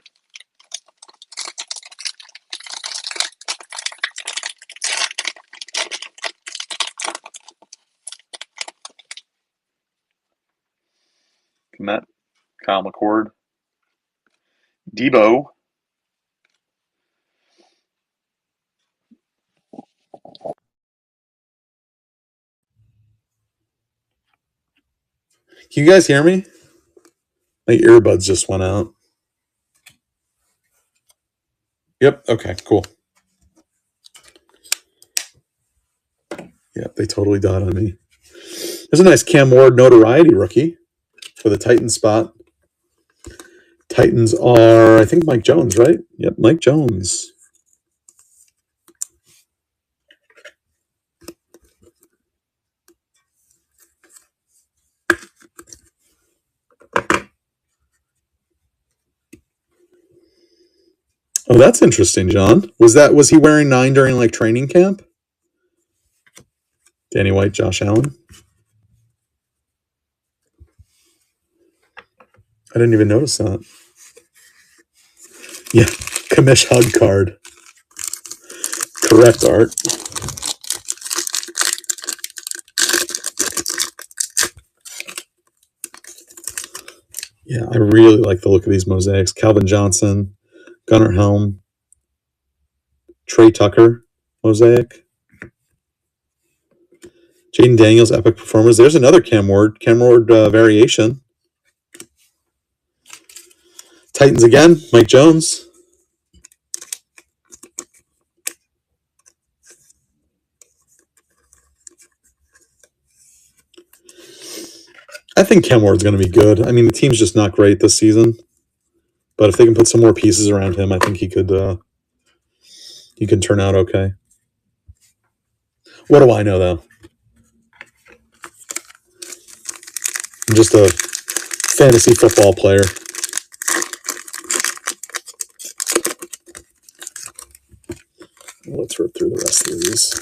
Kyle McCord. Debo. Can you guys hear me? My earbuds just went out. Yep. Okay, cool. Yep, they totally died on me. There's a nice Cam Ward notoriety rookie for the Titans spot. Titans are, I think, Mike Jones, right? Yep, Mike Jones. Oh, that's interesting, John. Was he wearing 9 during like training camp? Danny White, Josh Allen. I didn't even notice that. Yeah, Kamish hug card. Correct, Art. Yeah, I really like the look of these mosaics. Calvin Johnson, Gunnar Helm, Trey Tucker mosaic. Jaden Daniels, epic performers. There's another Cam Ward variation. Titans again, Mike Jones. I think Cam Ward's going to be good. I mean, the team's just not great this season, but if they can put some more pieces around him, I think he can turn out okay. What do I know, though? I'm just a fantasy football player. Let's rip through the rest of these.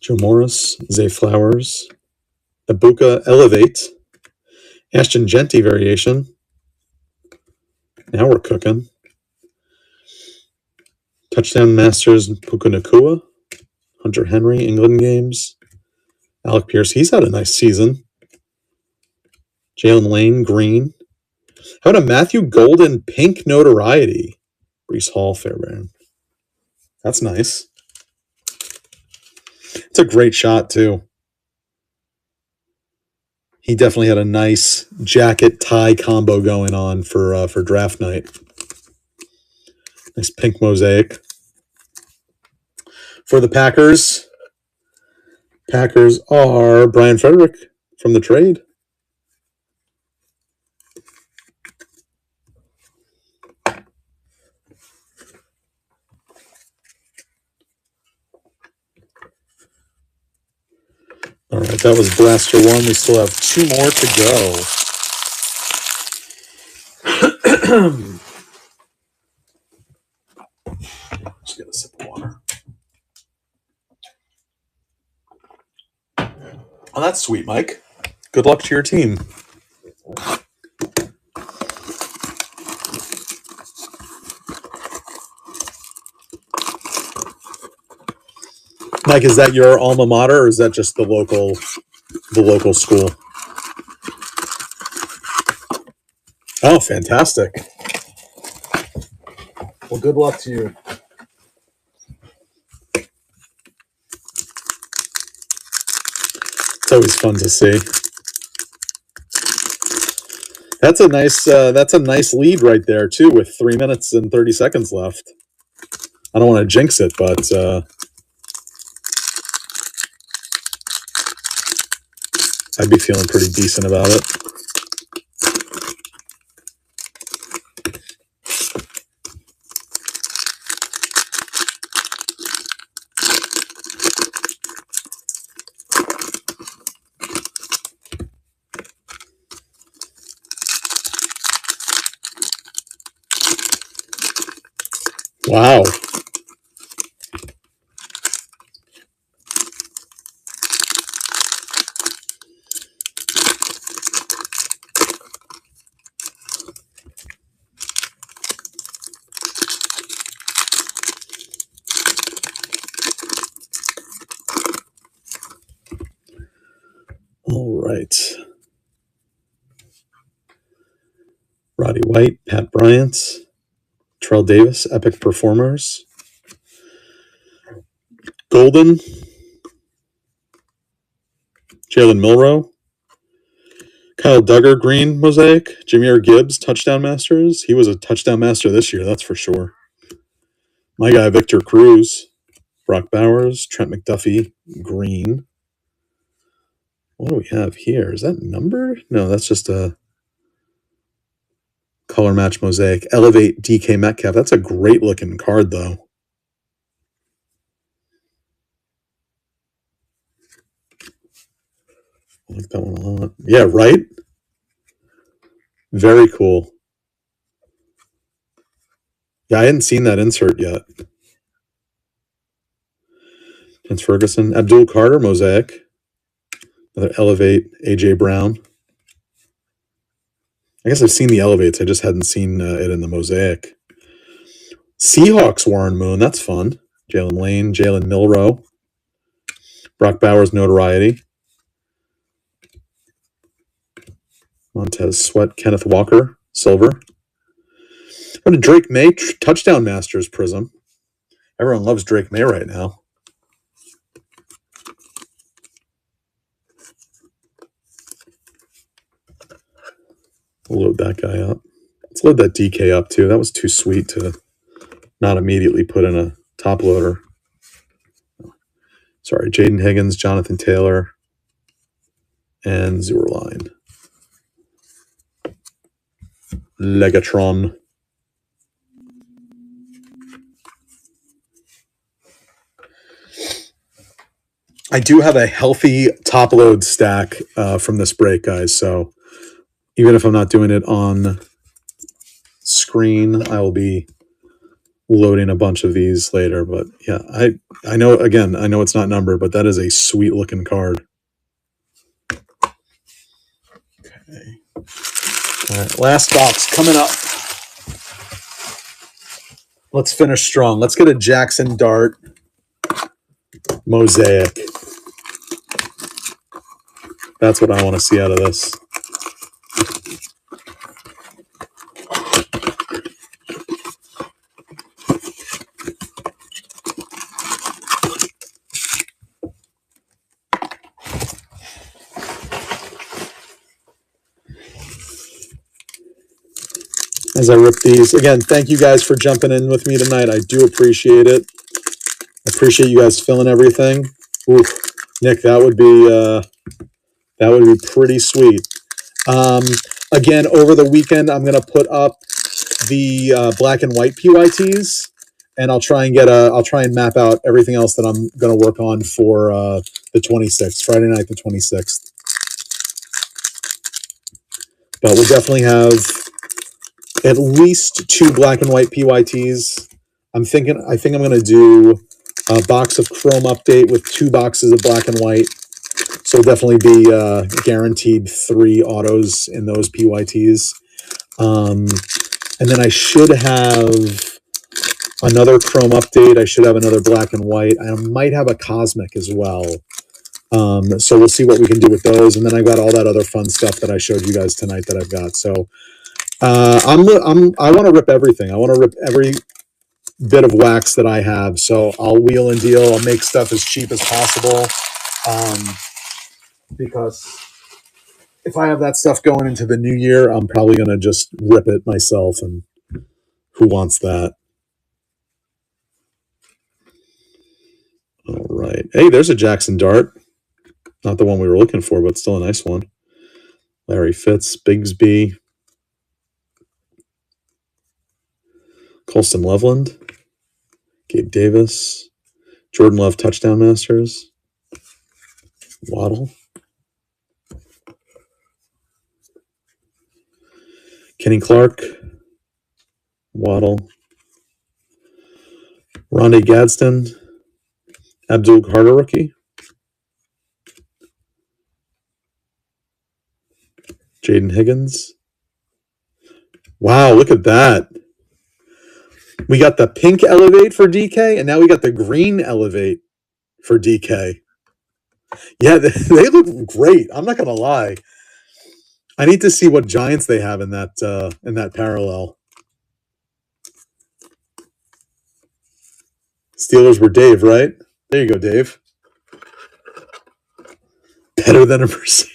Joe Morris, Zay Flowers, Ibuka Elevate, Ashton Genty variation. Now we're cooking. Touchdown Masters, Puka Nakua, Hunter Henry, England games. Alec Pierce, he's had a nice season. Jalen Lane, green. How about a Matthew Golden pink notoriety? Brees Hall, Fairbairn. That's nice. It's a great shot, too. He definitely had a nice jacket tie combo going on for draft night. Nice pink mosaic. For the Packers are Brian Frederick from the trade. All right, that was Blaster 1. We still have 2 more to go. Just get a sip of water. Oh, that's sweet, Mike. Good luck to your team. Mike, is that your alma mater, or is that just the local school? Oh, fantastic. Well, good luck to you. It's always fun to see. That's a nice lead right there too, with 3 minutes and 30 seconds left. I don't want to jinx it, but I'd be feeling pretty decent about it. Wow. right. Roddy White, Pat Bryant, Terrell Davis, Epic Performers. Golden, Jalen Milrow, Kyle Duggar, Green Mosaic, Jahmyr Gibbs, Touchdown Masters. He was a touchdown master this year, that's for sure. My guy, Victor Cruz, Brock Bowers, Trent McDuffie, Green. What do we have here? Is that numbered? No, that's just a color match mosaic. Elevate DK Metcalf. That's a great looking card, though. I like that one a lot. Yeah, right? Very cool. Yeah, I hadn't seen that insert yet. Vince Ferguson. Abdul Carter, Mosaic. Another Elevate, AJ Brown. I guess I've seen the Elevates. I just hadn't seen it in the Mosaic. Seahawks, Warren Moon. That's fun. Jalen Lane, Jalen Milrow. Brock Bowers, Notoriety. Montez Sweat, Kenneth Walker, Silver. What a Drake May Touchdown Masters Prism. Everyone loves Drake May right now. We'll load that guy up. Let's load that DK up too. That was too sweet to not immediately put in a top loader. Sorry, Jaden Higgins, Jonathan Taylor, and Zurline. Legatron. I do have a healthy top load stack from this break, guys. So even if I'm not doing it on screen, I will be loading a bunch of these later. But yeah, I know, again, I know it's not numbered, but that is a sweet looking card. Okay. All right, last box coming up. Let's finish strong. Let's get a Jackson Dart Mosaic. That's what I want to see out of this. As I rip these, again, thank you guys for jumping in with me tonight. I do appreciate it. I appreciate you guys filling everything. Oof, Nick, that would be pretty sweet. Again, over the weekend, I'm gonna put up the black and white PYTs, and I'll try and map out everything else that I'm gonna work on for the 26th, Friday night, the 26th. But we'll definitely have at least 2 black and white PYTs. I think I'm going to do a box of Chrome Update with 2 boxes of black and white. So definitely be guaranteed 3 autos in those PYTs. And then I should have another Chrome Update. I should have another black and white. I might have a Cosmic as well. So we'll see what we can do with those. And then I've got all that other fun stuff that I showed you guys tonight that I've got. So I want to rip everything. I want to rip every bit of wax that I have. So I'll wheel and deal. I'll make stuff as cheap as possible. Because if I have that stuff going into the new year, I'm probably going to just rip it myself. And who wants that? All right. Hey, there's a Jackson Dart. Not the one we were looking for, but still a nice one. Larry Fitz, Bigsby. Colston Loveland, Gabe Davis, Jordan Love Touchdown Masters, Waddle, Kenny Clark, Waddle, Rondé Gadsden, Abdul Carter rookie, Jaden Higgins. Wow, look at that. We got the pink Elevate for DK, and now we got the green Elevate for DK. Yeah, they look great. I'm not gonna lie. I need to see what Giants they have in that parallel. Steelers were Dave, right? There you go, Dave. Better than a Mercedes.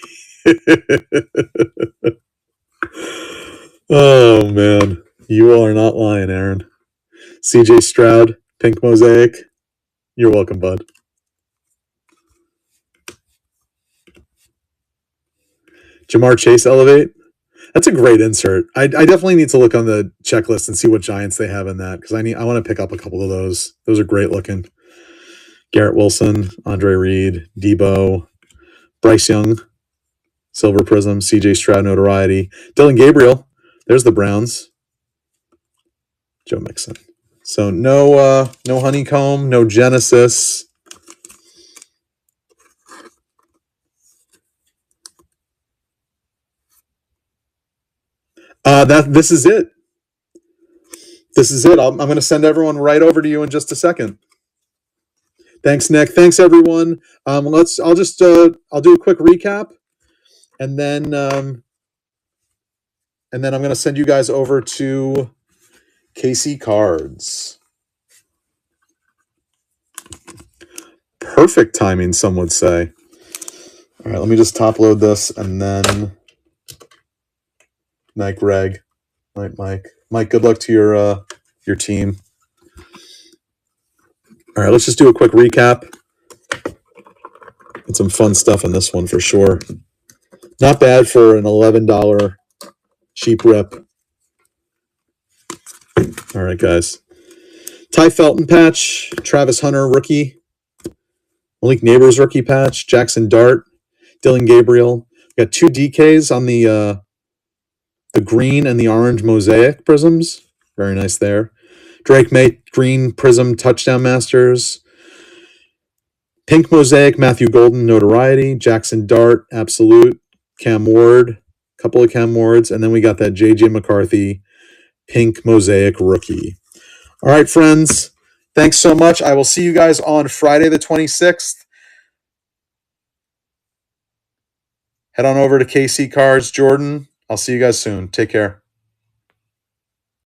Oh man, you all are not lying, Aaron. CJ Stroud, pink mosaic. You're welcome, bud. Jamar Chase elevate. That's a great insert. I definitely need to look on the checklist and see what Giants they have in that because I want to pick up a couple of those. Those are great looking. Garrett Wilson, Andre Reed, Debo, Bryce Young, Silver Prism, CJ Stroud notoriety, Dylan Gabriel. There's the Browns. Joe Mixon. So no honeycomb, no Genesis. This is it. This is it. I'm going to send everyone right over to you in just a second. Thanks, Nick. Thanks, everyone. I'll do a quick recap, and then I'm going to send you guys over to KC Cards. Perfect timing, some would say. All right, let me just top load this, and then night, Greg. Night, Mike. Mike, good luck to your team. All right, let's just do a quick recap. Get some fun stuff in this one for sure. Not bad for an $11 cheap rip. All right, guys. Ty Felton patch, Travis Hunter rookie, Malik Neighbors rookie patch, Jackson Dart, Dylan Gabriel. We got 2 DKs on the green and the orange mosaic prisms. Very nice there. Drake May green prism touchdown masters. Pink mosaic Matthew Golden notoriety. Jackson Dart absolute. Cam Ward, couple of Cam Wards, and then we got that JJ McCarthy pink mosaic rookie. All right, friends. Thanks so much. I will see you guys on Friday the 26th. Head on over to KC Cards, Jordan. I'll see you guys soon. Take care.